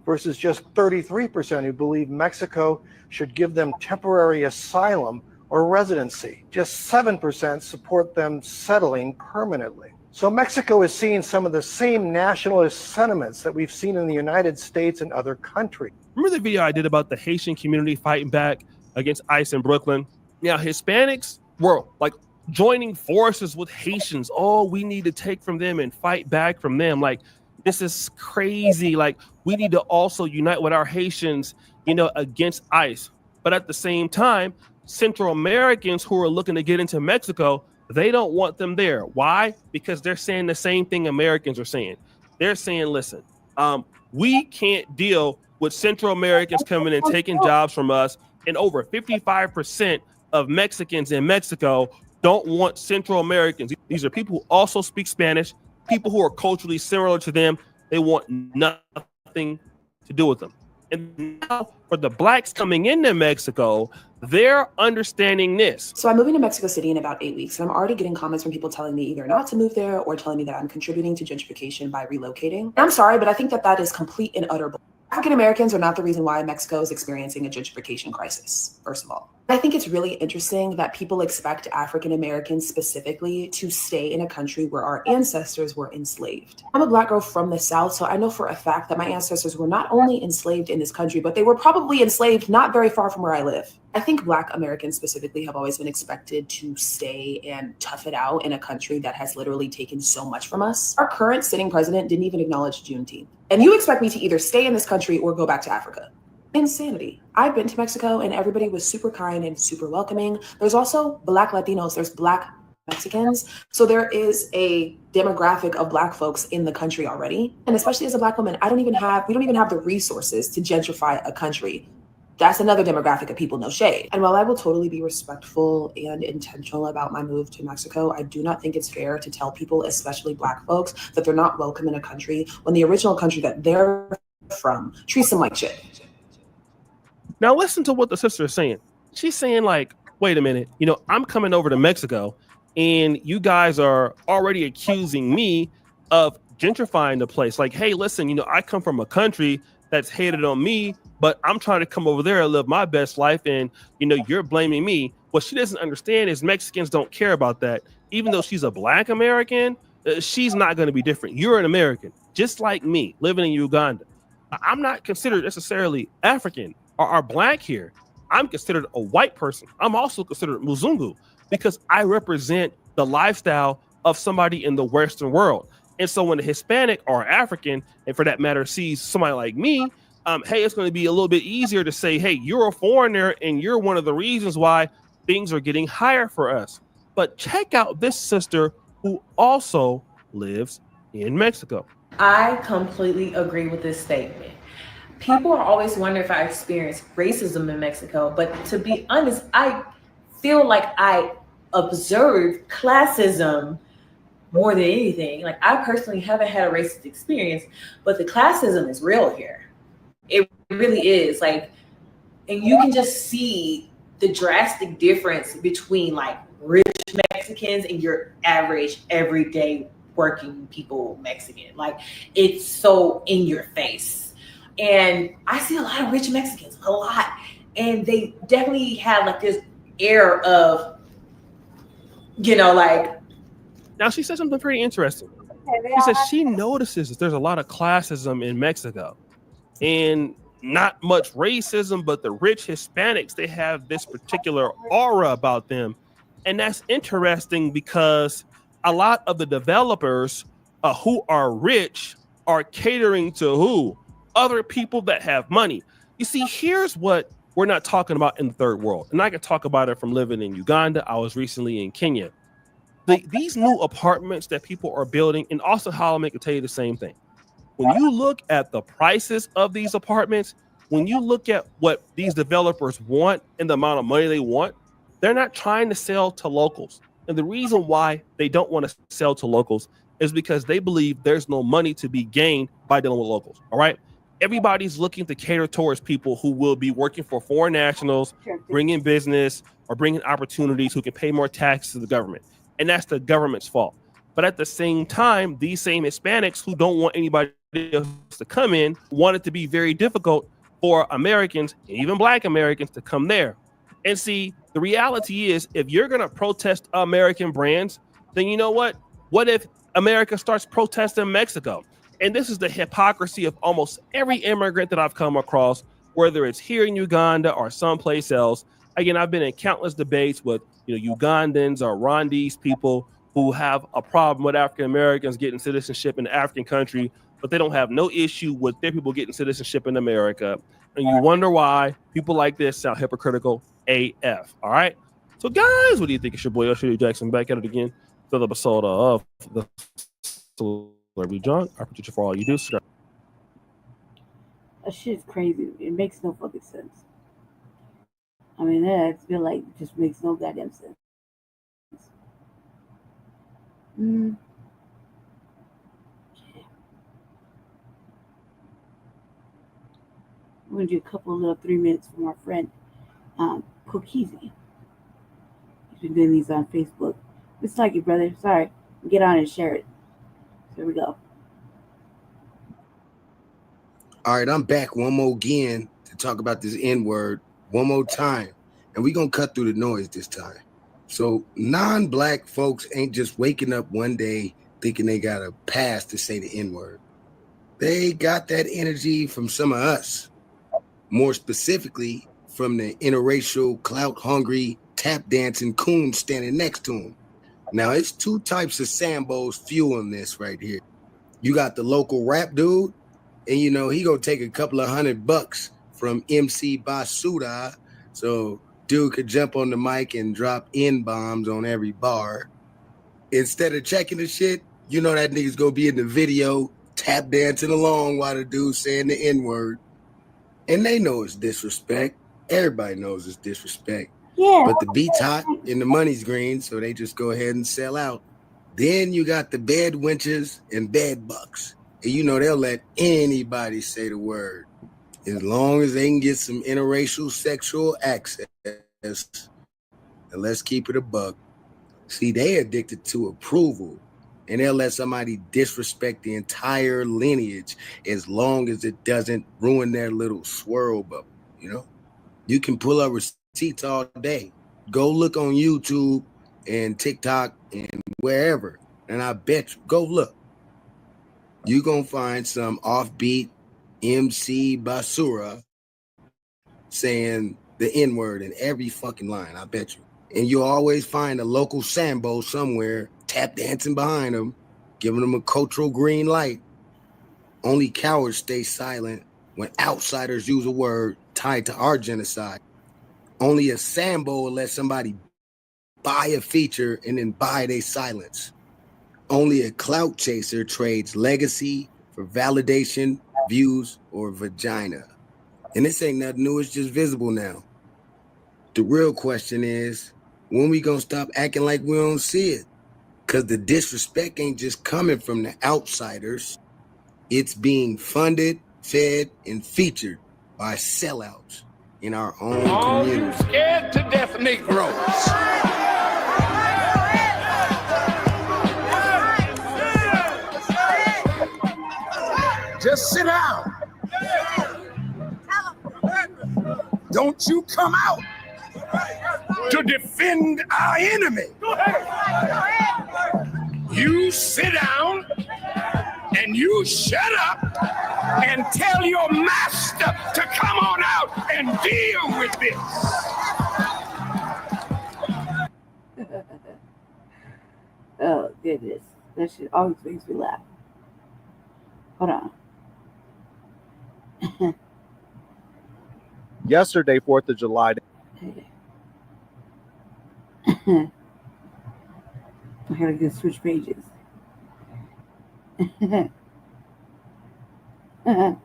versus just 33% who believe Mexico should give them temporary asylum or residency. Just 7% support them settling permanently. So Mexico is seeing some of the same nationalist sentiments that we've seen in the United States and other countries.
Remember the video I did about the Haitian community fighting back against ICE in Brooklyn? Now, Hispanics were like joining forces with Haitians. Oh, we need to take from them and fight back from them. Like, this is crazy. Like, we need to also unite with our Haitians, against ICE. But at the same time, Central Americans who are looking to get into Mexico, they don't want them there. Why? Because they're saying the same thing Americans are saying. They're saying, listen, we can't deal with Central Americans coming and taking jobs from us. and over 55% of Mexicans in Mexico don't want Central Americans. These are people who also speak Spanish, people who are culturally similar to them. They want nothing to do with them. And now for the blacks coming into Mexico, they're understanding this.
So I'm moving to Mexico City in about 8 weeks, and I'm already getting comments from people telling me either not to move there or telling me that I'm contributing to gentrification by relocating. I'm sorry, but I think that that is complete and utter bullshit. African Americans are not the reason why Mexico is experiencing a gentrification crisis, first of all. I think it's really interesting that people expect African Americans specifically to stay in a country where our ancestors were enslaved. I'm a Black girl from the South, so I know for a fact that my ancestors were not only enslaved in this country, but they were probably enslaved not very far from where I live. I think Black Americans specifically have always been expected to stay and tough it out in a country that has literally taken so much from us. Our current sitting president didn't even acknowledge Juneteenth. And you expect me to either stay in this country or go back to Africa. Insanity. I've been to Mexico and everybody was super kind and super welcoming. There's also Black Latinos, there's Black Mexicans. So there is a demographic of Black folks in the country already. And especially as a Black woman, we don't even have the resources to gentrify a country. That's another demographic of people, no shade. And while I will totally be respectful and intentional about my move to Mexico, I do not think it's fair to tell people, especially Black folks, that they're not welcome in a country when the original country that they're from treats them like shit.
Now listen to what the sister is saying. She's saying like, wait a minute, I'm coming over to Mexico and you guys are already accusing me of gentrifying the place. Like, hey, listen, I come from a country that's hated on me, but I'm trying to come over there and live my best life. And, you're blaming me. What she doesn't understand is Mexicans don't care about that. Even though she's a Black American, she's not going to be different. You're an American, just like me, living in Uganda. I'm not considered necessarily African or Black here. I'm considered a white person. I'm also considered Muzungu because I represent the lifestyle of somebody in the Western world. And so when a Hispanic or African, and for that matter, sees somebody like me, hey, it's going to be a little bit easier to say, hey, you're a foreigner and you're one of the reasons why things are getting higher for us. But check out this sister who also lives in Mexico.
I completely agree with this statement. People are always wondering if I experience racism in Mexico, but to be honest, I feel like I observe classism more than anything. Like, I personally haven't had a racist experience, but the classism is real here. It really is. Like, and you can just see the drastic difference between like rich Mexicans and your average everyday working people Mexican. Like, it's so in your face. And I see a lot of rich Mexicans, a lot. And they definitely have like this air of, like.
Now, she said something pretty interesting. She says she notices that there's a lot of classism in Mexico and not much racism, but the rich Hispanics, they have this particular aura about them. And that's interesting because a lot of the developers who are rich are catering to who? Other people that have money. You see, here's what we're not talking about in the third world. And I can talk about it from living in Uganda. I was recently in Kenya. These new apartments that people are building, and also Holloman can tell you the same thing. When you look at the prices of these apartments, when you look at what these developers want and the amount of money they want, they're not trying to sell to locals. And the reason why they don't want to sell to locals is because they believe there's no money to be gained by dealing with locals. All right. Everybody's looking to cater towards people who will be working for foreign nationals, bringing business or bringing opportunities, who can pay more taxes to the government. And that's the government's fault. But at the same time, these same Hispanics who don't want anybody else to come in want it to be very difficult for Americans, and even Black Americans, to come there. And see, the reality is, if you're going to protest American brands, then you know what? What if America starts protesting Mexico? And this is the hypocrisy of almost every immigrant that I've come across, whether it's here in Uganda or someplace else. Again, I've been in countless debates with Ugandans or Rwandese people who have a problem with African Americans getting citizenship in the African country, but they don't have no issue with their people getting citizenship in America. And you wonder why people like this sound hypocritical AF. All right. So guys, what do you think? It's your boy Usher Jackson back at it again. Another episode of the Celebrity Junk. I appreciate you for all you do.
That shit's crazy. It makes no fucking sense. I mean, I feel like it just makes no goddamn sense. Mm. We're going to do a couple of little 3 minutes from our friend, Kokizi. He's been doing these on Facebook. It's like it, brother. Sorry. Get on and share it. Here we go.
All right, I'm back one more again to talk about this N-word one more time. And we're going to cut through the noise this time. So non-black folks ain't just waking up one day thinking they got a pass to say the N-word. They got that energy from some of us. More specifically, from the interracial, clout-hungry, tap-dancing coons standing next to them. Now, it's two types of Sambos fueling this right here. You got the local rap dude, and you know, he gonna take a couple of $100 from MC Basura, so dude could jump on the mic and drop N-bombs on every bar. Instead of checking the shit, you know that nigga's gonna be in the video tap dancing along while the dude's saying the N-word. And they know it's disrespect. Everybody knows it's disrespect.
Yeah.
But the beat's hot and the money's green, so they just go ahead and sell out. Then you got the bed wenches and bed bucks. And you know they'll let anybody say the word as long as they can get some interracial sexual access. And let's keep it a buck. See, they addicted to approval, and they'll let somebody disrespect the entire lineage as long as it doesn't ruin their little swirl bubble, you know? You can pull up receipts all day. Go look on YouTube and TikTok and wherever, and I bet you, go look. You're going to find some offbeat MC Basura saying the N-word in every fucking line, I bet you. And you'll always find a local Sambo somewhere tap dancing behind them, giving them a cultural green light. Only cowards stay silent when outsiders use a word tied to our genocide. Only a Sambo will let somebody buy a feature and then buy their silence. Only a clout chaser trades legacy for validation, views, or vagina. And this ain't nothing new, it's just visible now. The real question is, when we gonna stop acting like we don't see it? Because the disrespect ain't just coming from the outsiders. It's being funded, fed, and featured by sellouts in our own community.
Scared to death Negroes. Just sit down. Don't you come out to defend our enemy. You sit down and you shut up and tell your master to come on out and deal with this.
Oh, goodness. That shit always makes me laugh. Hold on.
Yesterday, 4th of July.
I gotta get switch pages. That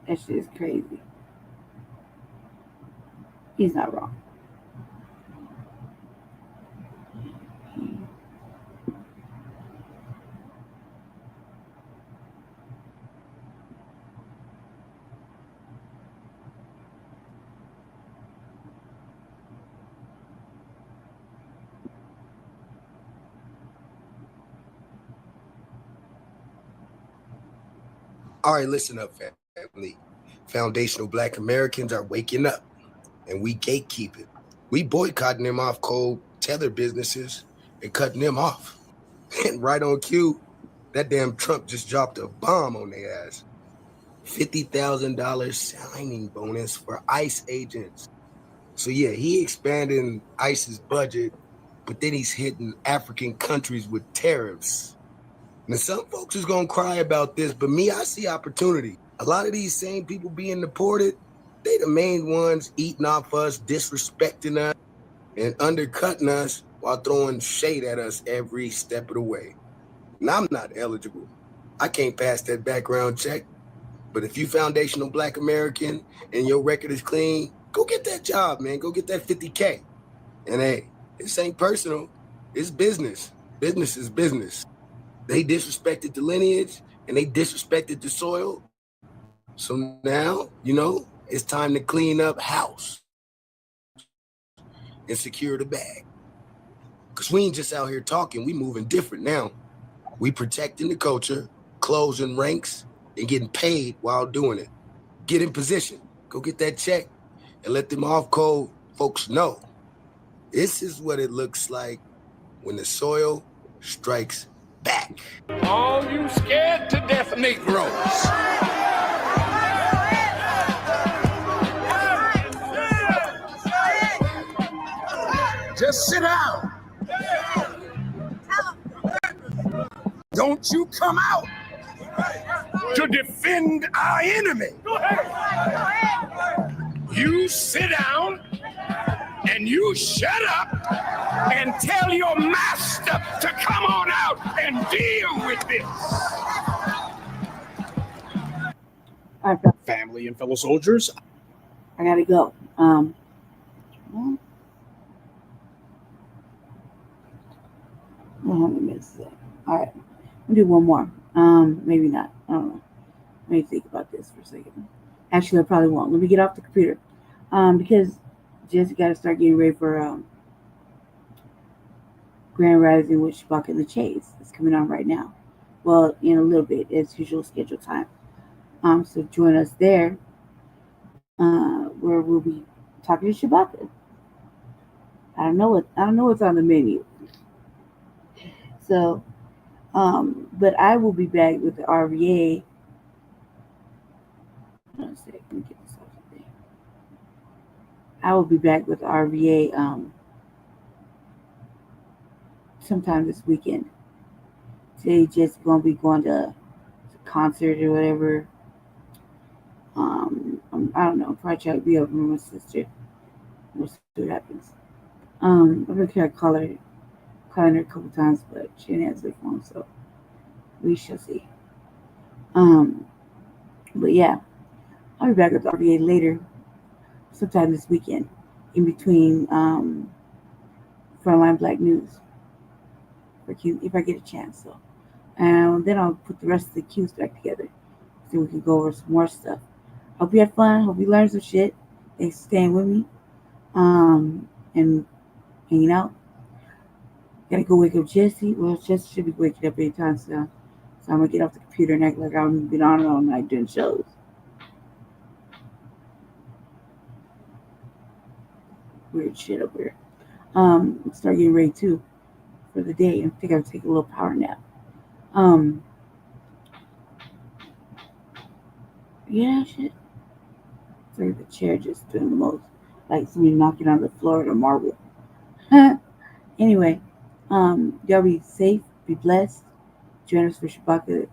shit is crazy. He's not wrong.
All right, listen up, family. Foundational Black Americans are waking up, and we gatekeep it. We boycotting them off cold tether businesses and cutting them off. And right on cue, that damn Trump just dropped a bomb on their ass. $50,000 signing bonus for ICE agents. So yeah, he expanding ICE's budget, but then he's hitting African countries with tariffs. Now, some folks is going to cry about this, but me, I see opportunity. A lot of these same people being deported, they the main ones eating off us, disrespecting us, and undercutting us while throwing shade at us every step of the way. And I'm not eligible. I can't pass that background check. But if you foundational Black American and your record is clean, Go get that job, man. Go get that 50K. And hey, this ain't personal. It's business. Business is business. They disrespected the lineage and they disrespected the soil. So now, it's time to clean up house and secure the bag. Because we ain't just out here talking. We moving different now. We protecting the culture, closing ranks, and getting paid while doing it. Get in position. Go get that check and let them off-code folks know. This is what it looks like when the soil strikes back.
All you scared to death Negroes. Just sit down. Don't you come out to defend our enemy. You sit down and you shut up and tell your master to come on out and deal with this.
All right,
family and fellow soldiers.
I gotta go. Well, how many minutes is that? All right, we'll do one more. Maybe not. I don't know. Let me think about this for a second. Actually, I probably won't. Let me get off the computer. Because Jesse got to start getting ready for Grand Rising with Shabaka and the Chase. It's coming on right now. Well, in a little bit, as usual scheduled time. So join us there, where we'll be talking to Shabaka. I don't know what's on the menu. So, but I will be back with the RVA. Hold on a second, let me get this off the thing. I will be back with the RVA sometime this weekend. Today just gonna be going to a concert or whatever. I don't know. Probably try to be over with my sister. We'll see what happens. I'm gonna try calling her a couple times, but she didn't answer the phone, so we shall see. But yeah, I'll be back with the RVA later, sometime this weekend, in between Frontline Black News, if I get a chance. So, and then I'll put the rest of the cues back together, so we can go over some more stuff. Hope you had fun. Hope you learned some shit. Thanks for staying with me, and hanging out. Gotta go wake up Jesse. Well, Jesse should be waking up anytime soon. So I'm gonna get off the computer and act like I've been on all night doing shows. Weird shit up here. Start getting ready too for the day. I think I'll take a little power nap. Yeah, shit. It's like the chair just doing the most, like somebody knocking on the floor with a marble. Anyway, y'all be safe, be blessed. Join us for Shabaka,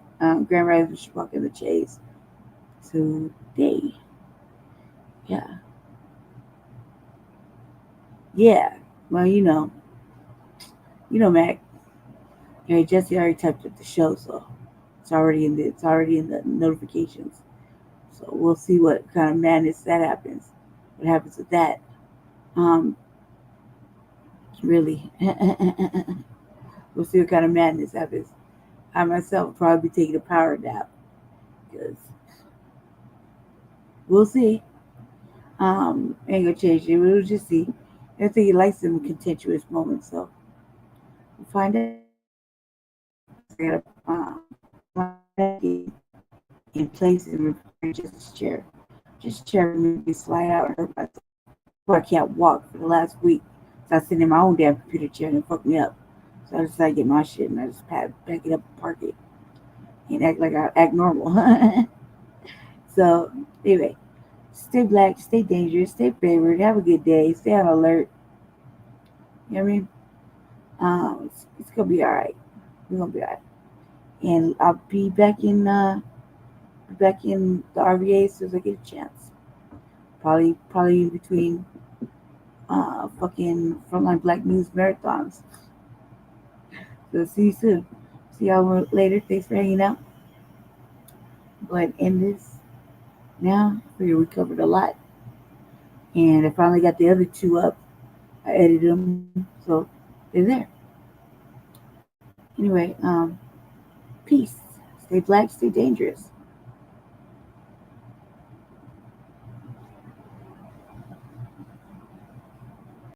Grand Rising for Shabaka and the Chase today. Yeah. Well, Mac. Yeah, Jesse already typed up the show, so it's already in the notifications. So we'll see what kind of madness that happens. What happens with that? Really. We'll see what kind of madness happens. I myself will probably be taking a power nap, because we'll see. Ain't gonna change it. We'll just see. I think he likes some contentious moments, so we'll find out. I gotta in place and just chair. Just chair me slide out and hurt myself. I can't walk for the last week. So I sit in my own damn computer chair and it fucked me up. So I decided to get my shit and I just back it up and park it. And act like I act normal. So anyway, stay black, stay dangerous, stay favored, have a good day, stay on alert. You know what I mean? It's gonna be alright. We're gonna be alright. And I'll be back in the RVA as soon as I get a chance. Probably in between fucking Frontline Black News marathons. So see you soon. See y'all later. Thanks for hanging out. Go ahead and end this now. I figure we covered a lot. And I finally got the other two up. I edited them, so they're there. Anyway, peace. Stay black, stay dangerous.